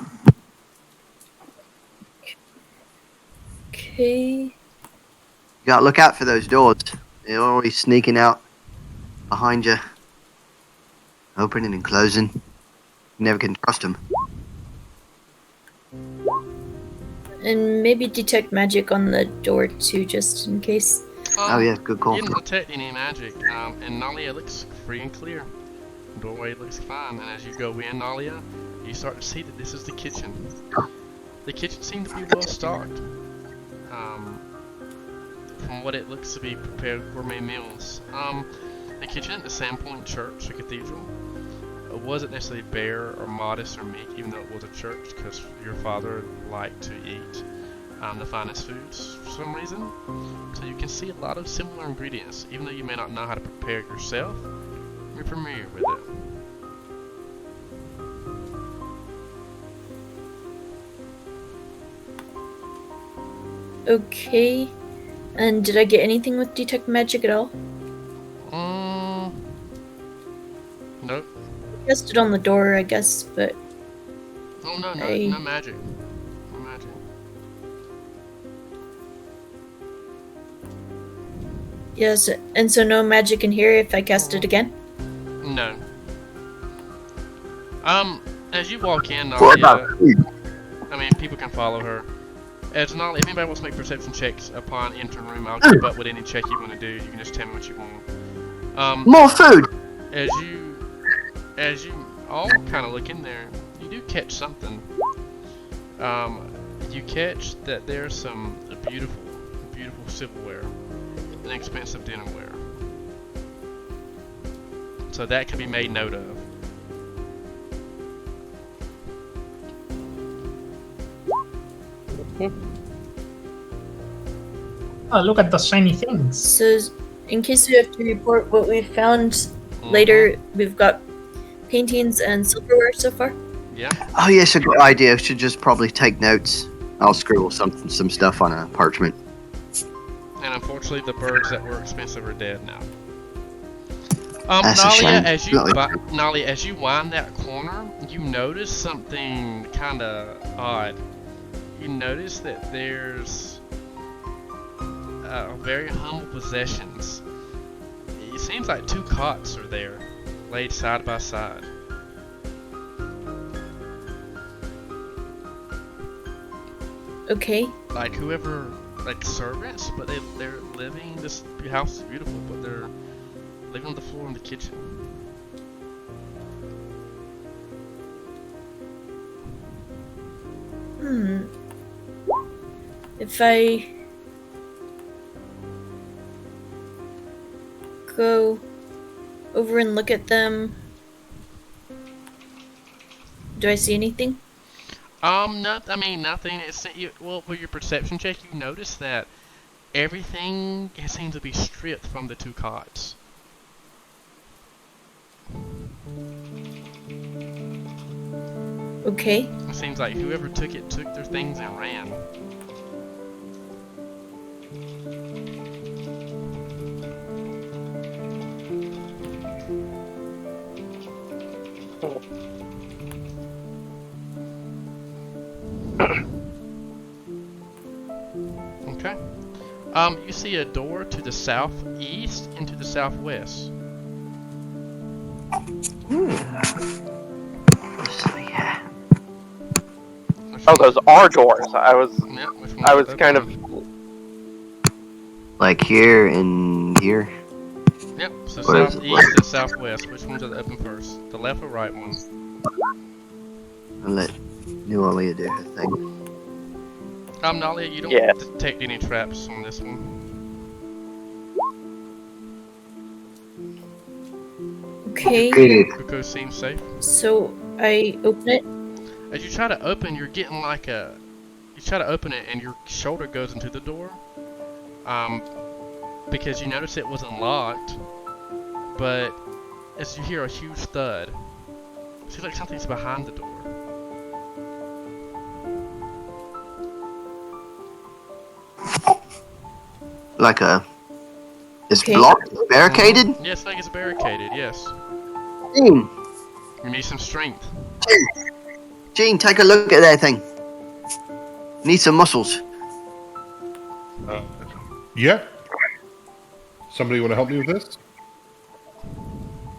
Okay. You gotta look out for those doors. They're always sneaking out behind you, opening and closing. You never can trust them. And maybe detect magic on the door too, just in case. Oh yeah, good call. You didn't detect any magic, and Nalia looks free and clear. The doorway looks fine, and as you go in, Nalia, you start to see that this is the kitchen. The kitchen seems to be well stocked. From what it looks to be prepared gourmet meals. The kitchen at the Sandpoint Church, the cathedral, wasn't necessarily bare or modest or meek, even though it was a church, because your father liked to eat the finest foods for some reason. So you can see a lot of similar ingredients, even though you may not know how to prepare it yourself. You're familiar with it. Okay. And did I get anything with detect magic at all? Nope. Just it on the door, I guess, but Oh no, Hey. no magic. No magic. yes. And so no magic in here if I cast it again. No. As you walk in, What about Nalia, food? I mean, people can follow her. As Nalia, if anybody wants to make perception checks upon entering the room, I'll keep up with any check you want to do. You can just tell me what you want. More food. As you all kind of look in there, you do catch something. You catch that there's some beautiful silverware and expensive dinnerware. So that can be made note of. Oh, look at those shiny things. So, in case we have to report what we've found later, we've got paintings and silverware so far. Yeah. Oh yes, a good idea. Should just probably take notes. I'll scribble some stuff on a parchment. And unfortunately, the birds that were expensive are dead now. That's a shame. Nalia, as you wind that corner, you notice something kind of odd. You notice that there's very humble possessions. It seems like two cots are there, laid side by side. Okay. Like whoever, like servants, but they're living. This house is beautiful, but they're living on the floor in the kitchen. if I go over and look at them, do I see anything? Nothing. Well, with your perception check, you notice that everything seems to be stripped from the two cots. Okay. It seems like whoever took it took their things and ran. Okay. You see a door to the southeast and to the southwest. Oh, those are doors. I was Yep, which one I would was that kind be? of Like here and here. Yep, so Or is it southeast and southwest. Which ones are open first? The left or right one? I'll let New Orleans do her thing. Nalia, you don't Yeah. detect any traps on this one. Okay. Because it seems safe. So I open it. As you try to open, you're getting like a... You try to open it and your shoulder goes into the door. Because you notice it was unlocked. But as you hear a huge thud, it seems like something's behind the door. Like it's Okay. blocked, it's barricaded. Yes, I think it's barricaded, yes. Gene, You need some strength. Gene, take a look at that thing. Need some muscles. Yeah. Somebody want to help me with this?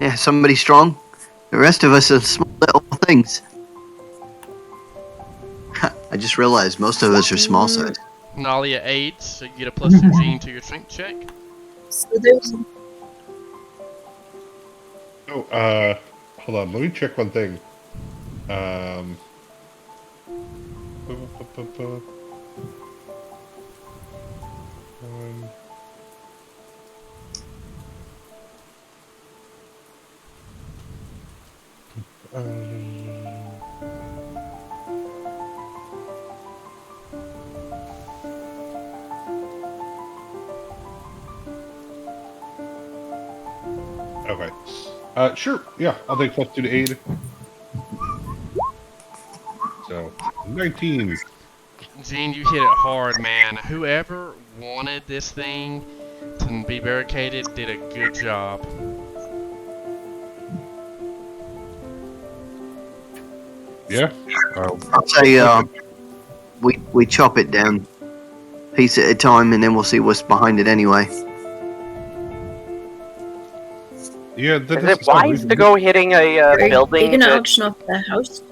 Yeah, somebody strong. The rest of us are small little things. I just realized most of us are small size. Nalia aids, so you get a +2 gene to your strength check. So there's Oh, hold on. Let me check one thing. One. Okay. Sure. Yeah, I'll take +2 to aid. So, 19. Gene, you hit it hard, man. Whoever wanted this thing to be barricaded did a good job. Yeah. I'll say we chop it down piece at a time, and then we'll see what's behind it anyway. Yeah. That Is doesn't it sound wise to reasonable. go hitting a are you building? gonna that- auction off the house too?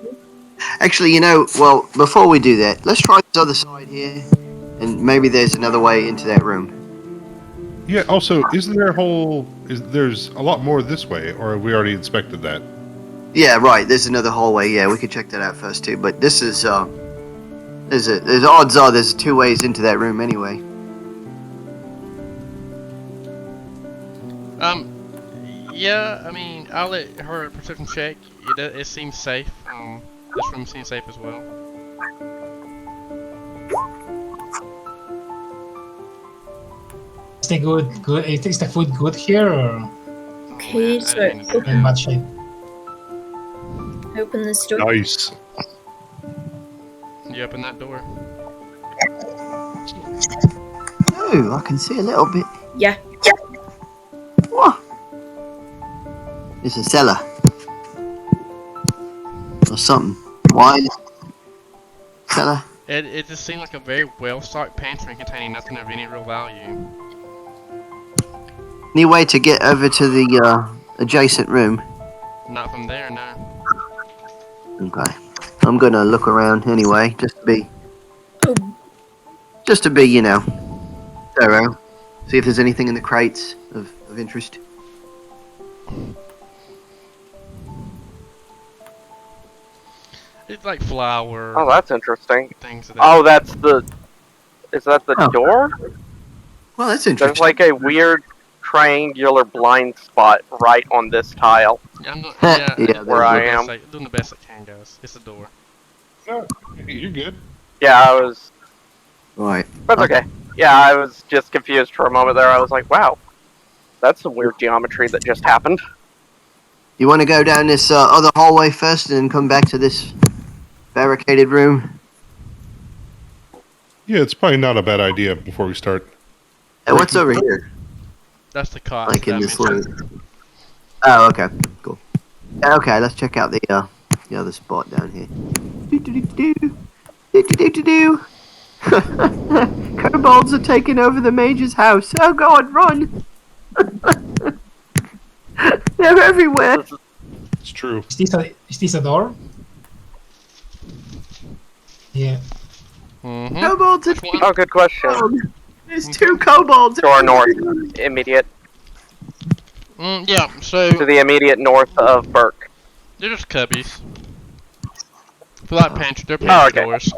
Actually, well, before we do that, let's try this other side here, and maybe there's another way into that room. Yeah. Also, isn't there a whole? There's a lot more this way, or have we already inspected that? Yeah, right. There's another hallway. Yeah, we could check that out first too. But this is there's odds are there's 2 ways into that room anyway. Yeah, I mean, I'll let her perception check. It seems safe. This room seems safe as well. Is the good? Is the food good here or Okay, I so didn't mean to do in that. bad shape? I open this door. Nice. You open that door. Oh, I can see a little bit. Yeah. What? It's a cellar or something. Wide cellar. It just seemed like a very well-stocked pantry containing nothing of any real value. Any way to get over to the adjacent room? Not from there, no. Okay. I'm gonna look around anyway, just to be, Oh, you know, thorough. See if there's anything in the crates of interest. It's like flour, Oh, that's interesting. things of that. Oh, that's the. Is that the Oh. door? Well, that's There's interesting. like a weird triangular blind spot right on this tile. Yeah, I'm doing, Yeah, yeah, where I am. Doing the best I can, guys. It's a door. No, you're good. Yeah, I was. Right. That's okay. Yeah, I was just confused for a moment there. I was like, wow, that's some weird geometry that just happened. You want to go down this other hallway first and then come back to this barricaded room? Yeah, it's probably not a bad idea before we start. Hey, what's over here? That's the cost Like in that I this mentioned. little... Oh, okay. Cool. Okay, let's check out the other spot down here. Do-do-do-do-do. Do-do-do-do-do. Kobolds are taking over the mage's house. Oh god, run! They're everywhere. It's true. Is this a door? Yeah. Mm-hmm. Kobolds are Which one? Oh, good question. There's 2 kobolds. Door north, immediate Yeah, so to the immediate north of Burke. they're just cubbies. For that pantry, they're pantry okay. doors.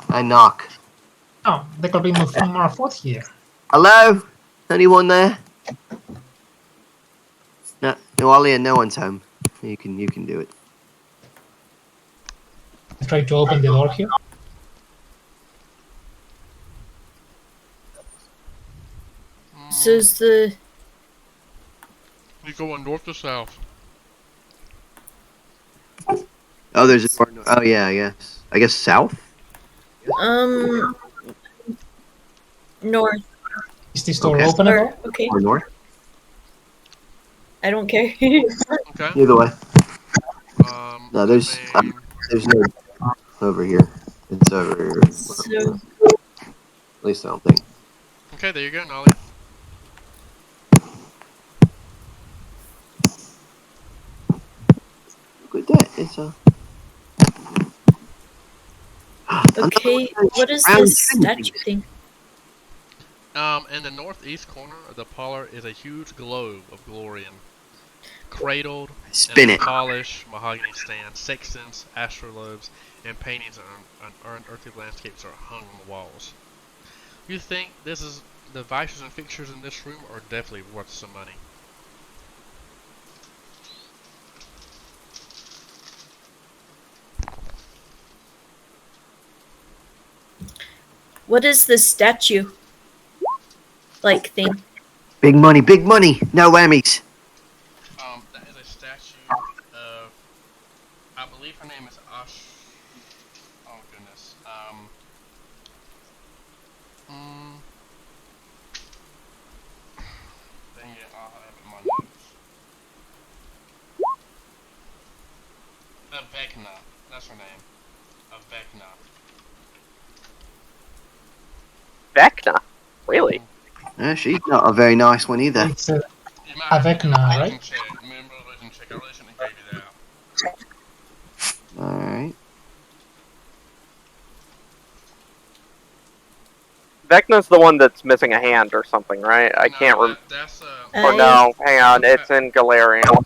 I knock. Oh, there could be more food here. Hello? Anyone there? No, Alia, no one's home. You can do it. I try to open the door here. So is the You going north or south? Oh, there's a door. Oh yeah, I guess south. north Is this door Okay. openable? or okay? Or north. I don't care. Okay. Either way. No, there's Same. there's no over here. It's over. So At least I don't think. Okay, there you go, Nolly. Look at that. It's a. okay, what is round this statue thing? In the northeast corner of the parlor is a huge globe of Glorian. Cradled Spin in it. a polished mahogany stand, sextants, astrolabes, and paintings on unearthly landscapes are hung on the walls. You think this is the devices and fixtures in this room are definitely worth some money. What is this statue like thing? Big money, big money. No whammies. That is a statue of, I believe her name is Ash. Oh goodness. Dang it, I'll have it in my notes. Avekna. That's her name. Avekna. Vecna? Really? She's not a very nice one either. It's You might have to do Avekna, a religion right? check. Remember a religion check. I really shouldn't have gave you that. All right. Vecna's the one that's missing a hand or something, right? I can't remember. That's Or no, hang on, it's in Galarian. no.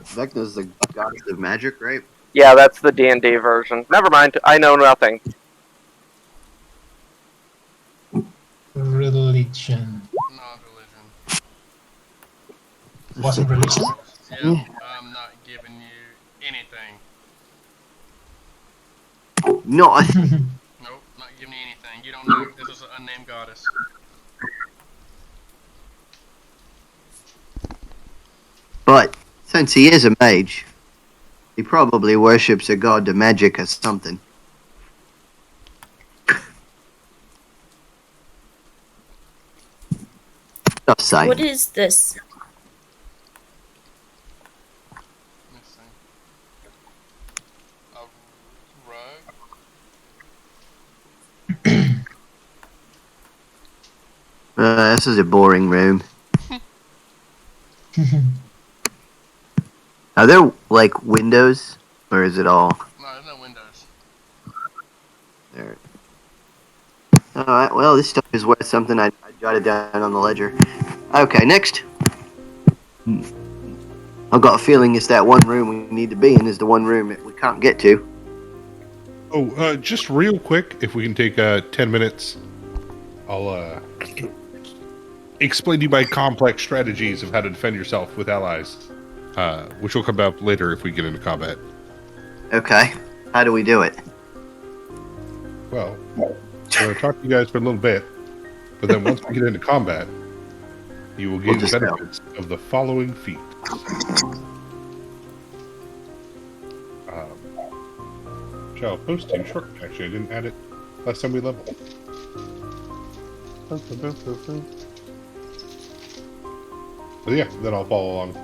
Vecna's the goddess of magic, right? Yeah, that's the D&D version. Never mind, I know nothing. religion. Not religion. Wasn't religion? Yeah, I'm not giving you anything. Not. Nope, not giving you anything. You don't know. This is an unnamed goddess. But since he is a mage, he probably worships a god of magic or something. Just saying. What is this? Let's see. A rug? This is a boring room. Are there like windows, or is it all No, there's no windows. there? All right. Well, this stuff is worth something. I jotted down on the ledger. Okay, next. I've got a feeling it's that one room we need to be in is the one room that we can't get to. Oh, just real quick, if we can take 10 minutes, I'll explain to you my complex strategies of how to defend yourself with allies, which will come up later if we get into combat. Okay. How do we do it? Well, I'm going to talk to you guys for a little bit, but then once we get into combat, you will gain the benefits of the following feat. Which I'll post to you shortly. Actually, I didn't add it last time we leveled. But yeah, then I'll follow along.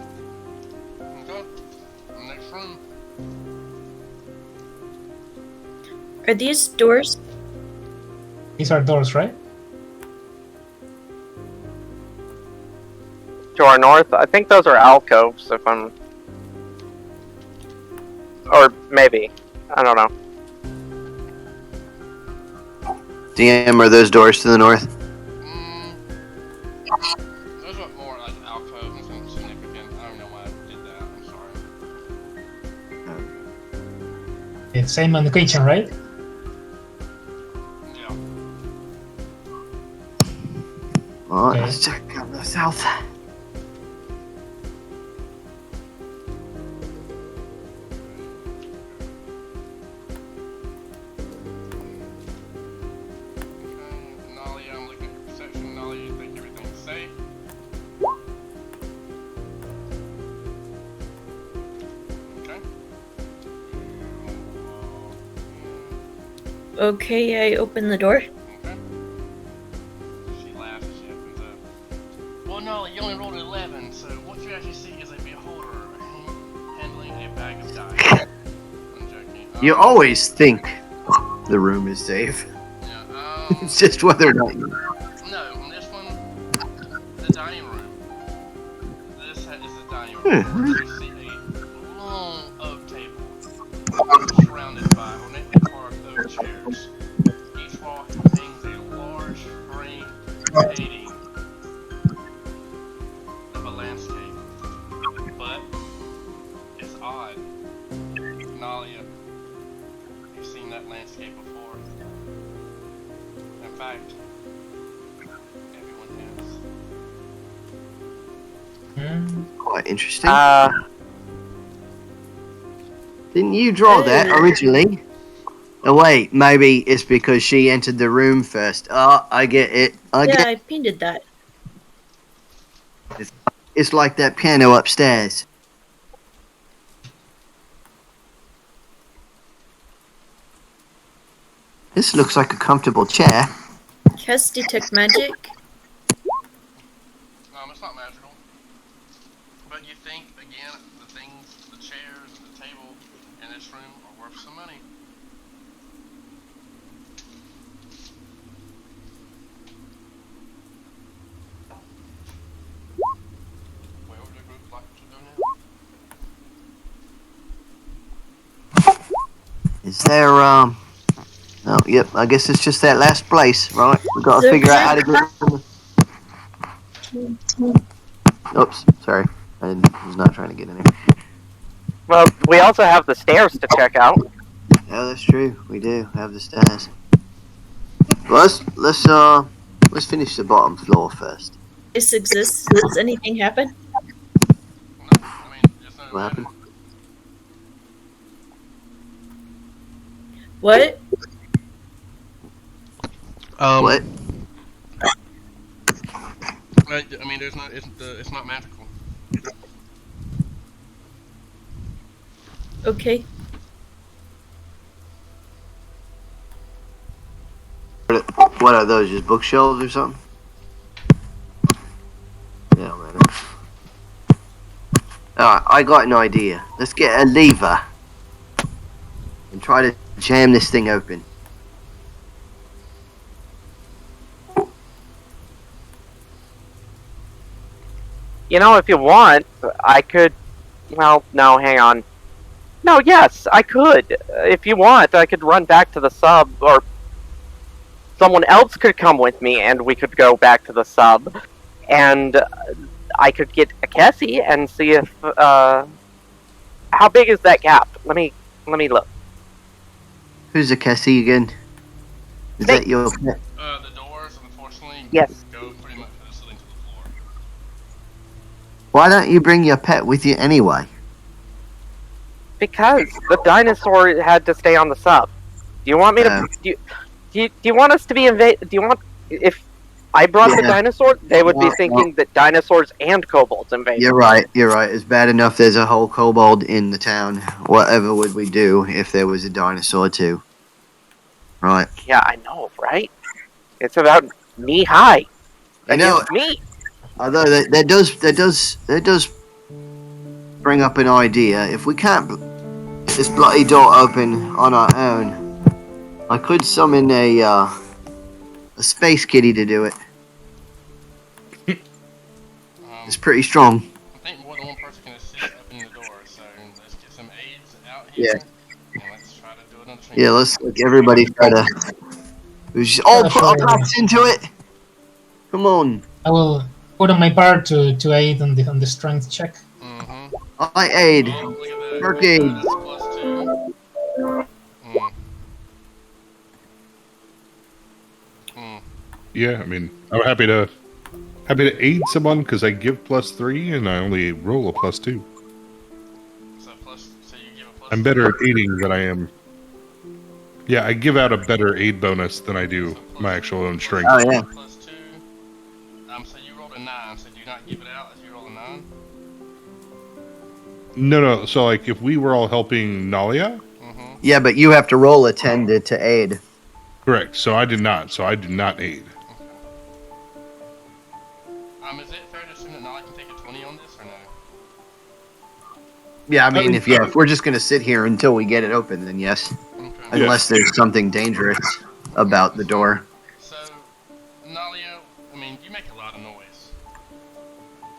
Okay. Next room. Are these doors? These are doors, right? To our north, I think those are alcoves, if I'm... Or maybe. I don't know. DM, are those doors to the north? Those are more like alcoves and something significant. I don't know why I did that. I'm sorry. It's same on the kitchen, right? Yeah. Alright, Okay. let's check out the south. Okay. Nolly, I'm looking at your perception. Nolly, you think everything's safe? Okay. Okay, I open the door. Okay. She laughs as she opens up. Well, Nolly, you only rolled 11, so what you actually see is a beholder handling a bag of dice. I'm joking. You always think the room is safe. Yeah, It's just whether or not you... no, on this one, the dining room. This is the dining room. You see a long oak table surrounded by ornately carved oak chairs. Each wall contains a large frame painting of a landscape. But it's odd. Nalia, you've seen that landscape before. In fact, everyone has. Quite interesting. Uh, Didn't you draw that originally? Oh wait, maybe it's because she entered the room first. Oh, I get it. Yeah, I painted that. It's like that piano upstairs. This looks like a comfortable chair. Cast detect magic. It's not magical. But you think, again, the things, the chairs and the table in this room are worth some money. Where would the group like to go now? Is there, Oh, yep, I guess it's just that last place, right? We've got to The figure out how to get... Oops, sorry. I was not trying to get in there. well, we also have the stairs to check out. Yeah, that's true. We do have the stairs. Well, let's finish the bottom floor first. This exists. Does anything happen? No, I mean, just no What happened? What? What? I mean, there's not. It's not magical. Okay. What are those? Just bookshelves or something? Yeah, man. Alright, I got an idea. Let's get a lever and try to jam this thing open. You know, if you want, I could... Well, no, hang on. No, yes, I could. If you want, I could run back to the sub, or... Someone else could come with me, and we could go back to the sub. And I could get a Kessie and see if, How big is that gap? Let me look. Who's a Cassie again? Is Hey. that your pet? The doors, unfortunately, Yes. go pretty much from the ceiling to the floor. Why don't you bring your pet with you anyway? Because the dinosaur had to stay on the sub. Do you want me to? Do you want us to be invaded? Do you want if I brought the Yeah. dinosaur? They would be No, thinking that dinosaurs and kobolds invaded. You're right. It's bad enough there's a whole kobold in the town. Whatever would we do if there was a dinosaur too? Right. Yeah, I know, right? It's about knee high You know, against me. although that does bring up an idea. If we can't get this bloody door open on our own, I could summon a space kitty to do it. It's pretty strong. I think more than one person can assist opening the door, so let's get some aides out here. Yeah. And let's try to do it on the Yeah, let's everybody try to. Put our backs into it. Come on. I will put on my part to aid on the strength check. Mm-hmm. I aid. Oh, look at that. Work aid. That's +2. Yeah, I mean, I'm happy to aid someone because I give +3 and I only roll a +2. So you give a plus. I'm better at aiding than I am. Yeah, I give out a better aid bonus than I do my actual own strength. Oh yeah. +2. So you rolled a 9. So do you not give it out if you roll a 9? No. So like, if we were all helping Nalia, Mm-hmm. Yeah, but you have to roll a 10 to aid. correct. So I did not. So I do not aid. Is it fair to assume that Nala can take a 20 on this or no? Yeah, I mean, if we're just gonna sit here until we get it open, then yes. Okay. Unless there's something dangerous about the door. So, Nalia, I mean, you make a lot of noise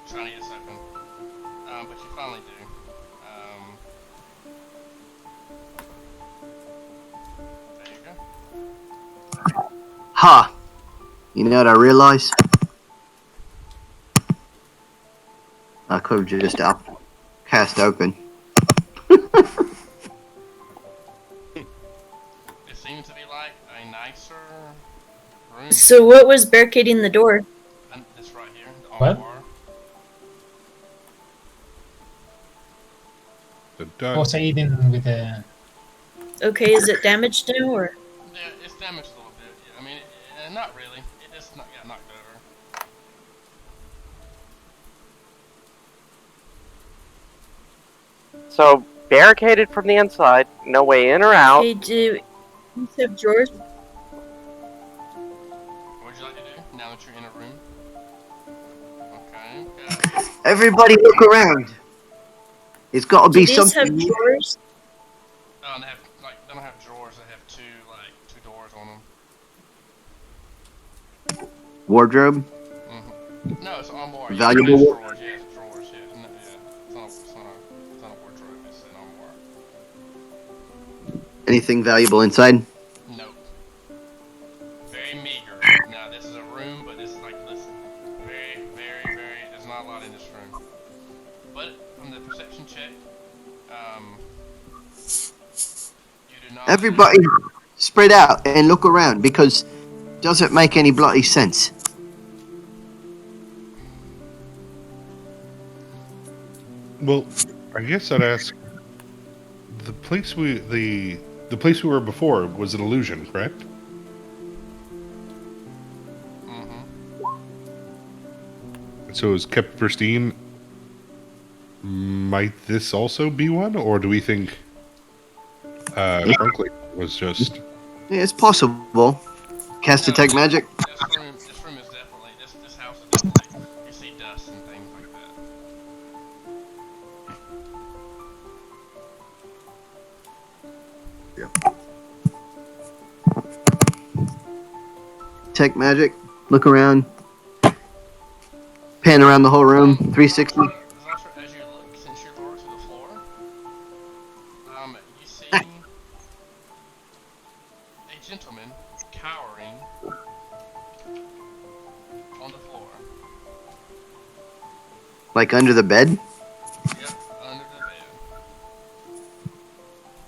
trying to get this open, but you finally do. There you go. Ha! You know what I realize? I could have just cast open. It seems to be like a nicer room. So what was barricading the door? And this right here, the What? armoire. I was aiding with the. Okay, is it damaged now or? Yeah, it's damaged a little bit. Yeah, I mean, not really. It just got knocked over. So barricaded from the inside, no way in or out. Okay, do you have drawers? What would you like to do now that you're in a room? Okay. Everybody look around. It's got to Do be these something. have drawers? They don't have drawers. They have two doors on them. Wardrobe. Mm-hmm. No, it's an armoire. Valuable Yeah, it's war- drawers. Yeah, it's drawers. Yeah, no, yeah. It's not a wardrobe. It's an armoire. Anything valuable inside? Nope. Very meager. Now this is a room, but this is like listen. Very, very, very. There's not a lot in this room. But from the perception check, you do not. Everybody spread out and look around because it doesn't make any bloody sense. Well, I guess I'd ask. The place we were before was an illusion, correct? Mm-hmm. And so it was kept pristine. Might this also be one, or do we think Hunclays was just? Yeah, it's possible. Cast detect magic. This room is definitely this house is definitely. You see dust and things like that. Detect magic. Look around. Pan around the whole room. 360. As you look, since you're lower to the floor, you see a gentleman cowering on the floor. Like under the bed. Yep, under the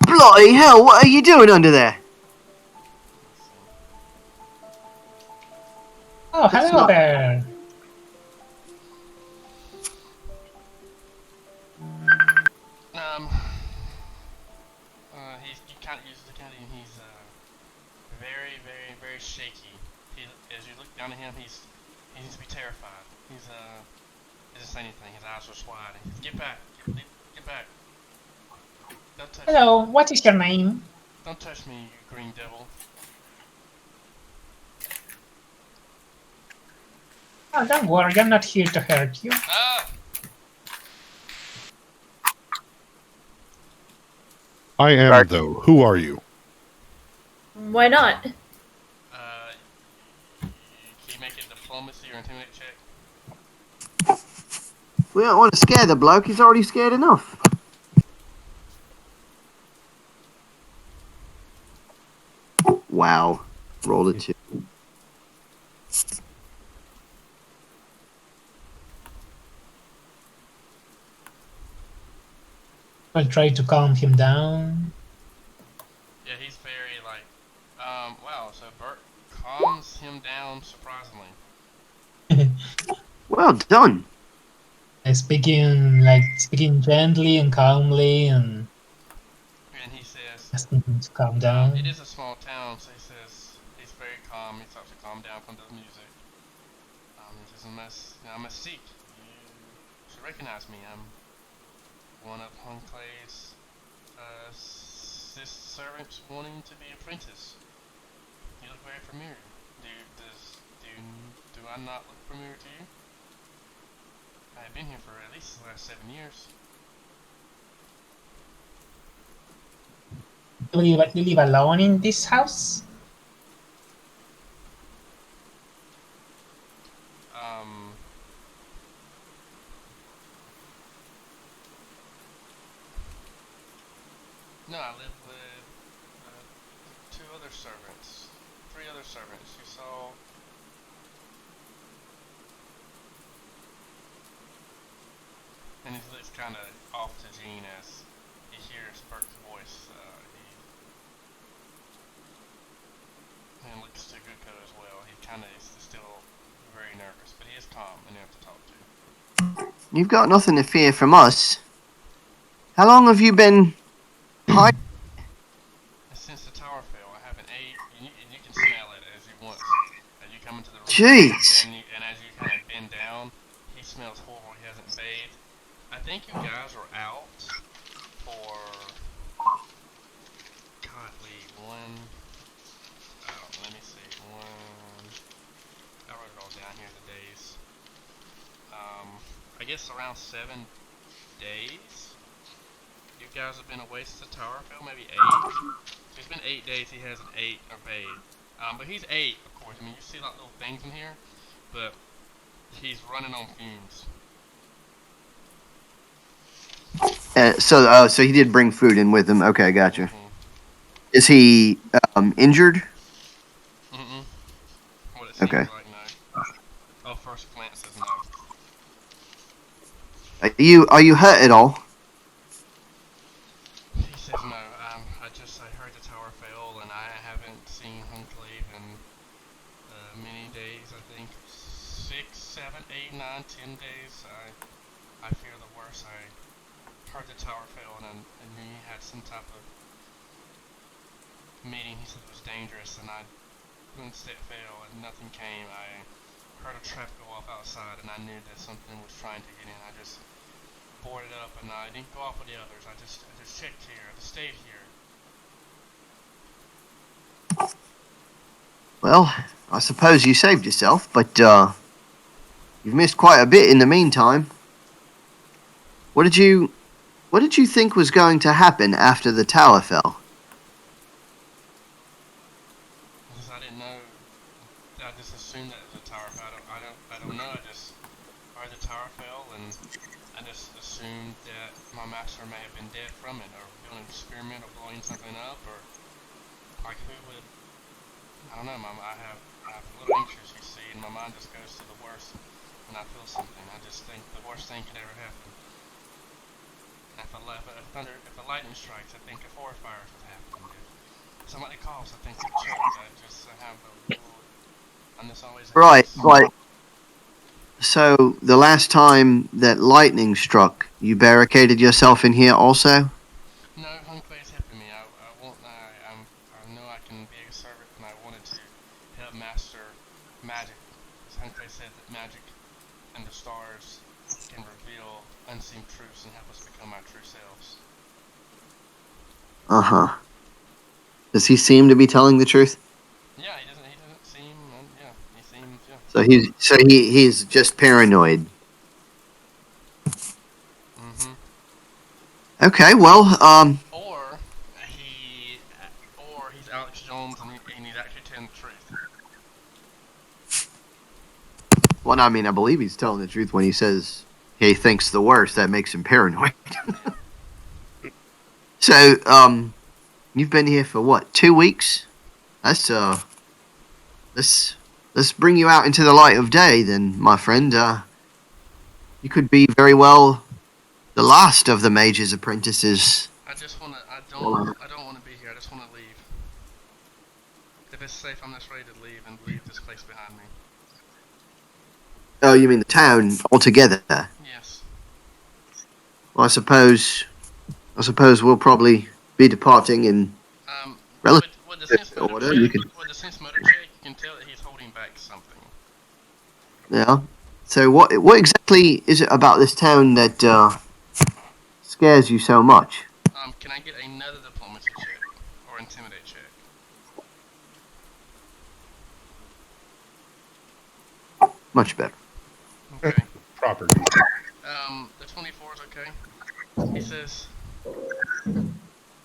bed. Bloody hell! What are you doing under there? Oh, It's hello not- there. Um, you can't use the Canadian. He's very, very, very shaky. As you look down at him, he needs to be terrified. He doesn't say anything. His eyes are wide. Get back, get back. Don't touch me. Hello, what is your name? Don't touch me, you green devil. Oh, don't worry, I'm not here to hurt you. Ah! I am, Dark. though. Who are you? Why not? Can you make a diplomacy or intimidate check? We don't want to scare the bloke. He's already scared enough. Wow. Rolled a 2. I'll try to calm him down. Yeah, he's very wow, so Bert calms him down surprisingly. Well done. Speaking gently and calmly and And he says, asking him to calm down. it is a small town, so he says, he's very calm, he starts to calm down from the music. He says, I must seek. You should recognize me. I'm one of Hunclays' servants wanting to be apprentice. You look very familiar. Do I not look familiar to you? I have been here for at least the last 7 years. You live alone in this house? No, I live with 3 other servants. You saw. And he looks kind of off to Gene as he hears Bert's voice. And looks to Guko as well. He kind of is still very nervous, but he is calm enough to talk to. You've got nothing to fear from us. How long have you been hiding? Since the tower fell, I haven't ate. You can smell it as you once as you come into the room. Jeez. And as you kind of bend down, he smells horrible. He hasn't bathed. I think you guys are out for godly one. Oh, let me see. I wrote it all down here. The days. I guess around 7 days. You guys have been away since the tower fell. Maybe 8. It's been 8 days. He hasn't ate or bathed. But he's 8, of course. I mean, you see like little things in here, but he's running on fumes. So he did bring food in with him. Okay, gotcha. Mm-hmm. Is he injured? Mm-mm. What it seems Okay. like, no. Oh, first glance is no. Are you hurt at all? He says no. I heard the tower fell, and I haven't seen Hunclays in many days. I think 6, 7, 8, 9, 10 days. I fear the worst. I heard the tower fell, and he had some type of meeting. He said it was dangerous, and once it fell and nothing came, I heard a trap go off outside, and I knew that something was trying to get in. I just boarded up, and I didn't go off with the others. I just checked here. I just stayed here. Well, I suppose you saved yourself, but you've missed quite a bit in the meantime. What did you think was going to happen after the tower fell? Because I didn't know. I just assumed that it was a tower fell. I don't know. I just heard the tower fell, and I just assumed that my master may have been dead from it, or doing an experiment, or blowing something up, or like who would. I don't know. I have little anxious, you see, and my mind just goes to the worst when I feel something. I just think the worst thing could ever happen. If a lightning strikes, I think a forest fire could happen. If somebody coughs, I think it chokes. I have a little I'm just always a Right, guess. right. So the last time that lightning struck, you barricaded yourself in here also? No, Hunclays helping me. I won't lie. I know I can be a servant, and I wanted to help master magic. As Hunclay said that magic and the stars can reveal unseen truths and help us become our true selves. Uh-huh. Does he seem to be telling the truth? Yeah, he doesn't seem. Yeah, he seems. Yeah. So he's just paranoid. Mhm. Okay, well, Or he, or he's Alex Jones, and he's actually telling the truth. well, I mean, I believe he's telling the truth when he says he thinks the worst. That makes him paranoid. Yeah. So, you've been here for what, 2 weeks? That's let's bring you out into the light of day, then, my friend. You could be very well the last of the mage's apprentices. I just wanna. I don't wanna be here. I just wanna leave. If it's safe, I'm just ready to leave and leave this place behind me. Oh, you mean the town altogether? Yes. Well, I suppose we'll probably be departing in relative With the sense motor order. check, You could, with the sense motor check, you can tell that he's holding back something. yeah. So, what exactly is it about this town that scares you so much? Can I get another diplomacy check or intimidate check? Much better. Okay. Property. The 24 is okay. He says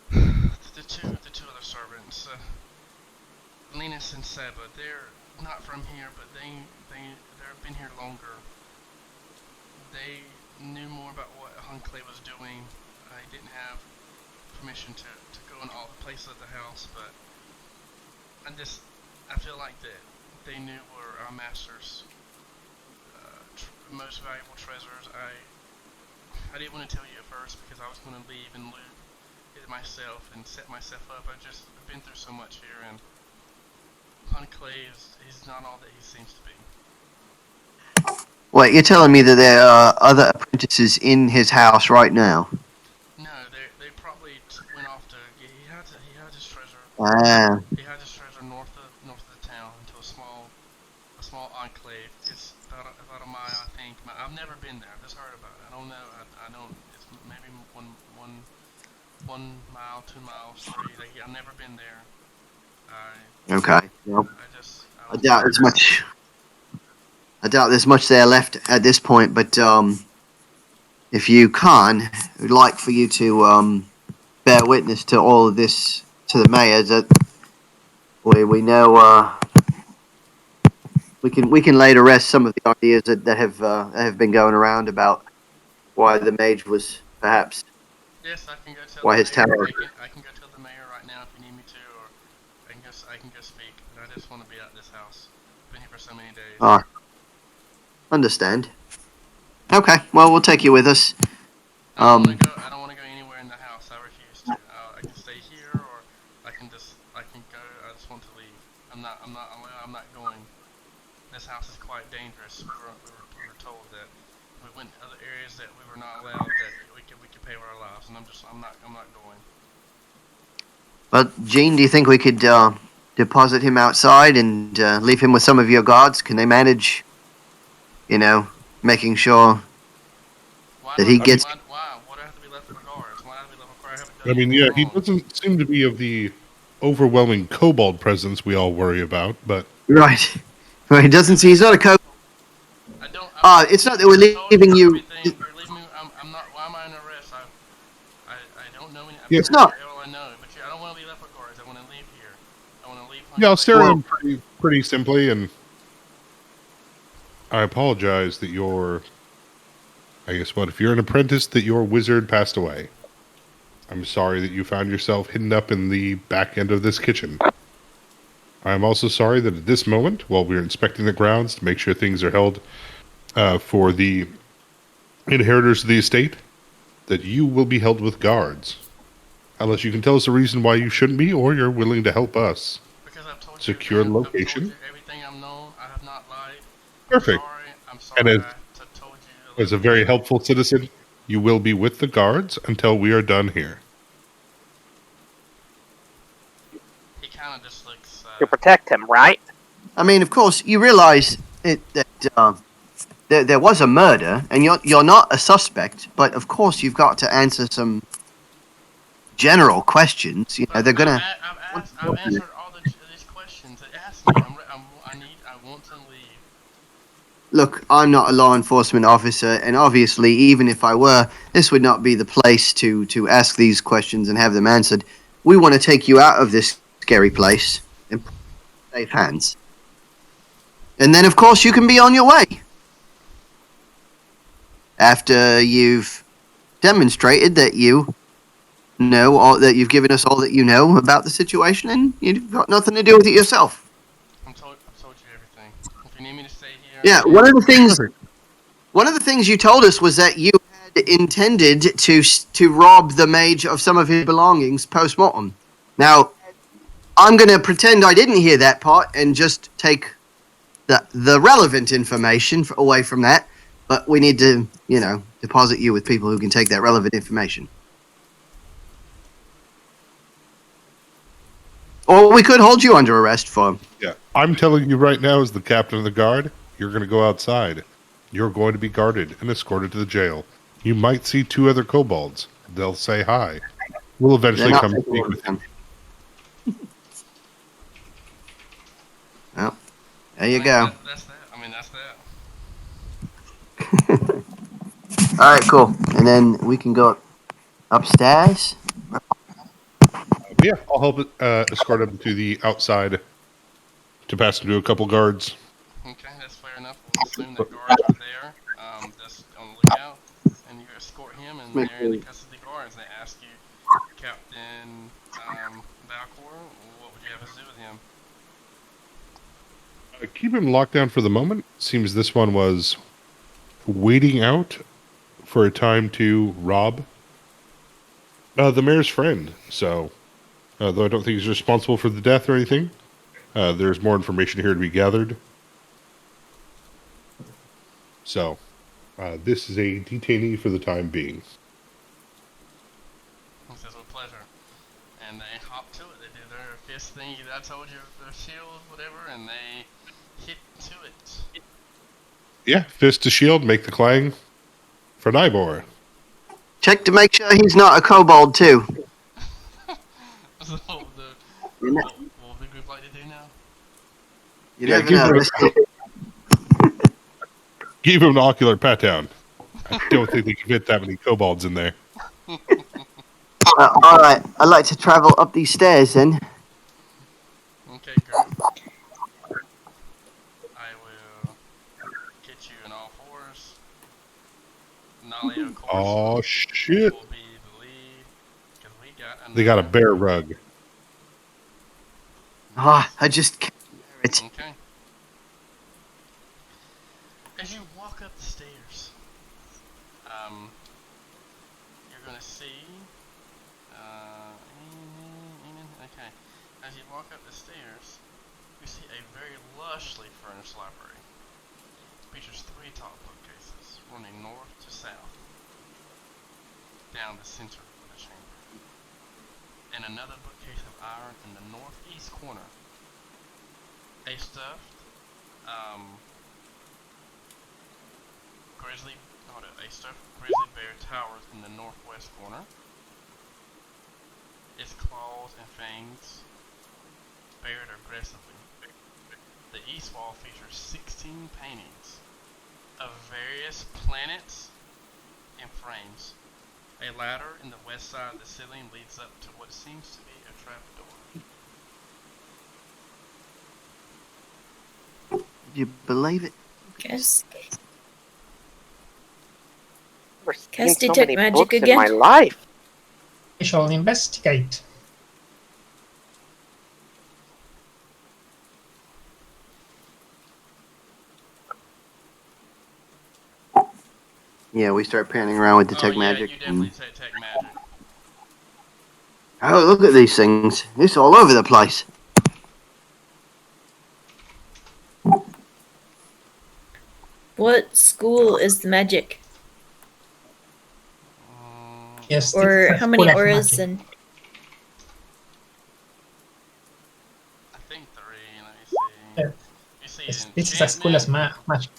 the two other servants, Linus and Seba, they're not from here, but they've been here longer. They knew more about what Hunclay was doing. I didn't have permission to go in all the places of the house, but I feel like that they knew were our master's most valuable treasures. I didn't want to tell you at first because I was going to leave and loot it myself and set myself up. I've been through so much here, and Hunclay he's not all that he seems to be. Wait, you're telling me that there are other apprentices in his house right now? No, they probably went off to. He had his treasure. Ah, He had his treasure north of the town into a small enclave. It's about a mile, I think. I've never been there. I've just heard about it. I don't know. I don't. It's maybe 1 mile, 2 miles, 3. I've never been there. okay. Well, I I was doubt as much. I doubt there's much there left at this point, but if you can, I'd like for you to bear witness to all of this to the mayor that we know we can lay to rest some of the ideas that have been going around about why the mage was perhaps Yes, I can go tell why the his mayor. tower. I can go tell the mayor right now if you need me to, or I can go speak. But I just want to be out of this house. Been here for so many days. Understand. Okay, well we'll take you with us. I don't want to go anywhere in the house. I refuse to. I can stay here, or I can go. I just want to leave. I'm not going. This house is quite dangerous. We were told that we went to other areas that we were not allowed. That we could pay with our lives, and I'm not going. Well, Gene, do you think we could deposit him outside and leave him with some of your guards? Can they manage, making sure Why that do I he have gets? why do I have to be left for guards? Why do I have to be left for guards? I haven't I done mean, anything yeah, he wrong. doesn't seem to be of the overwhelming kobold presence we all worry about, but Right. Well, he doesn't see. He's not a code. I don't. It's not that we're I told leaving you you. everything. You're leaving me. I'm not. Why am I under arrest? I don't know any. Yeah, it's not. All I know, but I don't want to be left with guards. I want to leave here. I want to leave. Yeah, I'll stare at Well- him pretty simply, and I apologize that I guess what, if you're an apprentice, that your wizard passed away. I'm sorry that you found yourself hidden up in the back end of this kitchen. I'm also sorry that at this moment, while we're inspecting the grounds to make sure things are held for the inheritors of the estate, that you will be held with guards. Unless you can tell us a reason why you shouldn't be, or you're willing to help us. Because I've told Secure you everything, location. I've told you everything I've known. I Perfect. I'm sorry. And as, I told you. as a very helpful citizen, you will be with the guards until we are done here. He kind of just looks. To protect him, right? I mean, of course, you realize that there was a murder, and you're not a suspect. But of course, you've got to answer some general questions. You know, they're gonna. I've answered all these questions. They asked me. I want to leave. Look, I'm not a law enforcement officer, and obviously, even if I were, this would not be the place to ask these questions and have them answered. We want to take you out of this scary place and put you in safe hands. And then, of course, you can be on your way. After you've demonstrated that you know all, that you've given us all that you know about the situation, and you've got nothing to do with it yourself. I've told you everything. If you need me to stay here. Yeah, one of the things you told us was that you had intended to rob the mage of some of his belongings post-mortem. Now, I'm going to pretend I didn't hear that part and just take the relevant information away from that, but we need to, deposit you with people who can take that relevant information. Or we could hold you under arrest for... Yeah, I'm telling you right now, as the captain of the guard, you're going to go outside. You're going to be guarded and escorted to the jail. You might see 2 other kobolds. They'll say hi. We'll eventually come speak with them. Well, there you go. That's that. That's that. All right, cool. And then we can go upstairs. Yeah, I'll help escort him to the outside to pass him to a couple guards. Okay, that's fair enough. We'll assume that guards are there. That's on the lookout, and you escort him, and they're in the custody of the guards. They ask you, Captain Valcor, what would you have us do with him? Keep him locked down for the moment. Seems this one was waiting out for a time to rob the mayor's friend. So, though I don't think he's responsible for the death or anything, there's more information here to be gathered. So, this is a detainee for the time being. He says, with pleasure. And they hop to it. They do their fist thing that I told you, their shield, whatever, and they hit to it. Yeah, fist to shield, make the clang for Nybor. Check to make sure he's not a kobold, too. So, what the group like to do now? You never know. Give him an ocular pat down. I don't think they can fit that many kobolds in there. All right, I'd like to travel up these stairs, then. Okay, great. I will get you in all fours. Nolly, of course, Oh, shit. will be the lead. Because we got They got a bear rug. I just can't bear it. Okay. As you walk up the stairs, you're gonna see, okay, as you walk up the stairs, you see a very lushly furnished library. Features 3 tall bookcases running north to south, down the center of the chamber, and another bookcase of iron in the northeast corner. A stuffed, a stuffed grizzly bear towers in the northwest corner. Its claws and fangs bared aggressively. The east wall features 16 paintings of various planets and frames. A ladder in the west side of the ceiling leads up to what seems to be a trapdoor. Do you believe it? Guess. Never seen Cast so detect many magic books again? in my life. I shall investigate. Yeah, we start panning around with detect yeah, magic. You definitely detect magic. Oh, look at these things. It's all over the place. What school is the magic? Yes, Or it's a how school many of auras magic. and I think 3. Let me see. Yeah, You see this is a school of enchantment. magic.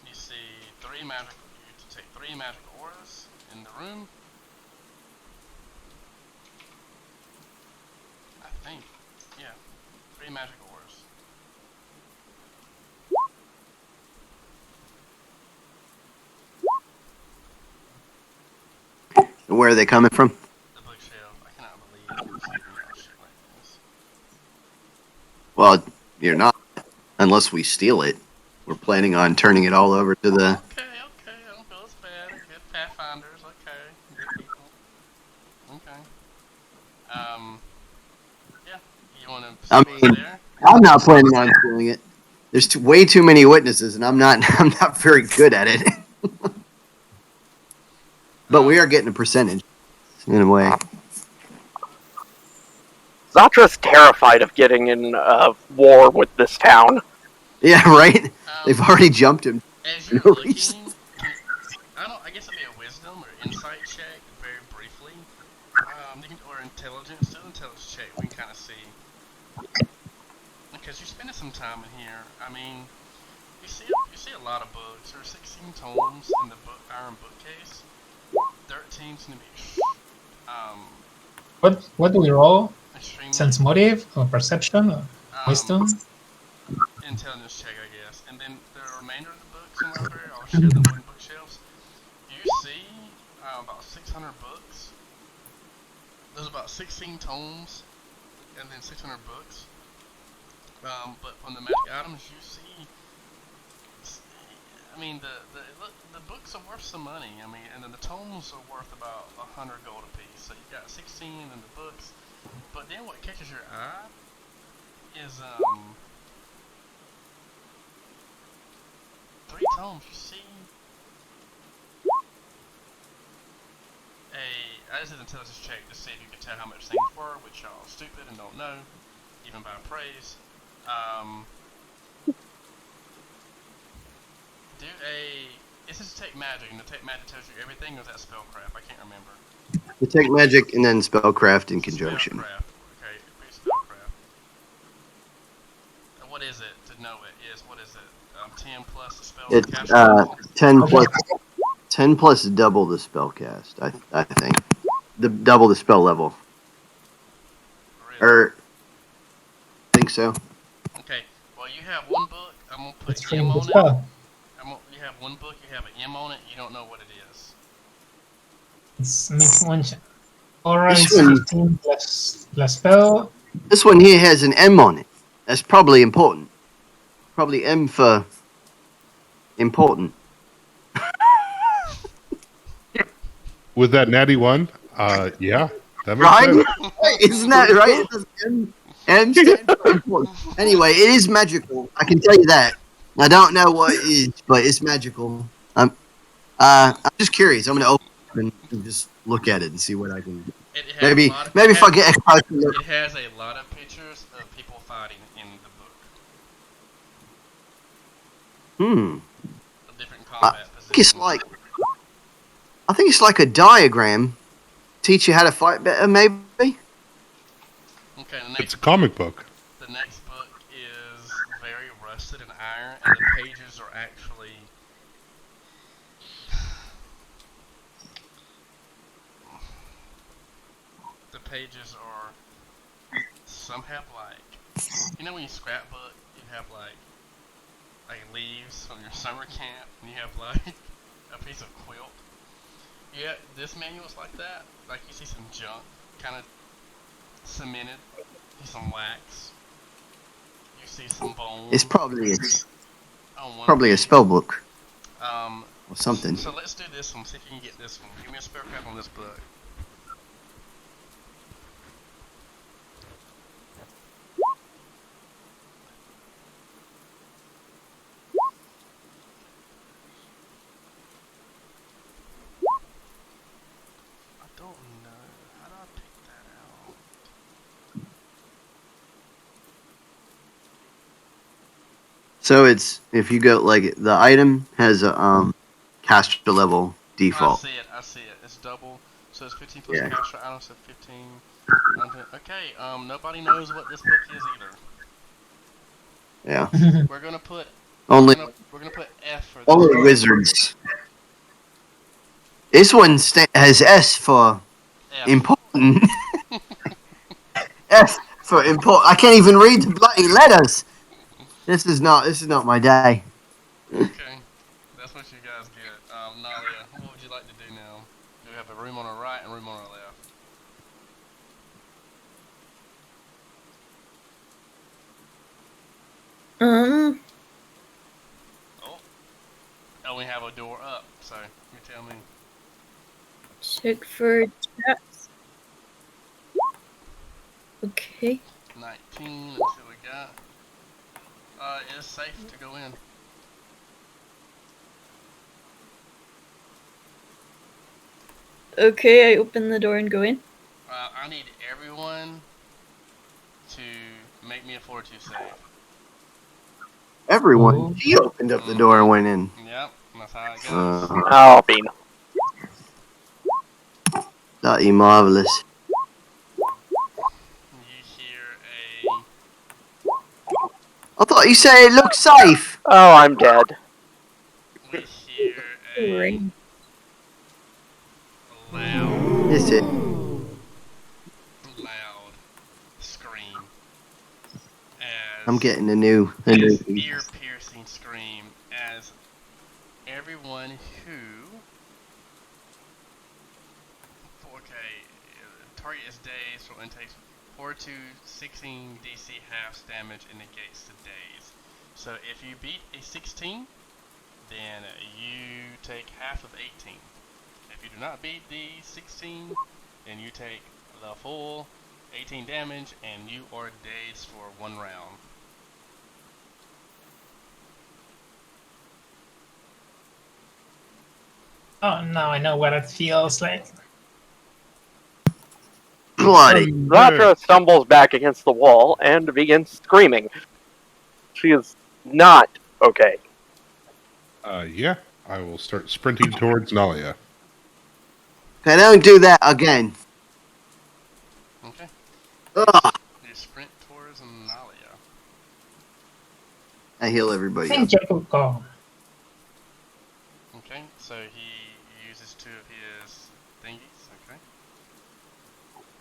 You see 3 magic. You have to take 3 magic auras in the room. I think, yeah, 3 magic auras. Where are they coming from? The bookshelf. I cannot believe I'm receiving y'all shit like this. Well, you're not, unless we steal it. We're planning on turning it all over to the. Okay, I don't feel as bad. Good pathfinders. Okay, good people. Okay. Yeah. You want to I see what's mean, there? I'm not planning on stealing it. There's way too many witnesses, and I'm not. I'm not very good at it. But we are getting a percentage, in a way. Zatra's terrified of getting in a war with this town. Yeah, right. They've already jumped him. As for you're no looking, reason. I guess it'd be a wisdom or insight check, very briefly. Or intelligence, still intelligence check. We can kind of see because you're spending some time in here. I mean, you see a lot of books. There are 16 tomes in the iron bookcase. 13 seem to be What do we roll? extremely Sense motive or perception or wisdom? intelligence check, I guess. And then the remainder of the books in the library, I'll share the wooden bookshelves. You see about 600 books. There's about 16 tomes and then 600 books. But on the magic items, you see. I mean, the books are worth some money. I mean, and then the tomes are worth about 100 gold apiece. So you've got 16 in the books. But then what catches your eye is 3 tomes. You see I just did an intelligence check to see if you could tell how much things were, which y'all are stupid and don't know, even by praise. This is take magic, and the take magic tells you everything, or is that spellcraft? I can't remember. You take magic and then spellcraft in conjunction. Spellcraft. Okay, spellcraft. And what is it to know it? What is it? 10 plus the spell It's cast? 10 plus double the spell cast. I think double the spell level. Really? I think so. Okay. Well, you have one book. I'm gonna put It's M from the on it. spell. You have one book. You have an M on it. You don't know what it is. It's make one check. Aura This is one- 15 plus spell. This one here has an M on it. That's probably important. Probably M for important. With that natty one, yeah, that makes Right? sense. Isn't that right? It does M stand for important. Anyway, it is magical. I can tell you that. I don't know what it is, but it's magical. I'm just curious. I'm gonna open and just look at it and see what I can. It has Maybe a lot of, if I get extra. It has a lot of pictures of people fighting in the book. Of different combat positions. I think it's like a diagram. Teach you how to fight better, maybe. Okay, It's a comic book. the next book is very rusted and iron, and the pages are actually some have when you scrapbook, you have like leaves from your summer camp, and you have like a piece of quilt. Yeah, this manual is like that. Like you see some junk, kind of cemented. You see some wax. You see some bones. It's probably a spell book Um, or something. So let's do this one. See if you can get this one. Give me a spell craft on this book. I don't know. So it's if you go like the item has a caster level I default. see it. I see it. It's double. So it's 15 plus Yeah. caster. I don't say 15. Okay. Nobody knows what this book is either. Yeah. We're gonna put Only we're gonna put F for this only one. wizards. This one has S for F. important. F for important. I can't even read the bloody letters. This is not my day. Okay. That's what you guys get. Nalia, what would you like to do now? Do we have a room on our right and a room on our left? Um, Oh. Oh, we have a door up. So you tell me. check for traps. Okay. 19. Let's see what we got. It's safe to go in. Okay, I open the door and go in. I need everyone to make me a fortitude save. Everyone. Oh. She opened up the door and went in. Yep, that's how it goes. Oh, Bean. Bloody marvelous. You hear I thought you said it looked safe. Oh, I'm dead. we hear a Right. loud, Is it? loud scream as I'm getting a new. this ear-piercing scream as everyone who target is dazed and takes 4 to 16 DC halves damage and negates the daze. So if you beat a 16, then you take half of 18. If you do not beat the 16, then you take the full 18 damage and you are dazed for 1 round. Oh, now I know what it feels like. Bloody. Zatra stumbles back against the wall and begins screaming. She is not okay. Yeah. I will start sprinting towards Nalia. Okay, don't do that again. Okay. Ugh. You sprint towards Nalia. I heal I everybody up. think you could go. Okay, so he uses 2 of his thingies. Okay.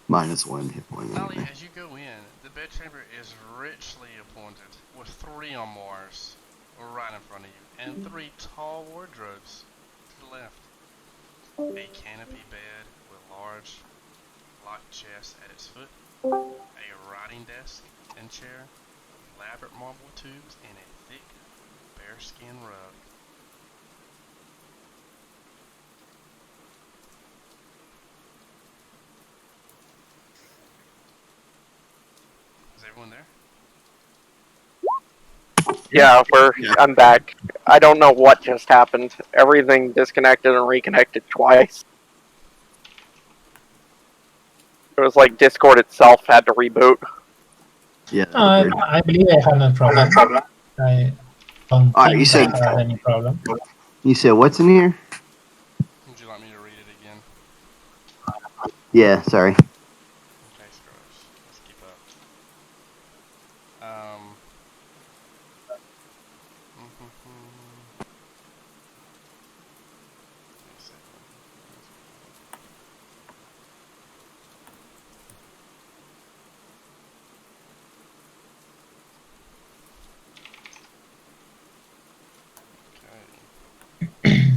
-1 hit point. Nolly, Anyway. as you go in, the bedchamber is richly appointed with 3 armoires right in front of you and 3 tall wardrobes to the left. A canopy bed with large locked chest at its foot, a writing desk and chair, elaborate marble tubes, and a thick bearskin rug. Is everyone there? Yeah, Yeah. I'm back. I don't know what just happened. Everything disconnected and reconnected twice. It was like Discord itself had to reboot. Yeah. That's weird. I believe I have no problem. I don't Alright, you think said- I have any problem. You said what's in here? Would you like me to read it again? Yeah. Sorry. Okay, scrubs. Let's keep up. Wait a second. Okay.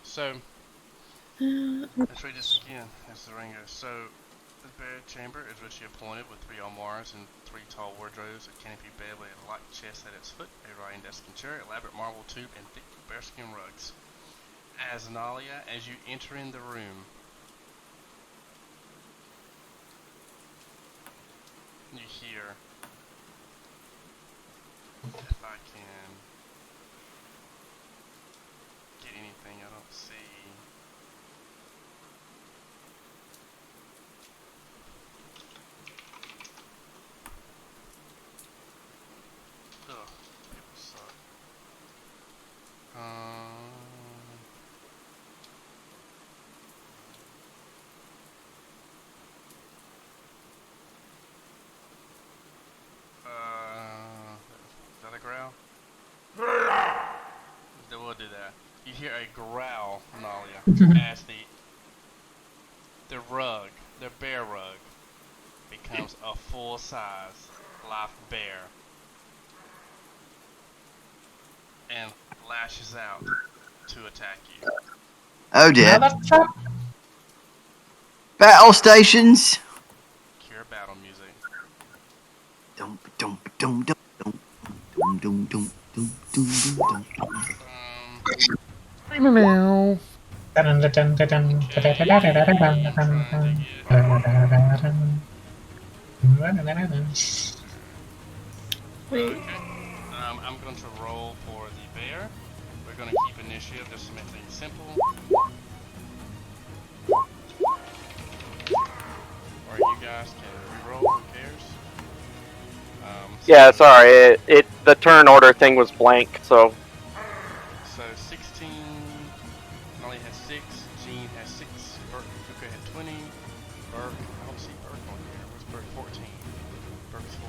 So, let's read this again as the ring goes. So, the bed chamber is richly appointed with 3 armoires and 3 tall wardrobes, a canopy bed with a locked chest at its foot, a writing desk and chair, elaborate marble tube, and thick bearskin rugs. As Nalia, as you enter in the room, you hear, if I can get anything, I don't see. You hear a growl, Nalia, as the rug, the bear rug, becomes a full-size live bear and lashes out to attack you. Oh dear. Another trap? Battle stations. Cure battle music. Dum dum dum dum dum dum dum dum dum dum dum. Meow. Okay, I'm trying to get. Wait. Okay. I'm going to roll for the bear. We're going to keep initiative just to make things simple. Or you guys can re-roll, who cares? Yeah, sorry. The turn order thing was blank, so So 16, Molly has 6, Jean has 6, Burke and Kuka had 20, Burke, I don't see Burke on here. Where's Burke? 14. Burke's 14.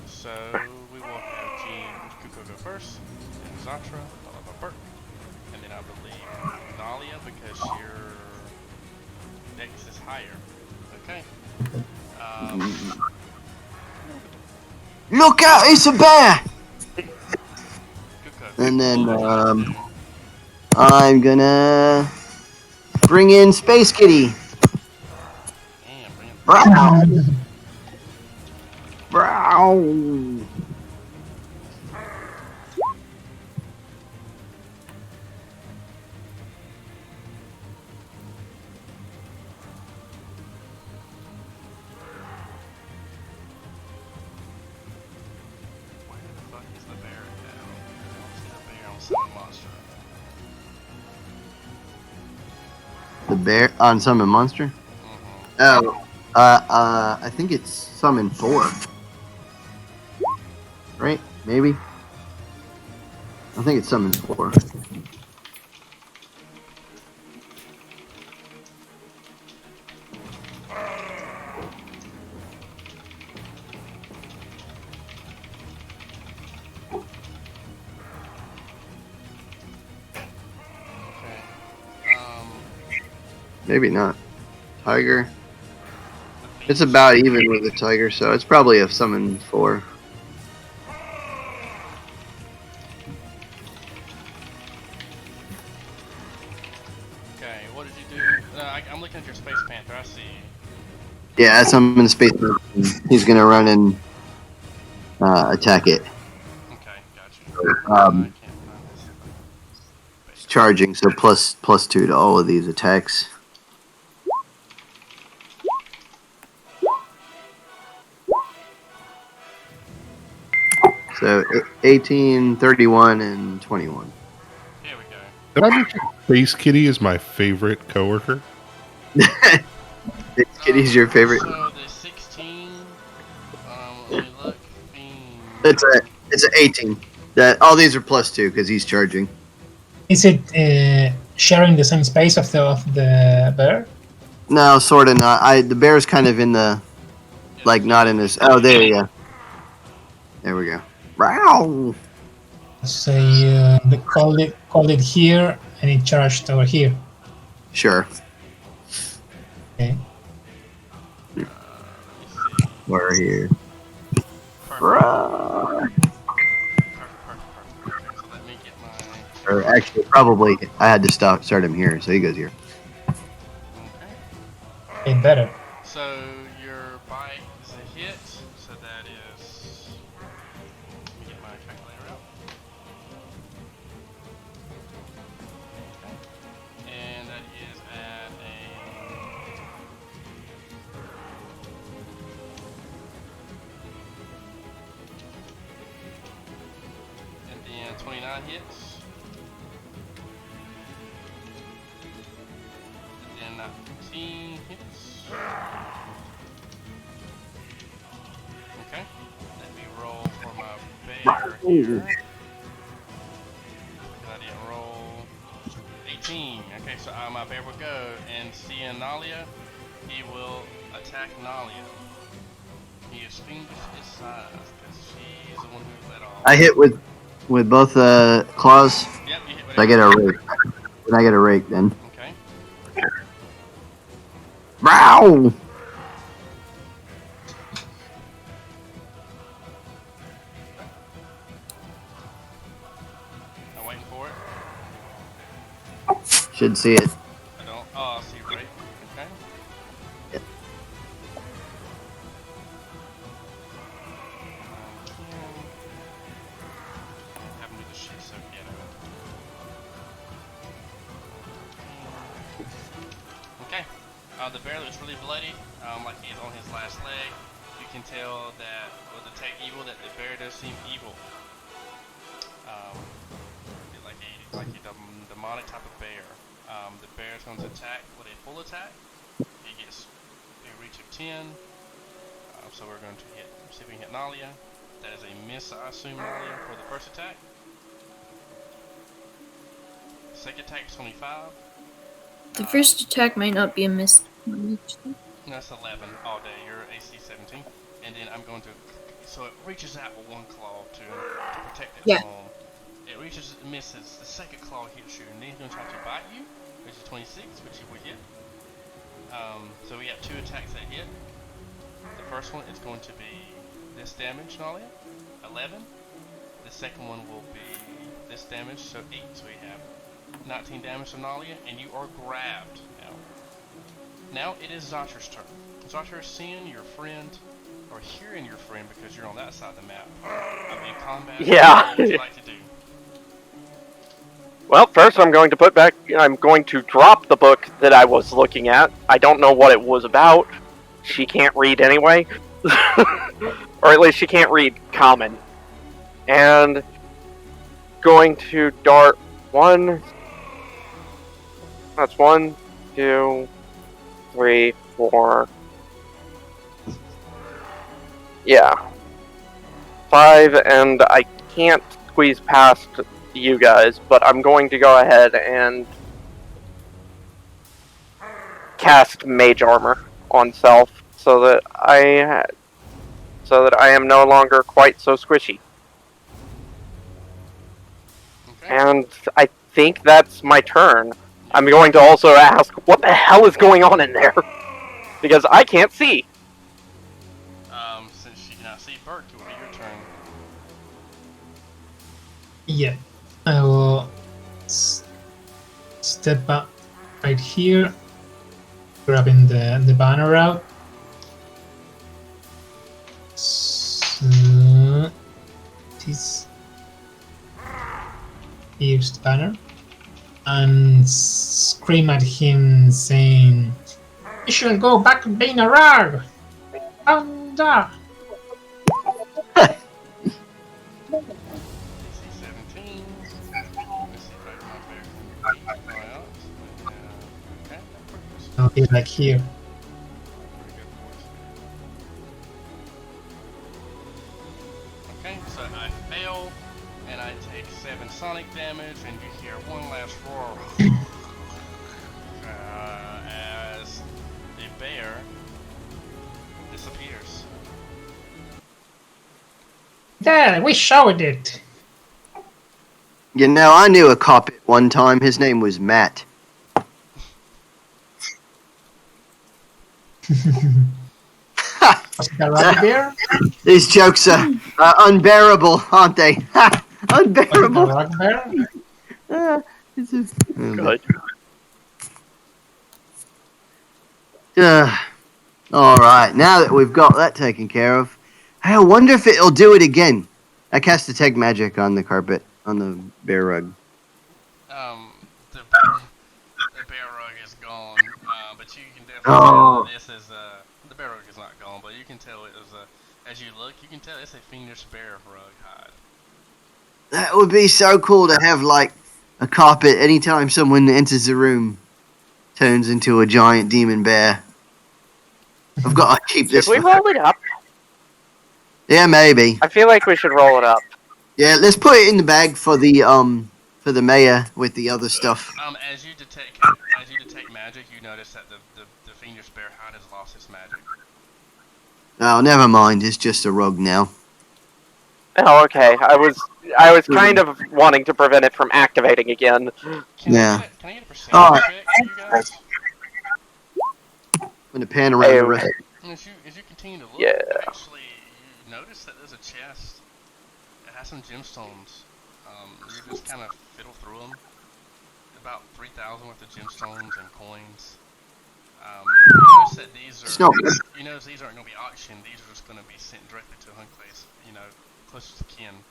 So we will have Jean and Kuka go first, and Zatra, followed by Burke, and then I believe Nalia because your dex is higher. Okay. Look out! It's a bear. Kuka. And then what would you like to do? I'm gonna bring in Space Kitty. Damn, bring it. Brow. Brow. Where the fuck is the bear at? I don't see the bear on Summon Monster. The bear on Summon Monster. Mm-hmm. Oh, I think it's Summon 4. Right? Maybe. I think it's Summon 4. Okay. Maybe not. Tiger. It's about even with the tiger, so it's probably a Summon 4. Okay, what did you do? I'm looking at your Space Panther, I see. Yeah, Summon Space Panther. He's gonna run and attack it. Okay, gotcha. I Um, can't find this. It's charging, so +2 to all of these attacks. So 18, 31, and 21. Here we go. Did I mention Space Kitty is my favorite coworker? Space Kitty's your favorite. So the 16, let me look. It's an 18. That all these are +2 because he's charging. Is it sharing the same space of the bear? No, sort of not. The bear's kind of in the not in his. Oh, there you go. There we go. Wow. Say they called it here, and it charged over here. Sure. Okay. We're here. Perfect. Perfect. Okay, so let me get my. Or actually, probably I had to start him here, so he goes here. Okay. It better. So your bite is a hit, so that is. Let me get my calculator out. Okay. And that is at a. And then 29 hits. And then 19 hits. Okay. Let me roll for my bear here. I didn't roll 18. Okay, so my bear will go and seeing Nalia, he will attack Nalia. He is fiendish his size because she is the one who led off. I hit with both claws. Yep, you hit with I get a rake. Did I get a rake then? Okay. Wow! I'm waiting for it. Should see it. I don't. Oh, I see right. Okay. Yep. Haven't do the shit so yet. Okay. The bear looks really bloody, like he's on his last leg. You can tell that with the take evil that the bear does seem evil. Like a demonic type of bear. The bear is going to attack with a full attack. He gets a reach of 10. So we're going to see if we can hit Nalia. That is a miss, I assume, Nalia, for the first attack. Second attack is 25. The first attack might not be a miss. That's 11 all day. You're AC 17. And then I'm going to... So it reaches out with one claw to protect its home. It reaches, misses. The second claw hits you, and then he's going to try to bite you, which is 26, which you will hit. So we have 2 attacks that hit. The first one is going to be this damage, Nalia, 11. The second one will be this damage, so 8. So we have 19 damage to Nalia, and you are grabbed now. Now it is Zacher's turn. Zacher, seeing your friend, or hearing your friend because you're on that side of the map, in combat, Yeah. what would you like to do? Well, first I'm going to drop the book that I was looking at. I don't know what it was about. She can't read anyway. Or at least she can't read common. And going to dart 1. That's 1, 2, 3, 4. Yeah. 5, and I can't squeeze past you guys, but I'm going to go ahead and cast Mage Armor on self so that I am no longer quite so squishy. Okay. And I think that's my turn. I'm going to also ask, what the hell is going on in there? Because I can't see. Since you cannot see Bert, it will be your turn. Yeah, I will step up right here, grabbing the banner out. So, here's the banner, and scream at him, saying, "You shall go back to being a rag." Anda! AC 17. Let me see if I can my bear can out. Okay, that I'll be like here. pretty good voice. Okay, so I fail, and I take 7 sonic damage, and you hear one last roar as the bear disappears. There, we showed it. You know, I knew a cop at one time. His name was Matt. Was it a rugby bear? These jokes are unbearable, aren't they? Was it a Unbearable. rugby bear? It's just- Good. All right, now that we've got that taken care of, I wonder if it'll do it again. I cast Detect Magic on the carpet, on the bear rug. The bear rug is gone, but you can definitely tell that this is the bear rug is not gone, but you can tell it is as you look, you can tell it's a fiendish bear rug hide. That would be so cool to have, like, a carpet anytime someone enters the room turns into a giant demon bear. I've got to keep Should this. we roll it up? Yeah, maybe. I feel like we should roll it up. Yeah, let's put it in the bag for the mayor with the other stuff. As you detect magic, you notice that the fiendish bear hide has lost its magic. Oh, never mind. It's just a rug now. Oh, okay. I was kind of wanting to prevent it from activating again. Yeah. Can I get a perception Alright. check for you guys? I'm gonna pan around the rest. And as you continue to look, Yeah. actually, you notice that there's a chest. It has some gemstones. You just kind of fiddle through them. About 3,000 worth of gemstones and coins. You notice that It's not. you notice these aren't going to be auctioned. These are just going to be sent directly to Hunclays. Closest to kin.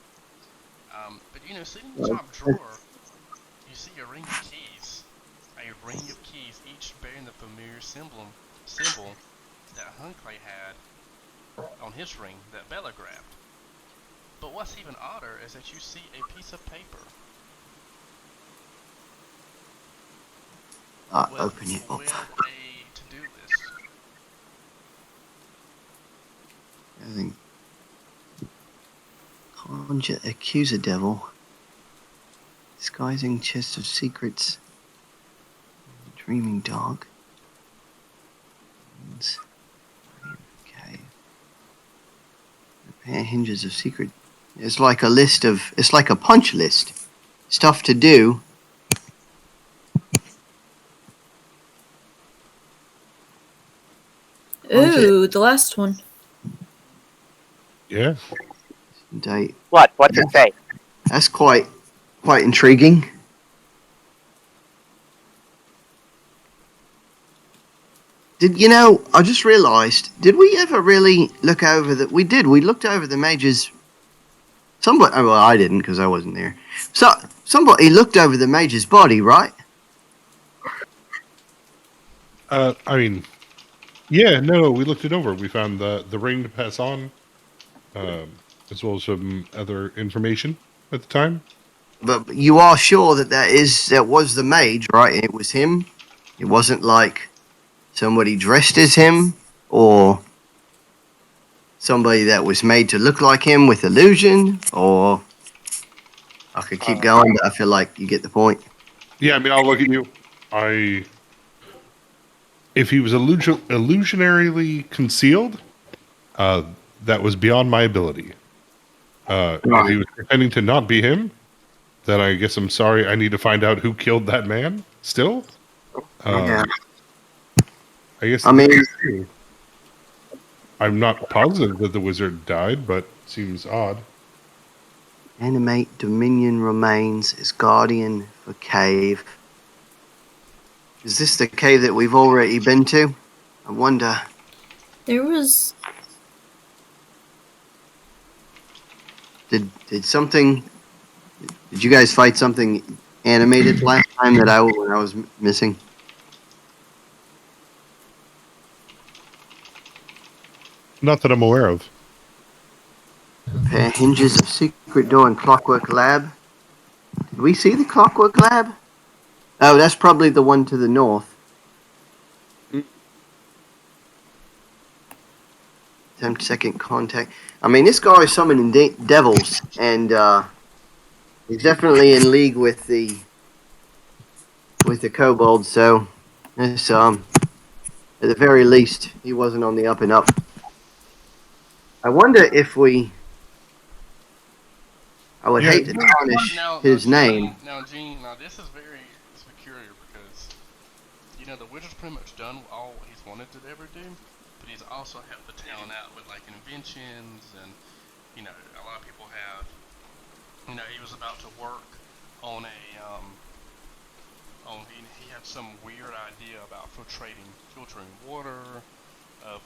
But sitting in the top drawer, you see a ring of keys. A ring of keys, each bearing the familiar symbol that Hunclay had on his ring that Bella grabbed. But what's even odder is that you see a piece of paper. Open it up. With a to-do list. I think. Conjure, accuse a devil. Disguising chest of secrets. Dreaming dog. Okay. Repair hinges of secret. It's like a list of. It's like a punch list. Stuff to do. Ooh, the last one. Yeah. Date. What? What's it say? That's quite intriguing. I just realised, did we ever really look over that? We did. We looked over the mage's. Well, I didn't because I wasn't there. So, somebody looked over the mage's body, right? I mean, yeah, no, we looked it over. We found the ring to pass on, as well as some other information at the time. But you are sure that was the mage, right? It was him. It wasn't like somebody dressed as him or somebody that was made to look like him with illusion, or I could keep going, but I feel like you get the point. Yeah, I mean, I'll look at you. If he was illusionarily concealed, that was beyond my ability. If he was pretending to not be him, then I guess I'm sorry. I need to find out who killed that man. Still, Yeah. I guess. I mean, I'm not positive that the wizard died, but seems odd. animate Dominion remains as guardian for cave. Is this the cave that we've already been to? I wonder. There was. Did something? Did you guys fight something animated last time when I was missing? Not that I'm aware of. Repair hinges of secret door and clockwork lab. Did we see the clockwork lab? Oh, that's probably the one to the north. Attempt second contact. I mean, this guy is summoning devils, and he's definitely in league with the kobolds. So, this, at the very least, he wasn't on the up and up. I wonder if we. I would hate to tarnish his name. Now, Gene, this is very peculiar because, the wizard's pretty much done all he's wanted to ever do, but he's also helped the town out with, like, inventions, and, a lot of people have, he was about to work on he had some weird idea about filtering water, of,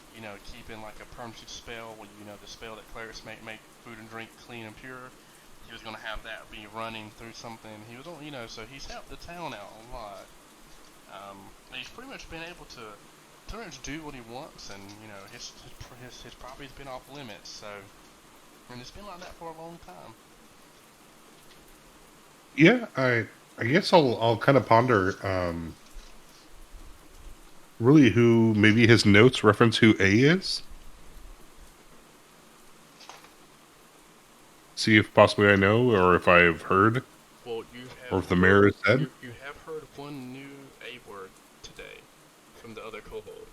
keeping, like, a permanent spell, where, the spell that clerics make food and drink clean and pure. He was going to have that be running through something. He was on, so he's helped the town out a lot. He's pretty much been able to pretty much do what he wants, and his property's been off limits. So, and it's been like that for a long time. Yeah, I guess I'll kind of ponder. Really, who maybe his notes reference who A is. See if possibly I know, or if I've heard, Well, or if the mayor has said. You have heard one new A word today from the other kobold.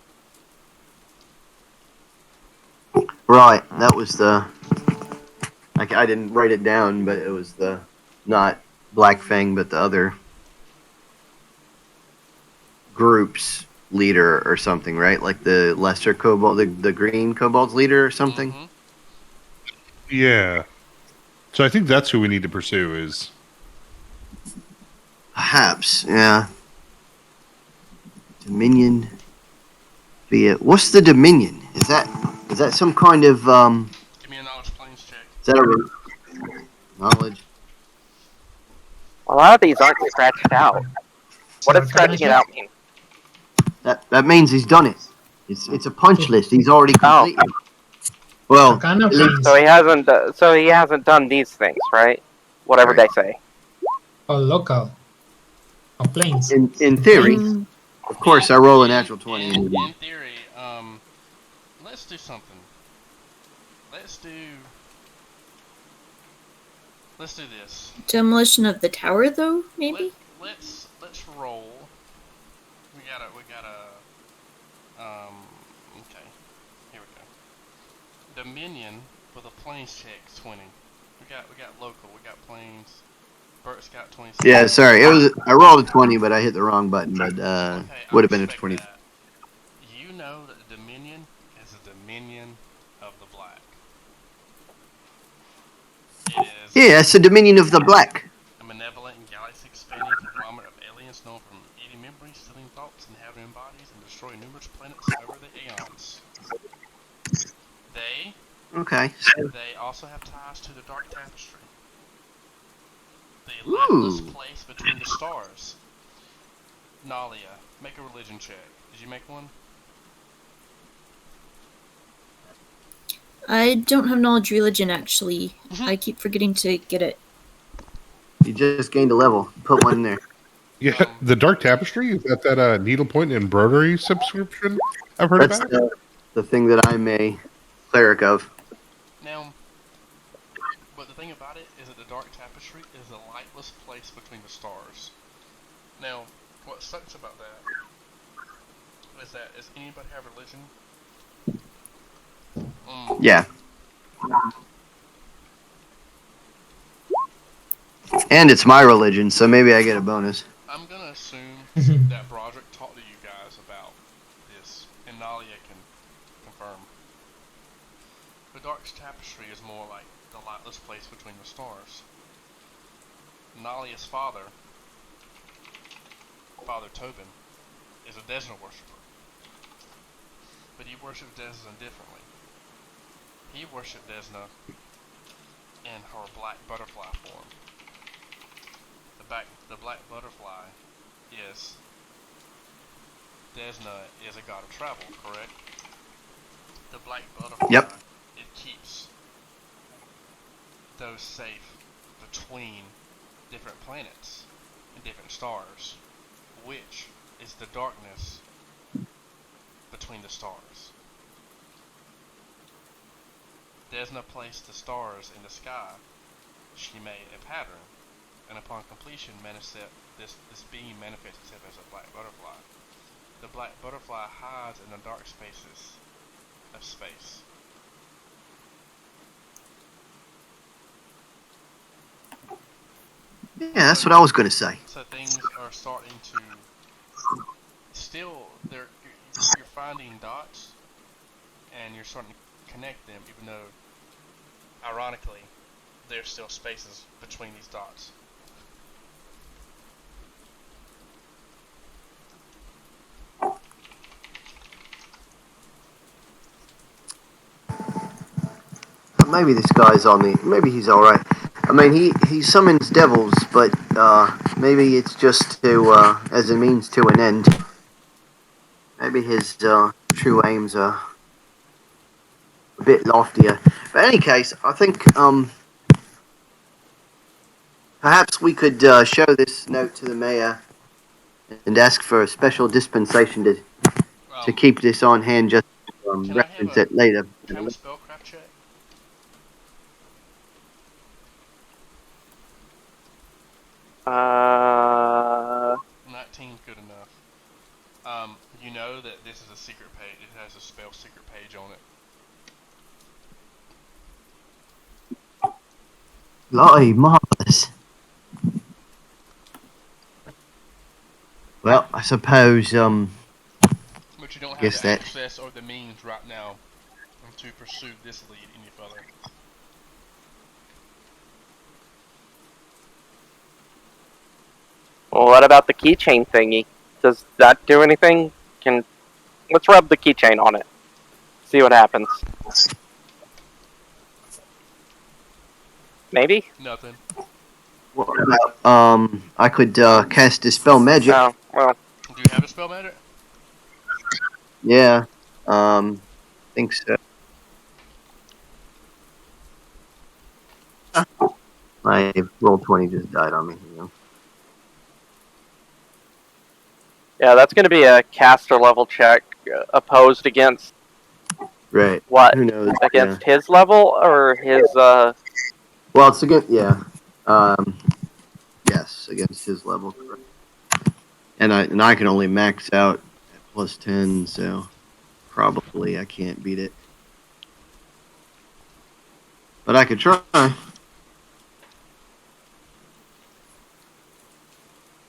Right, that was the. I I didn't write it down, but it was the not Black Fang, but the other group's leader or something, right? Like the lesser kobold, the green kobold's leader or something. Mm-hmm. Yeah. So I think that's who we need to pursue. Is Perhaps, yeah. Dominion. What's the Dominion? Is that some kind of Give me a knowledge planes check. Is that a knowledge? A lot of these aren't scratched out. What So does scratching it out mean? That means he's done it. It's a punch list. He's already completed. Well, Arcana at least- planes. So he hasn't done these things, right? Whatever Right. they say. Or local. Or planes. in theory, Mm, of course, I roll a natural 20. In theory, let's do something. Let's do this. demolition of the tower, though, maybe? Let's roll. We gotta okay. Here we go. Dominion with a planes check 20. We got local. We got planes. Bert's got 26. Yeah, sorry. I rolled a 20, but I hit the wrong button. But Okay, would I have been a respect 20. that. You know that the Dominion is a Dominion of the Black. It is Yeah, it's a Dominion of the Black. a malevolent and galaxy-expanding conglomerate of aliens known from eating memories, stealing thoughts, inhabiting bodies, and destroying numerous planets over the aeons. Okay. They also have ties to the Dark Tapestry. The lightless place between the stars. Nalia, make a religion check. Did you make one? I don't have knowledge religion, actually. I keep forgetting to get it. You just gained a level. Put one in there. yeah, the Dark Tapestry, is that needlepoint embroidery subscription I've heard That's about? the thing that I'm a cleric of. Now, but the thing about it is that the Dark Tapestry is a lightless place between the stars. Now, what sucks about that is that, does anybody have religion? Yeah. And it's my religion, so maybe I get a bonus. I'm gonna assume that Broderick talked to you guys about this, and Nalia can confirm. The Dark Tapestry is more like the lightless place between the stars. Nalia's father, Father Tobin, is a Desna worshipper. But he worships Desna differently. He worshipped Desna in her black butterfly form. The black butterfly is Desna is a god of travel, correct? The black butterfly, Yep. it keeps those safe between different planets and different stars, which is the darkness between the stars. Desna placed the stars in the sky. She made a pattern, and upon completion, this being manifests itself as a black butterfly. The black butterfly hides in the dark spaces of space. Yeah, that's what I was going to say. So things are starting to you're finding dots, and you're starting to connect them, even though, ironically, there's still spaces between these dots. Maybe this guy's maybe he's all right. I mean, he summons devils, but maybe it's just to as a means to an end. Maybe his true aims are a bit loftier. But in any case, I think perhaps we could show this note to the mayor and ask for a special dispensation to keep this on hand, just to Can I have reference it later. Can I have a spellcraft check? Uh, 19's good enough. You know that this is a secret page. It has a spell secret page on it. Lottie, marvelous. Well, I suppose, But you don't have guess the that. access or the means right now to pursue this lead any further. Well, what about the keychain thingy? Does that do anything? Let's rub the keychain on it. See what happens. Maybe? Nothing. What about, I could, cast Dispel Magic. Oh, well. Do you have a spell magic? Yeah, think so. My roll 20 just died on me. Yeah, that's going to be a caster level check opposed against Right. what? Who knows? Against his level or his, Well, it's against, yeah. Yes, against his level. Correct. And I can only max out at plus 10, so probably I can't beat it. But I could try.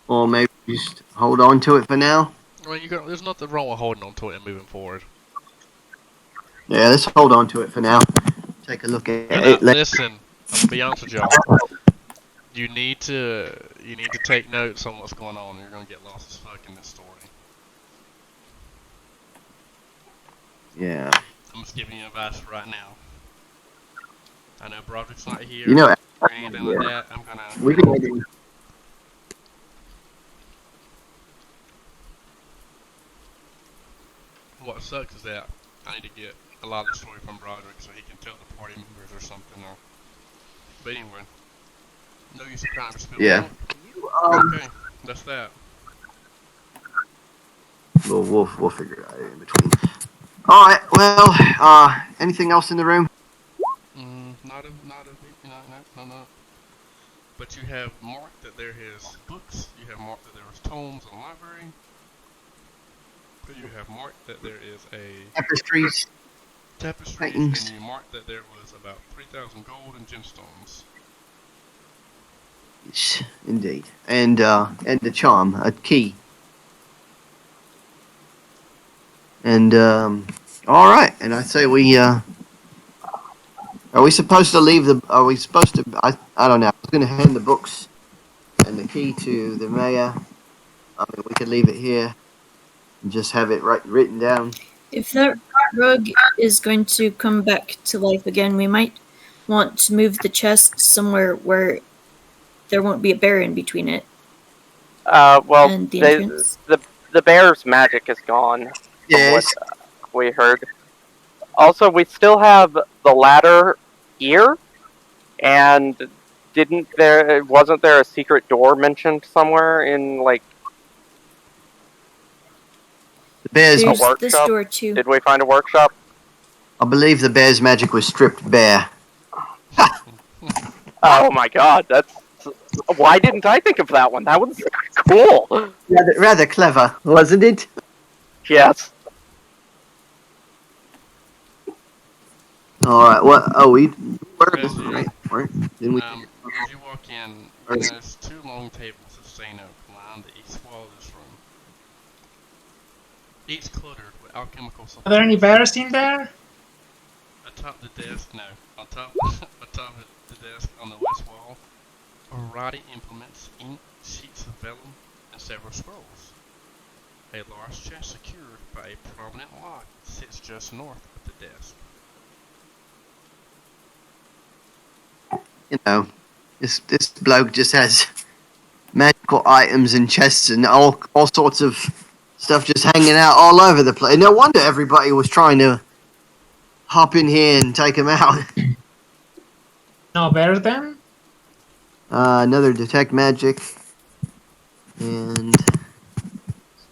Or maybe just hold on to it for now. Well, there's nothing wrong with holding on to it and moving forward. Yeah, let's hold on to it for now. Take a look at it later. Listen, I'm gonna be honest with y'all. You need to take notes on what's going on. You're gonna get lost as fuck in this story. Yeah. I'm just giving you advice right now. I know Broderick's not here You know, or anything like that. I'm gonna. we can. What sucks is that I need to get a lot of the story from Broderick so he can tell the party members or something. But anyway, no use of trying to spill Yeah. Okay, that's that. We'll figure it out in between. All right. Well, anything else in the room? No. But you have marked that there is books. You have marked that there is tomes in the library. But you have marked that there is a Tapestries. tapestry, Paintings. and you marked that there was about 3,000 gold and gemstones. Yes, indeed. And the charm, a key. And all right. And I say we are we supposed to leave the? Are we supposed to? I don't know. I was going to hand the books and the key to the mayor. I mean, we could leave it here and just have it written down. If that rug is going to come back to life again, we might want to move the chest somewhere where there won't be a bear in between it well, and the entrance. the bear's magic is gone. Yes. From what we heard. Also, we still have the ladder here, and wasn't there a secret door mentioned somewhere in, like, The bear's. There's workshop? this door too. Did we find a workshop? I believe the bear's magic was stripped bare. Oh my god, why didn't I think of that one? That was cool. Rather clever, wasn't it? Yes. All right. What? Oh, we were Yes, right. Didn't we? As you walk in, there's two long tables of stone oak line the east wall of this room. Each cluttered with alchemical supplies. Are there any bears in there? Atop the desk, no. Atop the desk on the west wall are writing implements, ink, sheets of vellum, and several scrolls. A large chest secured by a prominent lock sits just north of the desk. You know, this bloke just has magical items and chests and all sorts of stuff just hanging out all over the place. No wonder everybody was trying to hop in here and take him out. No bears then? Another detect magic and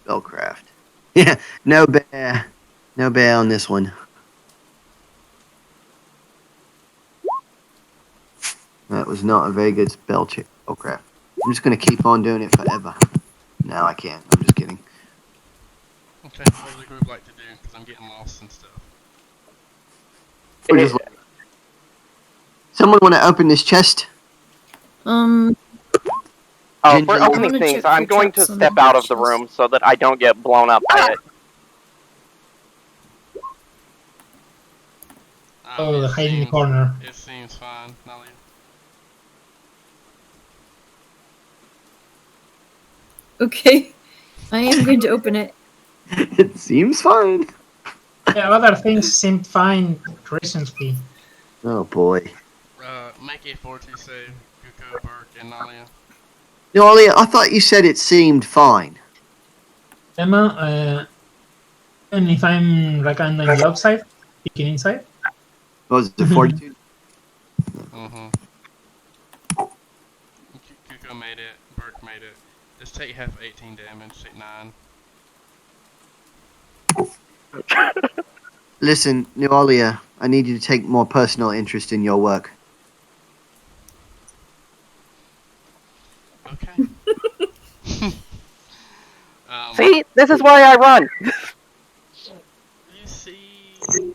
spellcraft. Yeah, no bear on this one. That was not a very good spell check. Spellcraft. I'm just gonna keep on doing it forever. No, I can't. I'm just kidding. Okay, what does the group like to do? Because I'm getting lost and stuff. Someone want to open this chest? Um, Oh, Ginger for ale. I opening wanna things, check I'm for going to traps on the step out of the bushes. room so that I don't get blown up by it. Oh, It hide in the seems corner. it seems fine, Nalia. Okay, I am going to open it. It seems fine. Yeah, other things seemed fine recently. Oh boy. Make a fortitude save, Guko, Burke, and Nalia. No, Ollie, I thought you said it seemed fine. Emma, and if I'm like on the outside, peeking inside. Was it fortitude? Mm-hmm. Guko made it. Burke made it. Just take half 18 damage. Take 9. Listen, Nualia, I need you to take more personal interest in your work. Okay. See, this is why I run. You see.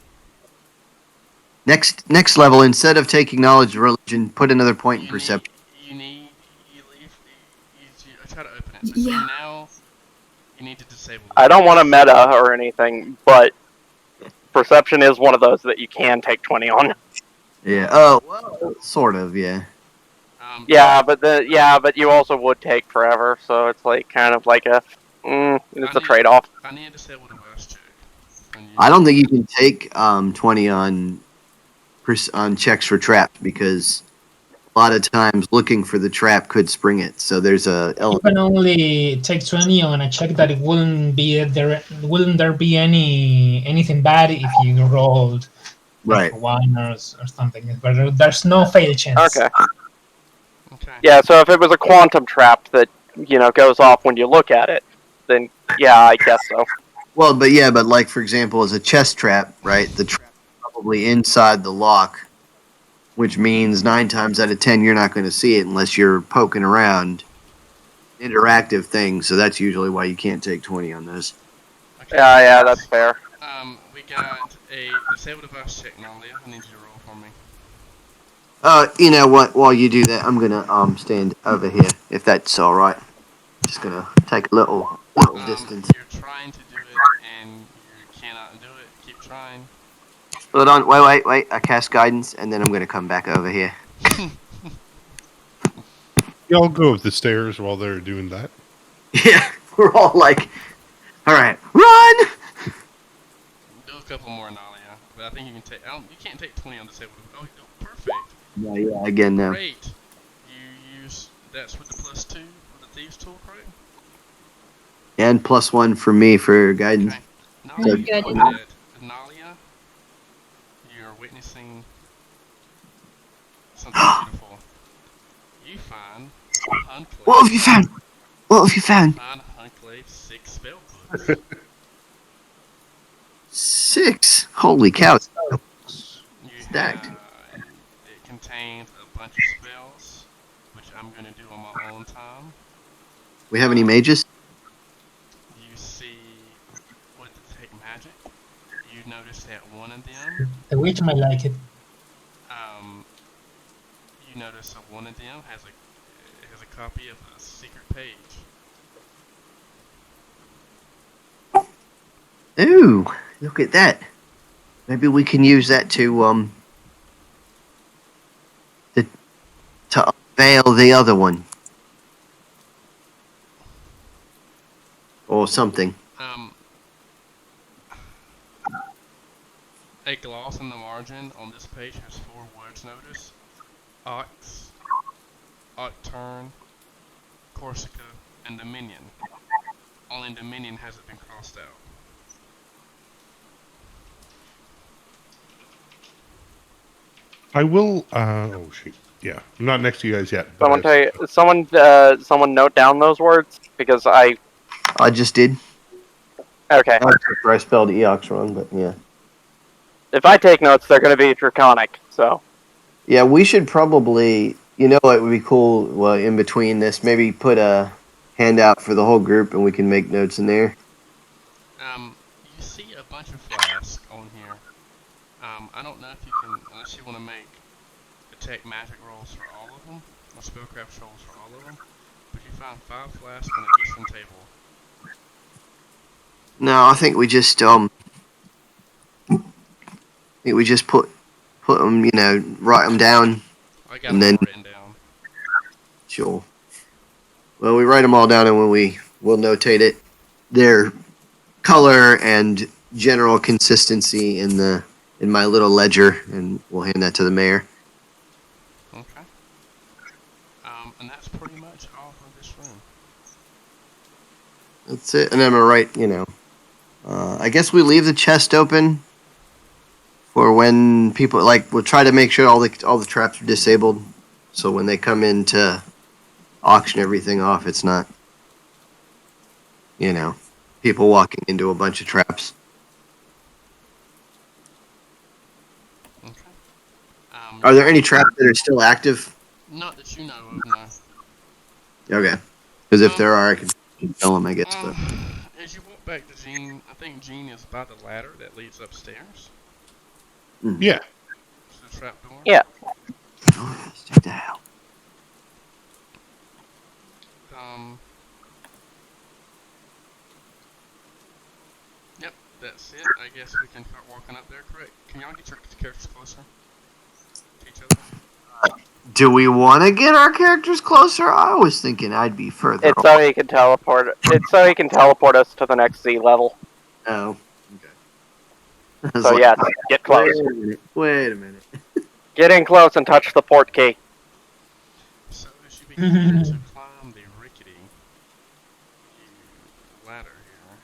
Next level, instead of taking knowledge of religion, put another point in You perception. need. You leave. I try to open it. So Yeah. now you need to disable the I don't want to device. meta or anything, but perception is one of those that you can take 20 on. Yeah. Oh, well, sort of. Yeah. Yeah, but you also would take forever, so it's like kind of like it's a trade-off. I need to disable the device check. When you, I don't think you can take 20 on checks for traps because a lot of times looking for the trap could spring it. So there's a You element. can only take 20 on a check that it wouldn't there be anything bad if you rolled like Right. a 1 or something. But there's no fail chance. Okay. Okay. Yeah, so if it was a quantum trap that, goes off when you look at it, then yeah, I guess so. Well, but like for example, as a chest trap, right? The trap is probably inside the lock, which means 9 times out of 10 you're not going to see it unless you're poking around. Interactive things, so that's usually why you can't take 20 on those. Okay. Yeah, that's fair. We got a disable device check, Nalia. I need you to roll for me. You know what? While you do that, I'm gonna stand over here if that's all right. Just gonna take a little distance. You're trying to do it and you cannot do it. Keep trying. Hold on, wait. I cast guidance, and then I'm gonna come back over here. Y'all go up the stairs while they're doing that. Yeah, we're all like, all right, run! Do a couple more, Nalia. But I think you can take. You can't take 20 on disabled. Oh, perfect. Yeah, again now. Great. You use that's with the +2 with the thieves tool, correct? And +1 for me for guidance. Okay. Nalia, you Good. know that Nalia, you're witnessing something beautiful. You find Hunclays. What have you found? What have you found? Find Hunclays 6 spell books. 6. Holy cow! You Stacked. it contains a bunch of spells, which I'm gonna do on my own time. We have any mages? You see what to take magic. You notice that one of them, The witch might like it. you notice that one of them has a copy of a secret page. Ooh, look at that. Maybe we can use that to unveil the other one. Or something. A gloss in the margin on this page has 4 words notice. Ox, Octurn, Corsica, and Dominion. Only Dominion hasn't been crossed out. I will. Oh shoot. Yeah, I'm not next to you guys yet. But Someone note down those words because I just did. okay. I spelled Eox wrong, but yeah. If I take notes, they're going to be draconic. So Yeah, we should probably, what would be cool, well, in between this, maybe put a handout for the whole group and we can make notes in there. You see a bunch of flasks on here. I don't know if you can, unless you want to make attack magic rolls for all of them. spellcraft scrolls for all of them, but you find 5 flasks on the eastern table. No, I think we just put them, write them down. I got And them then- all written down. Sure. Well, we write them all down, and when we'll notate it, their color and general consistency in my little ledger, and we'll hand that to the mayor. Okay. And that's pretty much all for this room. That's it. And I'm gonna write, I guess we leave the chest open for when people we'll try to make sure all the traps are disabled, so when they come in to auction everything off, it's not, people walking into a bunch of traps. Okay. Are there any traps that are still active? Not that you know of, no. Okay. Because if there are, I can tell them, I guess. But As you walk back to Jean, I think Jean is by the ladder that leads upstairs Yeah. to the trap door. Yeah. oh, let's take that out. Yep, that's it. I guess we can start walking up there, correct? Can y'all get your characters closer to each other? Do we want to get our characters closer? I was thinking I'd be further. It's so he can teleport. It's so he can teleport us to the next Z level. Oh, okay. I was So like, yeah, get close. Wait a minute. Get in close and touch the port key. So as you begin to climb the rickety ladder here,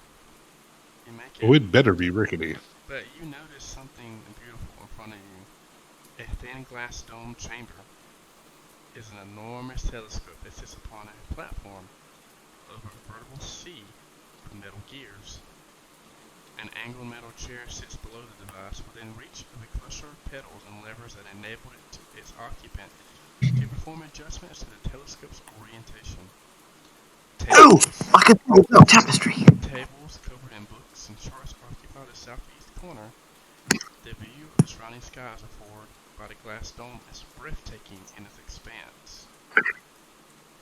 you make it. Oh, it better be rickety. But you notice something beautiful in front of you. A thin glass dome chamber is an enormous telescope that sits upon a platform over a vertical sea with metal gears. An angled metal chair sits below the device within reach of a cluster of pedals and levers that enable its occupant to perform adjustments to the telescope's orientation. Oh, I can tell tapestry. Tables covered in books and charts occupy the southeast corner. The view of the surrounding skies afforded by the glass dome is breathtaking in its expanse.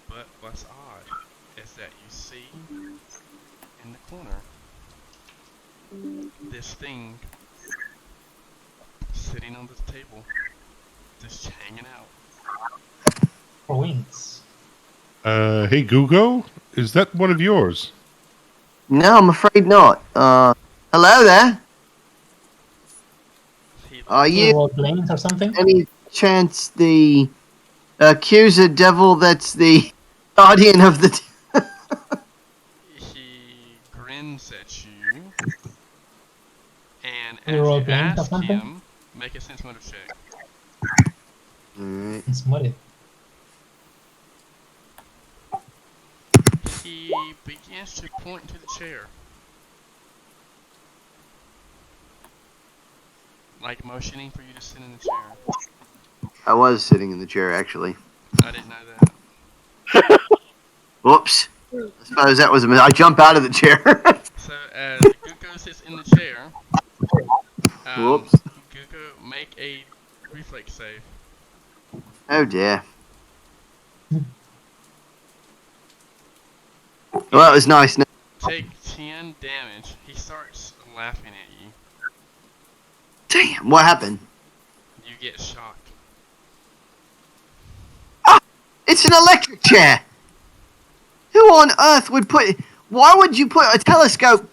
But what's odd is that you see in the corner this thing sitting on the table, just hanging out. For wings. Hey, Google, is that one of yours? No, I'm afraid not. Hello there. He Are you Roll planes or something? any chance the accuser devil that's the guardian of the... He grins at you, and You roll as you planes or ask something? him, make a sense motive check. Alright. It's muddy. He begins to point to the chair, like motioning for you to sit in the chair. I was sitting in the chair, actually. I didn't know that. Whoops. I suppose that was a I jump out of the chair. So as Guko sits in the chair, Whoops. Guko, make a reflex save. Oh dear. Well, that was nice. Take 10 damage. He starts laughing at you. Damn, what happened? You get shocked. It's an electric chair. Who on earth would put... Why would you put a telescope...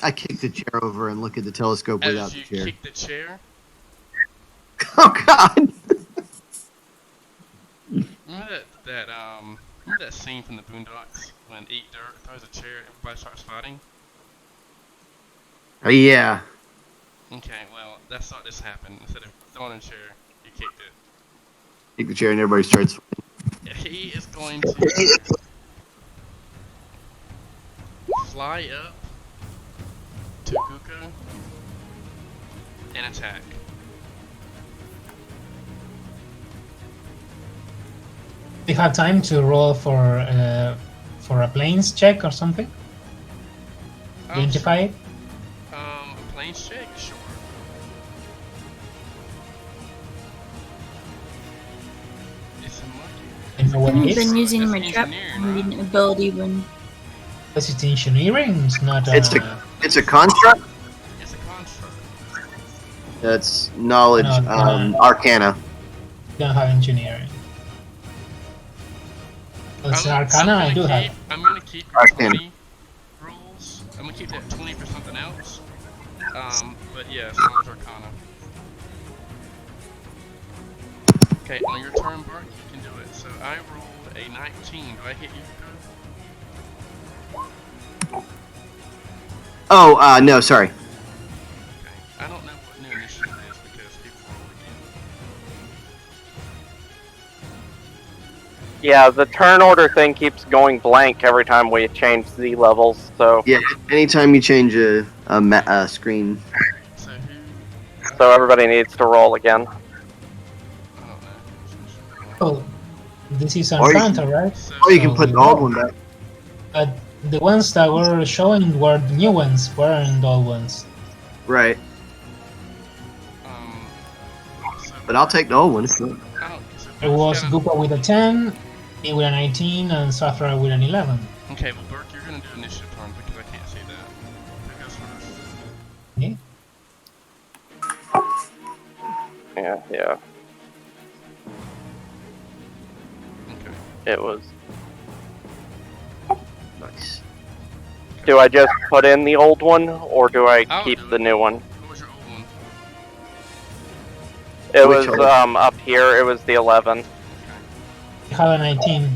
I kick the chair over and look at the telescope without As the you chair. kick the chair, Oh, God. remember that scene from the Boondocks when Eat Dirt throws a chair, everybody starts fighting? Yeah. Okay, well, that's not this happened. Instead of throwing a chair, you kicked it. Kick the chair and everybody starts... Yeah, he is going to fly up to Guko and attack. Do you have time to roll for a planes check or something? Identify it? A planes check, sure. It's a monkey. know what it Been is? using That's my trap engineering, right? ability when. Because it's engineering, it's not. It's a construct. It's a construct. That's knowledge, No, arcana. don't have engineering. Because Arcana, I do have. I'm gonna keep your Arcana. 20 rules. I'm gonna keep that 20 for something else. But yeah, Knowledge Arcana. Okay, on your turn, Bart, you can do it. So I rolled a 19. Do I hit you good? Oh, no, sorry. Okay. I don't know what new initiative is because people roll again. Yeah, the turn order thing keeps going blank every time we change Z levels, so Yeah, anytime you change a screen. So who? so everybody needs to roll again. I don't know. Oh, this is Or you Encounter, right? So, Or you can put the old one back. The ones that were showing were the new ones, weren't the old ones. Right. so But I'll take the old one. If you want. I don't. So It was Bert's gonna- Goopa with a 10, me with a 19, and Safra with an 11. Okay, well, Bert, you're gonna do initiative turn because I can't see that. Who goes first? Okay? Yeah. Okay. It was. Nice. Do I just put in the old one, or do I I'll keep do the it. new one? What was your old one? It Which was old? up here. It was the 11. I have a 19.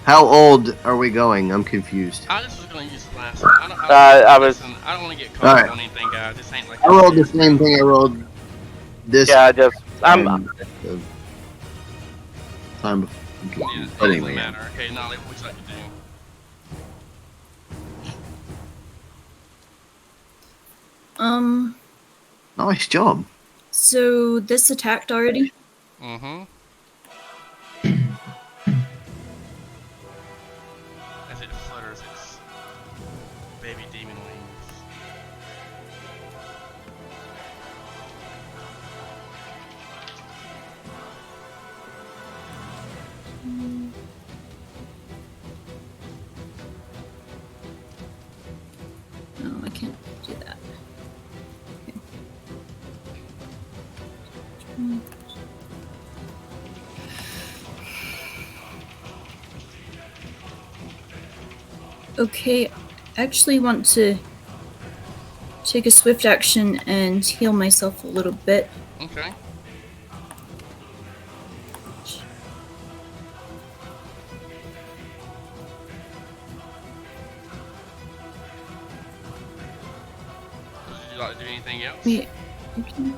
How old are we going? I'm confused. I just was gonna use the last one. I was- Listen, I don't want to get caught Alright. on anything, guys. This ain't like. I rolled the same thing I rolled this Yeah, just time. I'm. Time. Yeah, it But doesn't anyway, matter. Okay, Nolly, what would you like to do? nice job. So this attacked already. Mm-hmm. As it flutters its baby demon wings. No, I can't do that. Okay, I actually want to take a swift action and heal myself a little bit. Okay. Would you like to do anything else? Wait. Okay.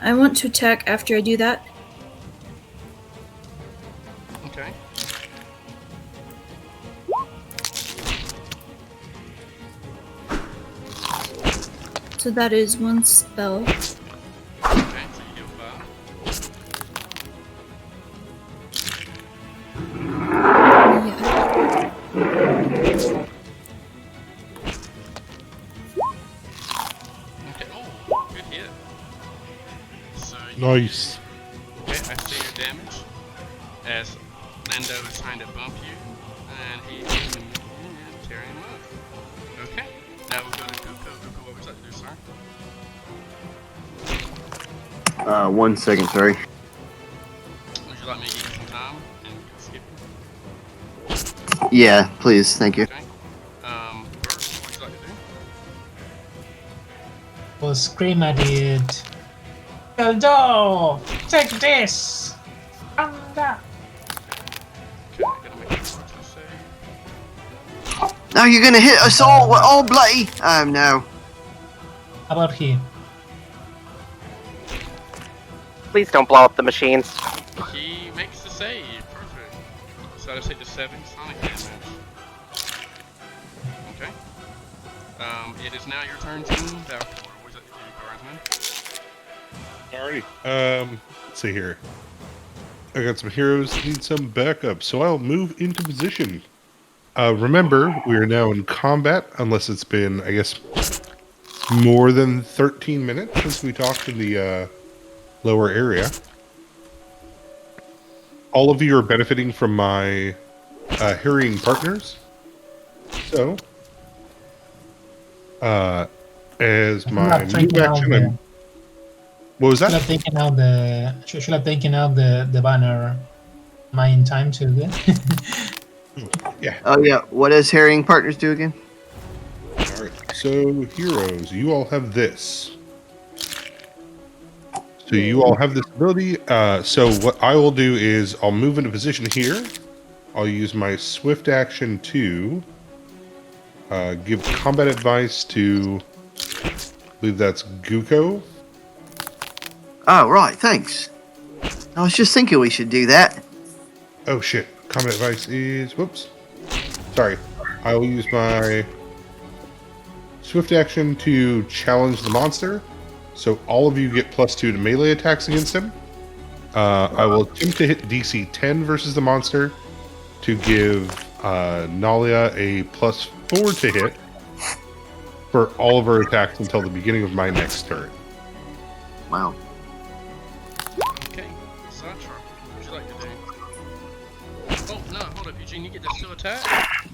I want to attack after I do that. Okay. So that is one spell. Okay, so you do 5. Yeah. Okay, oh, good hit. So you, Nice. okay, I see your damage. As Lando is trying to bump you, and he is tearing him up. Okay, now we'll go to Guko. Guko, what would you like to do, sir? 1 second, sorry. Would you like me to give you some time and skip? Yeah, please, thank you. Okay. Bert, what would you like to do? We'll scream at it. Eldo! Take this! Anda! Okay, gonna make a fortune save. Now you're gonna hit us all. We're all bloody. No. How about here? Please don't blow up the machines. He makes the save. Perfect. So I just take the 7 sonic damage. Okay. It is now your turn, Team Valkyrie. What would you like to do, Guardsman? Alrighty. Let's see here. I got some heroes that need some backup, so I'll move into position. Remember, we are now in combat, unless it's been, I guess, more than 13 minutes since we talked in the lower area. All of you are benefiting from my harrying partners. So, as my move action, what was that? Should have taken out the banner in time too. Yeah. Oh yeah. What does harrying partners do again? All right. So, heroes, you all have this. So you all have this ability. So what I will do is I'll move into position here. I'll use my swift action to give combat advice to, I believe that's Guko. Oh right. Thanks. I was just thinking we should do that. Oh shit. Combat advice is, whoops. Sorry. I will use my swift action to challenge the monster. So all of you get +2 to melee attacks against him. I will attempt to hit DC 10 versus the monster to give Nalia a +4 to hit for all of her attacks until the beginning of my next turn. Wow. Okay, Satra, what would you like to do? Oh, no, hold up, Eugene, you get to still attack?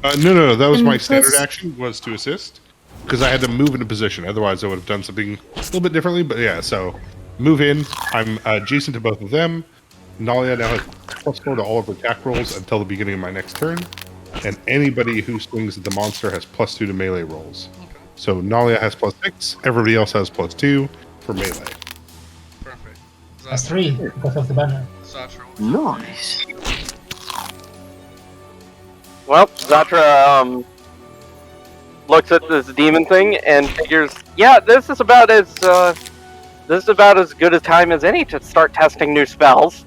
No, that was And my standard plus- action, was to assist. Because I had to move into position, otherwise I would have done something a little bit differently. But yeah, so move in. I'm adjacent to both of them. Nalia now has +4 to all of her attack rolls until the beginning of my next turn. And anybody who swings at the monster has +2 to melee rolls. Okay, So Nalia has +6, everybody else has +2 for melee. perfect. That's Satra, 3 because of the banner. Satra, what would you like to do? Nice. Well, Zatra looks at this demon thing and figures, yeah, this is about as good a time as any to start testing new spells.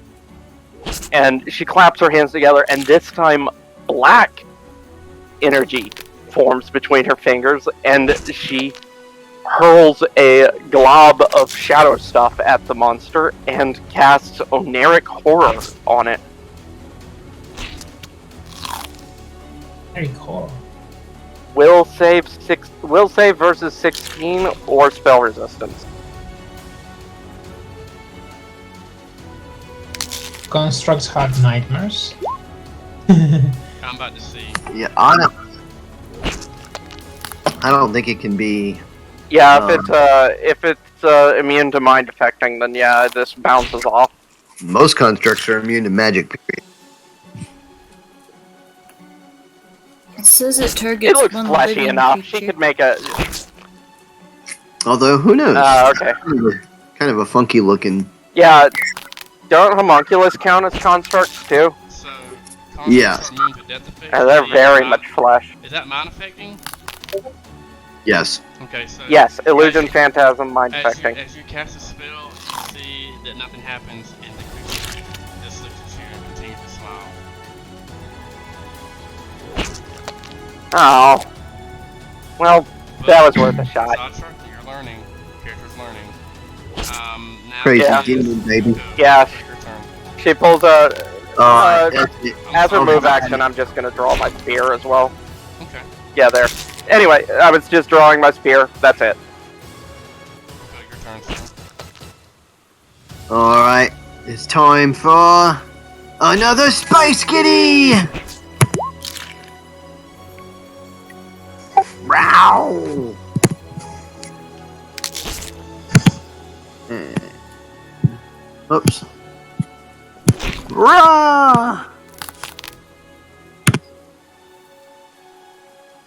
And she claps her hands together, and this time black energy forms between her fingers, and she hurls a glob of shadow stuff at the monster and casts Oneric Horror on it. Very cool. Will save versus 16 or spell resistance. Constructs have nightmares. I'm about to see. Yeah. I don't think it can be. Yeah, if it's immune to mind affecting, then yeah, this bounces off. Most constructs are immune to magic. Period. It says it targets It looks one fleshy living enough. creature. She could make a. Although who knows? Okay. Kind of a funky looking. Yeah. Don't homunculus count as constructs too? So, Yeah. constructs are immune to death effects. They're Yeah, very mind- much flesh. Is that mind affecting? Yes. Okay, so. Yes, illusion, phantasm, mind affecting. As you cast a spell, you see that nothing happens, and the creature just looks at you and continues to smile. Oh. Well, But, that was worth a shot. Satra, you're learning. Character's learning. Now Crazy Yeah. demon, baby. Yeah. Your turn. She pulls a. That's it. As a Okay. move action, I'm just gonna draw my spear as well. Okay. Yeah, there. Anyway, I was just drawing my spear. That's it. Your turn, sir. All right. It's time for another Space Kitty. Row. Oops. Rah!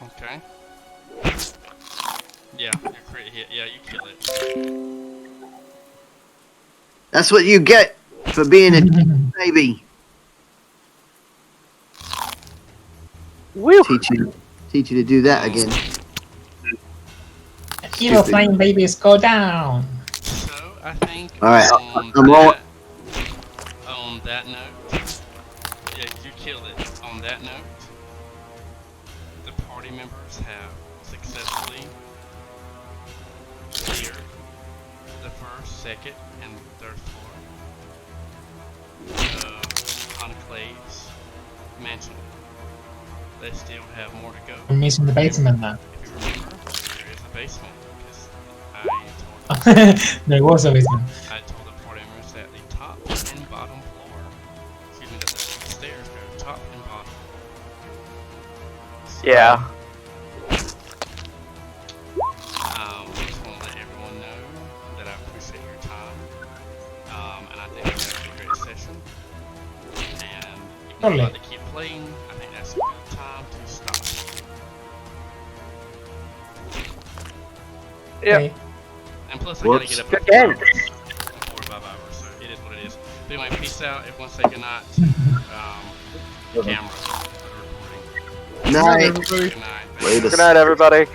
Okay. Yeah, your crit hit. Yeah, you kill it. That's what you get for being a baby. Woo! Teach you to do that again. Evil Stupid. flying babies go down. So, I think Alright, on, I'm rolling. on that note, yeah, you killed it. On that note, the party members have successfully cleared the first, second, and third floor of Hunclays mansion. They still have more to go. We're missing the basement now. If you remember, basement because There was a basement. I told the party members that the top and bottom floor, excuse me, that the stairs go top and bottom. So, Yeah. just want to let everyone know that I appreciate your time. And I think it's a great session. And if you'd like to keep playing, I think that's a good time to stop. Yeah. Okay. And plus, I gotta Whoops. get up Good in game. 4 or 5 hours, so it is what it is. But anyway, peace out. Everyone say goodnight. Camera. Night. Good night. Wait a Good night, everybody.